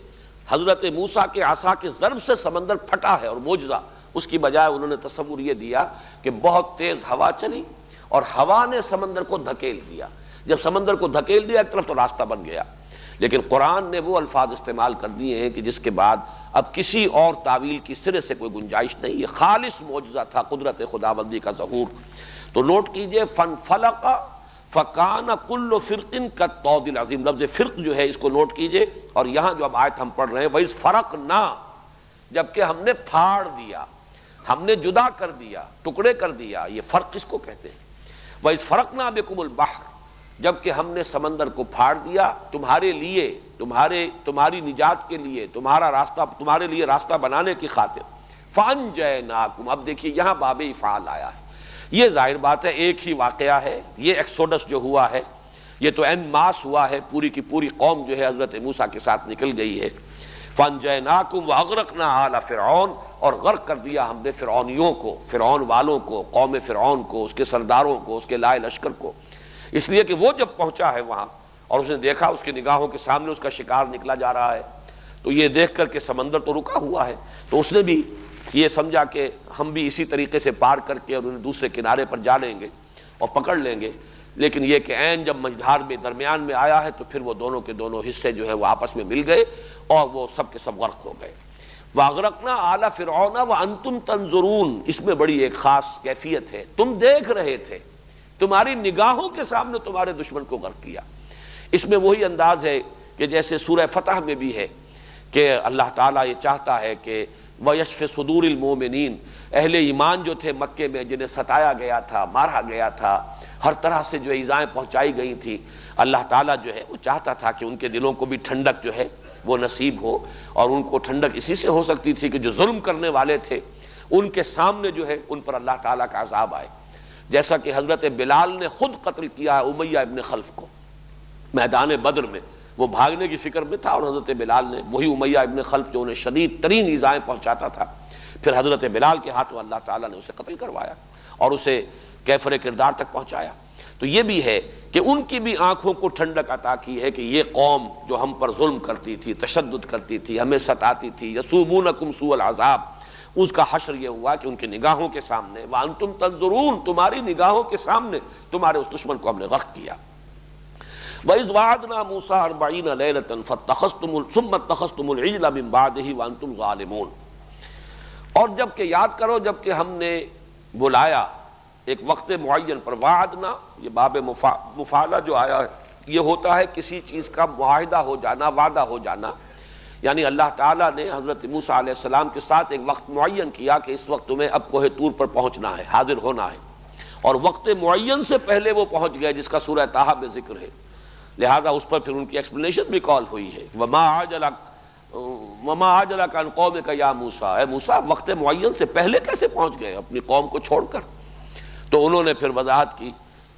حضرت موسیٰ کے عصا کے ضرب سے سمندر پھٹا ہے اور معجزہ، اس کی بجائے انہوں نے تصور یہ دیا کہ بہت تیز ہوا چلی اور ہوا نے سمندر کو دھکیل دیا، جب سمندر کو دھکیل دیا ایک طرف تو راستہ بن گیا۔ لیکن قرآن نے وہ الفاظ استعمال کر دیے ہیں کہ جس کے بعد اب کسی اور تعویل کی سرے سے کوئی گنجائش نہیں، یہ خالص معجزہ تھا، قدرت خداوندی کا ظہور۔ تو نوٹ کیجئے، فن فلق فکان کل فرق کالطود العظیم، لفظ فرق جو ہے اس کو نوٹ کیجئے، اور یہاں جو اب آیت ہم پڑھ رہے ہیں وَإِذْ فَرَقْنَا، جبکہ ہم نے پھاڑ دیا، ہم نے جدا کر دیا، ٹکڑے کر دیا، یہ فرق اس کو کہتے ہیں۔ وَإِذْ فَرَقْنَا بِكُمُ الْبَحْرَ، جبکہ ہم نے سمندر کو پھاڑ دیا تمہارے لیے، تمہاری نجات کے لیے، تمہارے لیے راستہ بنانے کی خاطر، فَأَنْجَيْنَاكُمْ، اب دیکھیے یہاں باب افعال آیا ہے، یہ ظاہر بات ہے ایک ہی واقعہ ہے، یہ ایکسوڈس جو ہوا ہے یہ تو این ماس ہوا ہے، پوری کی پوری قوم جو ہے حضرت موسیٰ کے ساتھ نکل گئی ہے۔ فَأَنْجَيْنَاكُمْ وَأَغْرَقْنَا آلَ فِرْعَوْنَ، اور غرق کر دیا ہم نے فرعونیوں کو، فرعون والوں کو، قوم فرعون کو، اس کے سرداروں کو، اس کے لائے لشکر کو، اس لیے کہ وہ جب پہنچا ہے وہاں اور اس نے دیکھا اس کی نگاہوں کے سامنے اس کا شکار نکلا جا رہا ہے، تو یہ دیکھ کر کہ سمندر تو رکا ہوا ہے، تو اس نے بھی یہ سمجھا کہ ہم بھی اسی طریقے سے پار کر کے اور انہیں دوسرے کنارے پر جا لیں گے اور پکڑ لیں گے، لیکن یہ کہ عین جب مجھار میں درمیان میں آیا ہے تو پھر وہ دونوں کے دونوں حصے جو ہے وہ آپس میں مل گئے اور وہ سب کے سب غرق ہو گئے۔ وَأَغْرَقْنَا آلَ فِرْعَوْنَ وَأَنْتُمْ تَنظُرُونَ، اس میں بڑی ایک خاص کیفیت ہے، تم دیکھ رہے تھے، تمہاری نگاہوں کے سامنے تمہارے دشمن کو غرق کیا۔ اس میں وہی انداز ہے کہ جیسے سورہ فتح میں بھی ہے کہ اللہ تعالیٰ یہ چاہتا ہے کہ وَيَشْفِ صُدُورِ الْمُؤْمِنِينَ، اہل ایمان جو تھے مکے میں جنہیں ستایا گیا تھا، مارا گیا تھا، ہر طرح سے جو ایذائیں پہنچائی گئی تھی، اللہ تعالیٰ جو ہے وہ چاہتا تھا کہ ان کے دلوں کو بھی ٹھنڈک جو ہے وہ نصیب ہو، اور ان کو ٹھنڈک اسی سے ہو سکتی تھی کہ جو ظلم کرنے والے تھے ان کے سامنے جو ہے ان پر اللہ تعالیٰ کا عذاب آئے، جیسا کہ حضرت بلال نے خود قتل کیا امیہ ابن خلف کو میدان بدر میں، وہ بھاگنے کی فکر میں تھا اور حضرت بلال نے، وہی امیہ ابن خلف جو انہیں شدید ترین ایذائیں پہنچاتا تھا، پھر حضرت بلال کے ہاتھوں اللہ تعالیٰ نے اسے قتل کروایا اور اسے کیفر کردار تک پہنچایا۔ تو یہ بھی ہے کہ ان کی بھی آنکھوں کو ٹھنڈک عطا کی ہے کہ یہ قوم جو ہم پر ظلم کرتی تھی، تشدد کرتی تھی، ہمیں ستاتی تھی، یسومونکم سوء العذاب، اس کا حشر یہ ہوا کہ ان کی نگاہوں کے سامنے وانتم تنظرون، تمہاری نگاہوں کے سامنے تمہارے اس دشمن کو ہم نے غرق کیا۔ وَإِذْ وَعَدْنَا مُوسَىٰ 40 لَيْلَةً ثُمَّ اتَّخَذْتُمُ الْعِجْلَ مِن بَعْدِهِ وَأَنْتُمْ ظَالِمُونَ، اور جب کہ یاد کرو جب کہ ہم نے بلایا ایک وقت معین پر. وعدنا یہ باب مفعلہ جو آیا ہے یہ ہوتا ہے کسی چیز کا معاہدہ ہو جانا، وعدہ ہو جانا. یعنی اللہ تعالیٰ نے حضرت موسیٰ علیہ السلام کے ساتھ ایک وقت معین کیا کہ اس وقت تمہیں اب کوہ طور پر پہنچنا ہے، حاضر ہونا ہے، اور وقت معین سے پہلے وہ پہنچ گئے جس کا سورہ طٰہٰ میں ذکر ہے. لہذا اس پر پھر ان کی ایکسپلینیشن بھی کال ہوئی ہے. وما عجلک عن قومک یا موسیٰ، اے موسیٰ وقت معین سے پہلے کیسے پہنچ گئے اپنی قوم کو چھوڑ کر؟ تو انہوں نے پھر وضاحت کی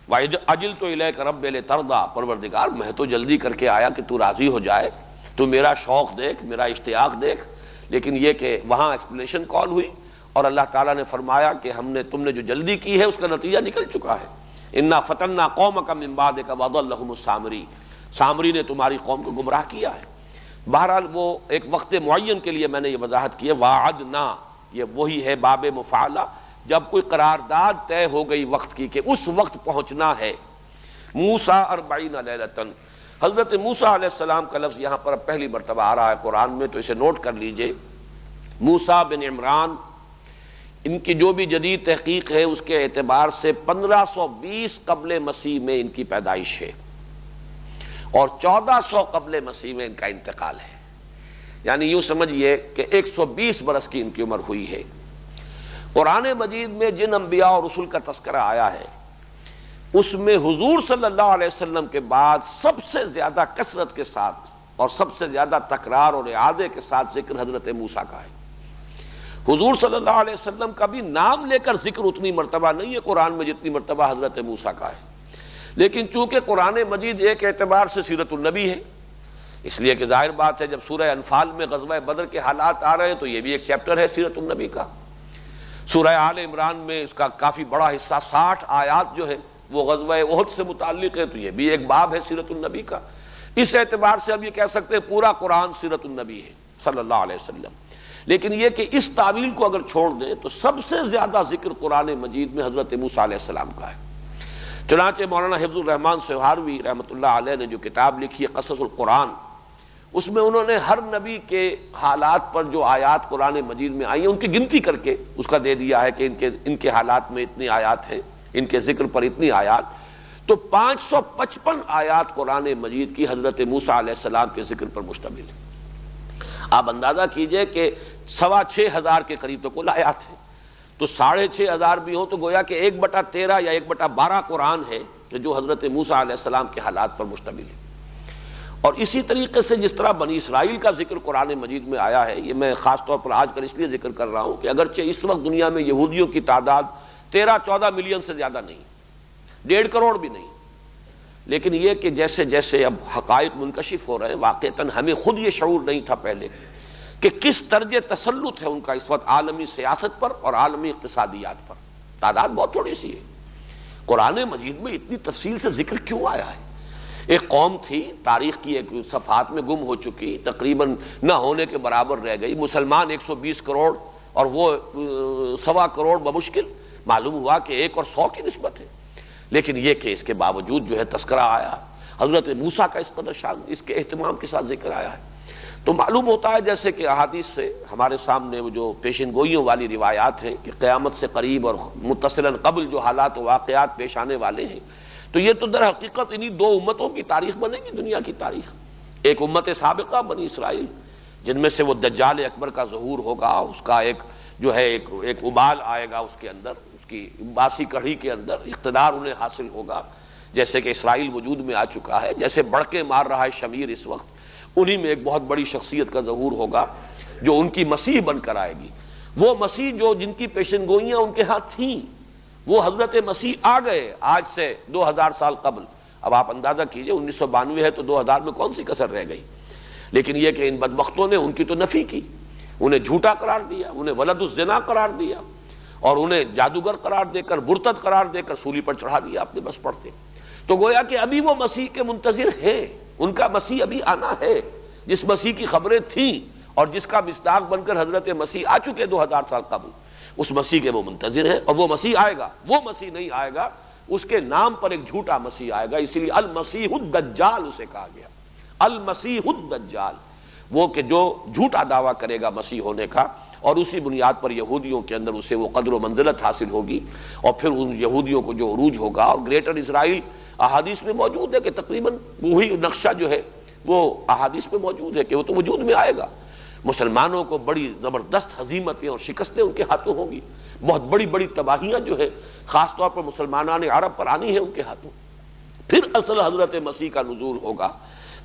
وَعَجِلْتُ إِلَيْكَ رَبِّ لِتَرْضَىٰ، پروردگار میں تو جلدی کر کے آیا کہ تو راضی ہو جائے، تو میرا شوق دیکھ، میرا اشتیاق دیکھ. لیکن یہ کہ وہاں ایکسپلینیشن کال ہوئی اور اللہ تعالیٰ نے فرمایا کہ تم نے جو جلدی کی ہے اس کا نتیجہ نکل چکا ہے. اِنَّا فَتَنَّا قَوْمَكَ مِن بَعْدِكَ وَأَضَلَّهُمُ السَّامِرِي، سامری نے تمہاری قوم کو گمراہ کیا ہے. بہرحال وہ ایک وقت معین کے لیے میں نے یہ وضاحت کی ہے. وعدنا یہ وہی ہے باب مفعلہ، جب کوئی قرارداد طے ہو گئی وقت کی کہ اس وقت پہنچنا ہے. موسیٰ 40 لیلۃ، حضرت موسیٰ علیہ السلام کا لفظ یہاں پر پہلی مرتبہ آ رہا ہے قرآن میں، تو اسے نوٹ کر لیجئے. موسیٰ بن عمران، ان کی جو بھی جدید تحقیق ہے اس کے اعتبار سے 1520 قبل مسیح میں ان کی پیدائش ہے اور 1400 قبل مسیح میں ان کا انتقال ہے. یعنی یوں سمجھئے کہ 120 برس کی ان کی عمر ہوئی ہے. قرآن مجید میں جن انبیاء اور رسول کا تذکرہ آیا ہے اس میں حضور صلی اللہ علیہ وسلم کے بعد سب سے زیادہ کثرت کے ساتھ اور سب سے زیادہ تکرار اور اعادے کے ساتھ ذکر حضرت موسیٰ کا ہے. حضور صلی اللہ علیہ وسلم کا بھی نام لے کر ذکر اتنی مرتبہ نہیں ہے قرآن میں جتنی مرتبہ حضرت موسیٰ کا ہے. لیکن چونکہ قرآن مجید ایک اعتبار سے سیرت النبی ہے، اس لیے کہ ظاہر بات ہے جب سورہ انفال میں غزوہ بدر کے حالات آ رہے ہیں تو یہ بھی ایک چیپٹر ہے سیرت النبی کا. سورہ آل عمران میں اس کا کافی بڑا حصہ 60 آیات جو ہے وہ غزوہ احد سے متعلق ہے، تو یہ بھی ایک باب ہے سیرت النبی کا. اس اعتبار سے اب یہ کہہ سکتے ہیں پورا قرآن سیرت النبی ہے صلی اللہ علیہ وسلم. لیکن یہ کہ اس تعویل کو اگر چھوڑ دیں تو سب سے زیادہ ذکر قرآن مجید میں حضرت موسیٰ علیہ السلام کا ہے. چنانچہ مولانا حفظ الرحمن سہاروی رحمۃ اللہ علیہ نے جو کتاب لکھی ہے قصص القرآن، اس میں انہوں نے ہر نبی کے حالات پر جو آیات قرآن مجید میں آئی ہیں ان کی گنتی کر کے اس کا دے دیا ہے کہ ان کے حالات میں اتنی آیات ہیں، ان کے ذکر پر اتنی آیات. تو 555 آیات قرآن مجید کی حضرت موسیٰ علیہ السلام کے ذکر پر مشتمل ہے. آپ اندازہ کیجئے کہ 6,500 کے قریب تو کل آیات ہیں، تو 6,500 بھی ہوں تو گویا کہ 1/13 یا 1/12 قرآن ہے کہ جو حضرت موسیٰ علیہ السلام کے حالات پر مشتمل ہے. اور اسی طریقے سے جس طرح بنی اسرائیل کا ذکر قرآن مجید میں آیا ہے، یہ میں خاص طور پر آج کل اس لیے ذکر کر رہا ہوں کہ اگرچہ اس وقت دنیا میں یہودیوں کی تعداد 13-14 ملین سے زیادہ نہیں، 1.5 کروڑ بھی نہیں، لیکن یہ کہ جیسے جیسے اب حقائق منکشف ہو رہے ہیں واقعتاً ہمیں خود یہ شعور نہیں تھا پہلے کہ کس درجے تسلط ہے ان کا اس وقت عالمی سیاست پر اور عالمی اقتصادیات پر. تعداد بہت تھوڑی سی ہے. قرآن مجید میں اتنی تفصیل سے ذکر کیوں آیا ہے؟ ایک قوم تھی تاریخ کی ایک صفحات میں گم ہو چکی، تقریباً نہ ہونے کے برابر رہ گئی. مسلمان 120 کروڑ اور وہ 1.25 کروڑ بمشکل. معلوم ہوا کہ 1 اور 100 کی نسبت ہے. لیکن یہ کہ اس کے باوجود جو ہے تذکرہ آیا، حضرت موسیٰ کا اس قدر شان اس کے اہتمام کے ساتھ ذکر آیا ہے. تو معلوم ہوتا ہے جیسے کہ احادیث سے ہمارے سامنے وہ جو پیشن گوئیوں والی روایات ہیں کہ قیامت سے قریب اور متصلاً قبل جو حالات و واقعات پیش آنے والے ہیں، تو یہ تو در حقیقت انہی 2 امتوں کی تاریخ بنے گی دنیا کی تاریخ. ایک امت سابقہ بنی اسرائیل جن میں سے وہ دجال اکبر کا ظہور ہوگا، اس کا ایک جو ہے ایک ابال آئے گا اس کے اندر، اس کی باسی کڑھی کے اندر اقتدار انہیں حاصل ہوگا، جیسے کہ اسرائیل وجود میں آ چکا ہے، جیسے بڑکے مار رہا ہے شمیر اس وقت، انہی میں ایک بہت بڑی شخصیت کا ظہور ہوگا جو ان کی مسیح بن کر آئے گی. وہ مسیح جو جن کی پیشن گوئیاں ان کے ہاتھ تھیں، وہ حضرت مسیح آ گئے آج سے 2000 سال قبل. اب آپ اندازہ کیجئے 1992 ہے تو 2000 میں کون سی کسر رہ گئی. لیکن یہ کہ ان بدبختوں نے ان کی تو نفی کی، انہیں جھوٹا قرار دیا، انہیں ولد الزنا قرار دیا اور انہیں جادوگر قرار دے کر مرتد قرار دے کر سولی پر چڑھا دیا اپنے بس پڑتے. تو گویا کہ ابھی وہ مسیح کے منتظر ہیں، ان کا مسیح ابھی آنا ہے، جس مسیح کی خبریں تھیں اور جس کا مصداق بن کر حضرت مسیح آ چکے 2000 سال قبل، اس مسیح کے وہ منتظر ہیں. اور وہ مسیح آئے گا، وہ مسیح نہیں آئے گا، اس کے نام پر ایک جھوٹا مسیح آئے گا، اسی لیے المسیح الدجال اسے کہا گیا. المسیح الدجال، وہ کہ جو جھوٹا دعویٰ کرے گا مسیح ہونے کا اور اسی بنیاد پر یہودیوں کے اندر اسے وہ قدر و منزلت حاصل ہوگی، اور پھر ان یہودیوں کو جو عروج ہوگا۔ اور گریٹر اسرائیل احادیث میں موجود ہے کہ تقریباً وہی نقشہ جو ہے وہ احادیث میں موجود ہے کہ وہ تو وجود میں آئے گا۔ مسلمانوں کو بڑی زبردست ہزیمتیں اور شکستیں ان کے ہاتھوں ہوں گی، بہت بڑی بڑی تباہیاں جو ہے خاص طور پر مسلمانان عرب پر آنی ہے ان کے ہاتھوں۔ پھر اصل حضرت مسیح کا نزول ہوگا،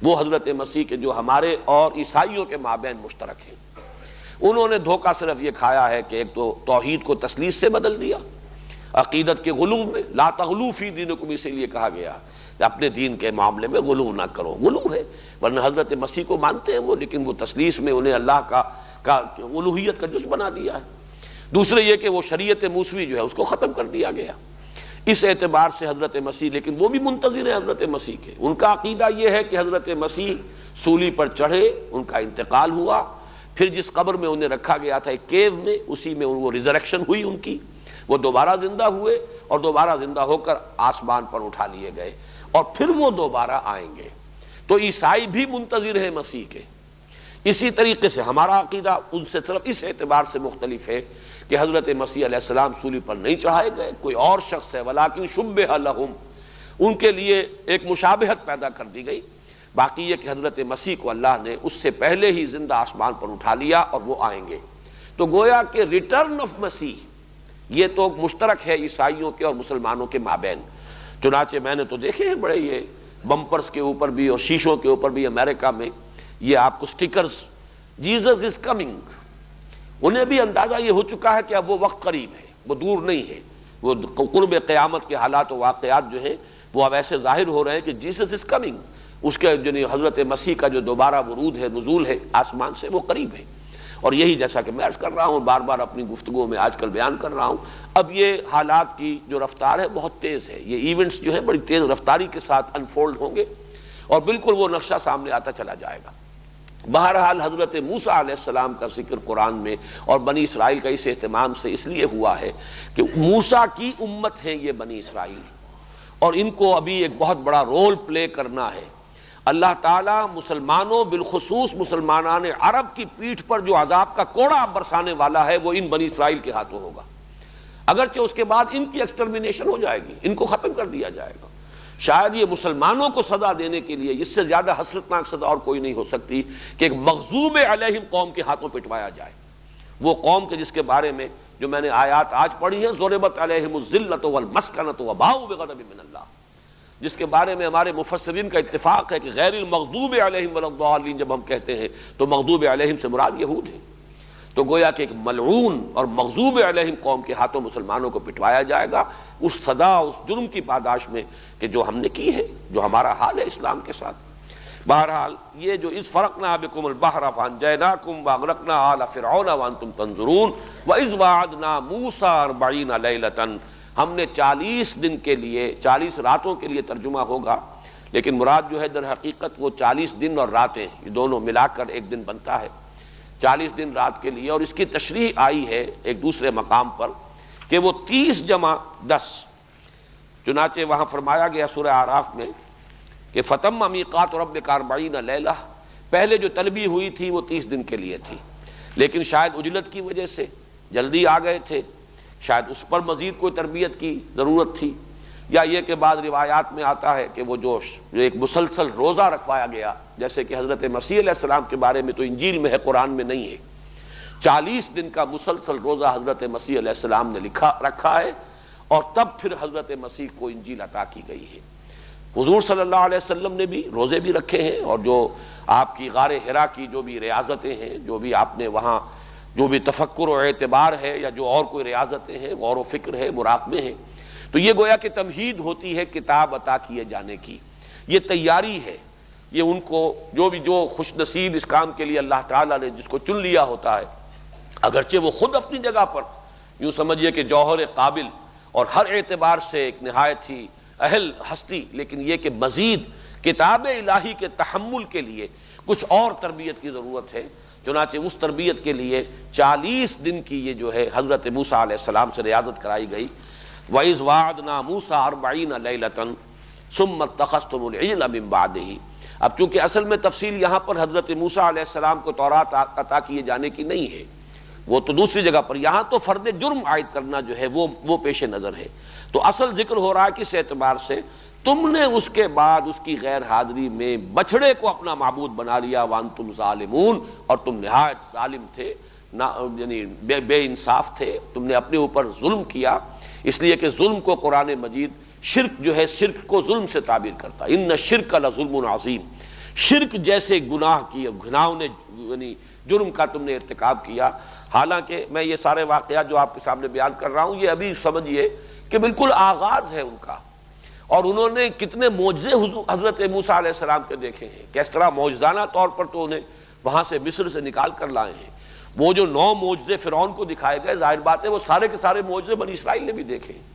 وہ حضرت مسیح کے جو ہمارے اور عیسائیوں کے مابین مشترک ہیں۔ انہوں نے دھوکہ صرف یہ کھایا ہے کہ ایک تو توحید کو تثلیث سے بدل دیا، عقیدت کے غلو میں، لا تغلو فی دینکم، اسی لیے کہا گیا کہ اپنے دین کے معاملے میں غلو نہ کرو۔ غلو ہے، ورنہ حضرت مسیح کو مانتے ہیں وہ، لیکن وہ تثلیث میں انہیں اللہ کا الوہیت کا جز بنا دیا ہے۔ دوسرے یہ کہ وہ شریعت موسوی جو ہے اس کو ختم کر دیا گیا۔ اس اعتبار سے حضرت مسیح، لیکن وہ بھی منتظر ہیں حضرت مسیح کے، ان کا عقیدہ یہ ہے کہ حضرت مسیح سولی پر چڑھے، ان کا انتقال ہوا، پھر جس قبر میں انہیں رکھا گیا تھا ایک کیو میں، اسی میں وہ ریزریکشن ہوئی ان کی، وہ دوبارہ زندہ ہوئے اور دوبارہ زندہ ہو کر آسمان پر اٹھا لیے گئے، اور پھر وہ دوبارہ آئیں گے۔ تو عیسائی بھی منتظر ہیں مسیح کے۔ اسی طریقے سے ہمارا عقیدہ ان سے صرف اس اعتبار سے مختلف ہے کہ حضرت مسیح علیہ السلام سولی پر نہیں چڑھائے گئے، کوئی اور شخص ہے، ولیکن شبہ لہم، ان کے لیے ایک مشابہت پیدا کر دی گئی۔ باقی یہ کہ حضرت مسیح کو اللہ نے اس سے پہلے ہی زندہ آسمان پر اٹھا لیا اور وہ آئیں گے۔ تو گویا کہ ریٹرن آف مسیح یہ تو مشترک ہے عیسائیوں کے اور مسلمانوں کے مابین۔ چنانچہ میں نے تو دیکھے ہیں بڑے یہ بمپرز کے اوپر بھی اور شیشوں کے اوپر بھی امریکہ میں یہ آپ کو سٹیکرز، جیزس از کمنگ۔ انہیں بھی اندازہ یہ ہو چکا ہے کہ اب وہ وقت قریب ہے، وہ دور نہیں ہے، وہ قرب قیامت کے حالات و واقعات جو ہیں وہ اب ایسے ظاہر ہو رہے ہیں کہ جیسس از کمنگ، اس کے جو حضرت مسیح کا جو دوبارہ ورود ہے، نزول ہے آسمان سے، وہ قریب ہے۔ اور یہی جیسا کہ میں عرض کر رہا ہوں، بار بار اپنی گفتگو میں آج کل بیان کر رہا ہوں، اب یہ حالات کی جو رفتار ہے بہت تیز ہے، یہ ایونٹس جو ہیں بڑی تیز رفتاری کے ساتھ انفولڈ ہوں گے اور بالکل وہ نقشہ سامنے آتا چلا جائے گا۔ بہرحال حضرت موسیٰ علیہ السلام کا ذکر قرآن میں اور بنی اسرائیل کا اس اہتمام سے اس لیے ہوا ہے کہ موسیٰ کی امت ہیں یہ بنی اسرائیل، اور ان کو ابھی ایک بہت بڑا رول پلے کرنا ہے۔ اللہ تعالیٰ مسلمانوں، بالخصوص مسلمانان عرب کی پیٹھ پر جو عذاب کا کوڑا برسانے والا ہے وہ ان بنی اسرائیل کے ہاتھوں ہوگا، اگرچہ اس کے بعد ان کی ایکسٹرمینیشن ہو جائے گی، ان کو ختم کر دیا جائے گا۔ شاید یہ مسلمانوں کو سزا دینے کے لیے اس سے زیادہ حسرتناک سزا اور کوئی نہیں ہو سکتی کہ ایک مغضوب علیہم قوم کے ہاتھوں پٹوایا جائے، وہ قوم کے جس کے بارے میں جو میں نے آیات آج پڑھی ہیں، ضربت علیہم الذلۃ والمسکنۃ وباؤوا بغضب من اللہ، جس کے بارے میں ہمارے مفسرین کا اتفاق ہے کہ غیر المغضوب علیہم ولا الضالین جب ہم کہتے ہیں تو مغضوب علیہم سے مراد یہود ہیں۔ تو گویا کہ ایک ملعون اور مغضوب علیہم قوم کے ہاتھوں مسلمانوں کو پٹوایا جائے گا، اس سزا، اس جرم کی پاداش میں کہ جو ہم نے کی ہے، جو ہمارا حال ہے اسلام کے ساتھ۔ بہرحال یہ جو اذ فرقنا بکم البحر فانجیناکم واغرقنا آل فرعون وانتم تنظرون واذ وعدنا موسیٰ 40 لیلۃ، ہم نے 40 دن کے لیے، 40 راتوں کے لیے ترجمہ ہوگا، لیکن مراد جو ہے در حقیقت وہ 40 دن اور راتیں، یہ دونوں ملا کر ایک دن بنتا ہے، 40 دن رات کے لیے۔ اور اس کی تشریح آئی ہے ایک دوسرے مقام پر کہ وہ 30 جمع 10، چنانچہ وہاں فرمایا گیا سورہ اعراف میں کہ فتم میقات ربک 40 لیلہ، پہلے جو طلبی ہوئی تھی وہ 30 دن کے لیے تھی، لیکن شاید عجلت کی وجہ سے جلدی آ گئے تھے، شاید اس پر مزید کوئی تربیت کی ضرورت تھی، یا یہ کہ بعض روایات میں آتا ہے کہ وہ جو ایک مسلسل روزہ رکھوایا گیا، جیسے کہ حضرت مسیح علیہ السلام کے بارے میں تو انجیل میں ہے، قرآن میں نہیں ہے، 40 دن کا مسلسل روزہ حضرت مسیح علیہ السلام نے رکھا ہے، اور تب پھر حضرت مسیح کو انجیل عطا کی گئی ہے۔ حضور صلی اللہ علیہ وسلم نے بھی روزے بھی رکھے ہیں، اور جو آپ کی غار حرا کی جو بھی ریاضتیں ہیں، جو بھی آپ نے وہاں جو بھی تفکر و اعتبار ہے یا جو اور کوئی ریاضتیں ہیں، غور و فکر ہے، مراقبے ہیں، تو یہ گویا کہ تمہید ہوتی ہے کتاب عطا کیے جانے کی، یہ تیاری ہے، یہ ان کو جو خوش نصیب اس کام کے لیے اللہ تعالیٰ نے جس کو چن لیا ہوتا ہے، اگرچہ وہ خود اپنی جگہ پر یوں سمجھیے کہ جوہر قابل اور ہر اعتبار سے ایک نہایت ہی اہل ہستی، لیکن یہ کہ مزید کتاب الہی کے تحمل کے لیے کچھ اور تربیت کی ضرورت ہے، چنانچہ اس تربیت کے لیے 40 دن کی یہ جو ہے حضرت موسیٰ علیہ السلام سے ریاضت کرائی گئی۔ وَإِذْ وَعَدْنَا مُوسَىٰ 40 لیلۃ ثُمَّ اتَّخَذْتُمُ الْعِجْلَ مِن بَعْدِهِ۔ اب چونکہ اصل میں تفصیل یہاں پر حضرت موسیٰ علیہ السلام کو تورات عطا کیے جانے کی نہیں ہے، وہ تو دوسری جگہ پر، یہاں تو فرد جرم عائد کرنا جو ہے وہ پیش نظر ہے۔ تو اصل ذکر ہو رہا ہے کس اعتبار سے، تم نے اس کے بعد اس کی غیر حاضری میں بچھڑے کو اپنا معبود بنا لیا، وانتم ظالمون، اور تم نہایت ظالم تھے، یعنی بے انصاف تھے، تم نے اپنے اوپر ظلم کیا۔ اس لیے کہ ظلم کو قرآن مجید شرک جو ہے، شرک کو ظلم سے تعبیر کرتا ہے، ان الشرک لظلم عظیم، شرک جیسے گناہ کی گناہوں نے یعنی جرم کا تم نے ارتکاب کیا۔ حالانکہ میں یہ سارے واقعات جو آپ کے سامنے بیان کر رہا ہوں، یہ ابھی سمجھیے کہ بالکل آغاز ہے ان کا، اور انہوں نے کتنے معجزے حضرت موسیٰ علیہ السلام کے دیکھے ہیں، کس طرح معجزانہ طور پر تو انہیں وہاں سے مصر سے نکال کر لائے ہیں۔ وہ جو 9 معجزے فرعون کو دکھائے گئے، ظاہر بات ہے وہ سارے کے سارے معجزے بنی اسرائیل نے بھی دیکھے ہیں۔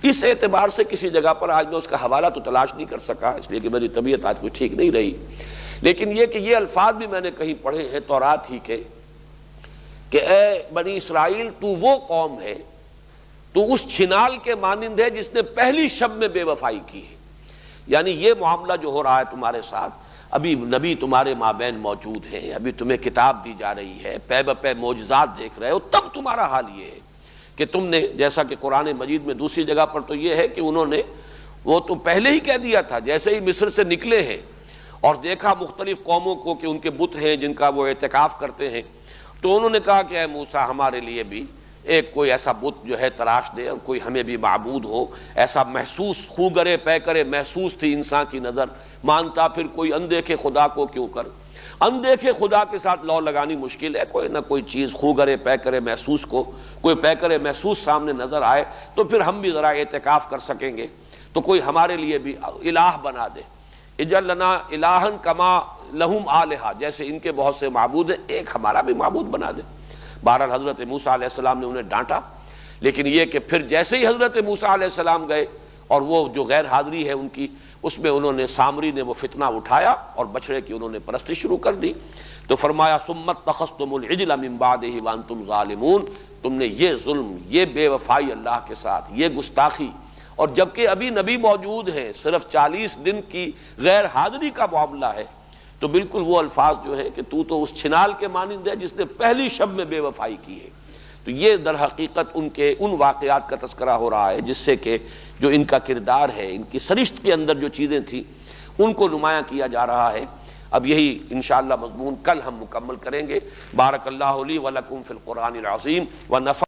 اس اعتبار سے کسی جگہ پر آج میں اس کا حوالہ تو تلاش نہیں کر سکا، اس لیے کہ میری طبیعت آج کچھ ٹھیک نہیں رہی، لیکن یہ کہ یہ الفاظ بھی میں نے کہیں پڑھے ہیں تورات ہی کے، کہ اے بنی اسرائیل، تو وہ قوم ہے، تو اس چھنال کے مانند ہے جس نے پہلی شب میں بے وفائی کی ہے۔ یعنی یہ معاملہ جو ہو رہا ہے تمہارے ساتھ، ابھی نبی تمہارے مابین موجود ہیں، ابھی تمہیں کتاب دی جا رہی ہے، پے بپے معجزات دیکھ رہے ہو، تب تمہارا حال یہ ہے کہ تم نے، جیسا کہ قرآن مجید میں دوسری جگہ پر تو یہ ہے کہ انہوں نے وہ تو پہلے ہی کہہ دیا تھا، جیسے ہی مصر سے نکلے ہیں اور دیکھا مختلف قوموں کو کہ ان کے بت ہیں جن کا وہ اعتکاف کرتے ہیں، تو انہوں نے کہا کہ اے موسیٰ، ہمارے لیے بھی ایک کوئی ایسا بت جو ہے تراش دے، اور کوئی ہمیں بھی معبود ہو، ایسا محسوس خوگرے پے کرے محسوس تھی انسان کی نظر، مانتا پھر کوئی اندیکھے خدا کو کیوں کر۔ اندیکھے خدا کے ساتھ لو لگانی مشکل ہے، کوئی نہ کوئی چیز خوگرے پے کرے محسوس کو، کوئی پے کرے محسوس سامنے نظر آئے تو پھر ہم بھی ذرا اعتکاف کر سکیں گے، تو کوئی ہمارے لیے بھی الہ بنا دے، اجعل لنا الہن کما لہم آلہہ، جیسے ان کے بہت سے معبود ہیں، ایک ہمارا بھی معبود بنا دے۔ بہرحال حضرت موسیٰ علیہ السلام نے انہیں ڈانٹا، لیکن یہ کہ پھر جیسے ہی حضرت موسیٰ علیہ السلام گئے اور وہ جو غیر حاضری ہے ان کی، اس میں انہوں نے سامری نے وہ فتنہ اٹھایا اور بچڑے کی انہوں نے پرستی شروع کر دی۔ تو فرمایا ثم اتخذتم العجل من بعدہ وانتم ظالمون، تم نے یہ ظلم، یہ بے وفائی اللہ کے ساتھ، یہ گستاخی، اور جبکہ ابھی نبی موجود ہیں، صرف 40 دن کی غیر حاضری کا معاملہ ہے، تو بالکل وہ الفاظ جو ہے کہ تو اس چھنال کے مانند ہے جس نے پہلی شب میں بے وفائی کی ہے۔ تو یہ در حقیقت ان واقعات کا تذکرہ ہو رہا ہے جس سے کہ جو ان کا کردار ہے، ان کی سرشت کے اندر جو چیزیں تھیں ان کو نمایاں کیا جا رہا ہے۔ اب یہی انشاءاللہ مضمون کل ہم مکمل کریں گے۔ بارک اللہ لی ولکم فی القرآن العظیم ونفع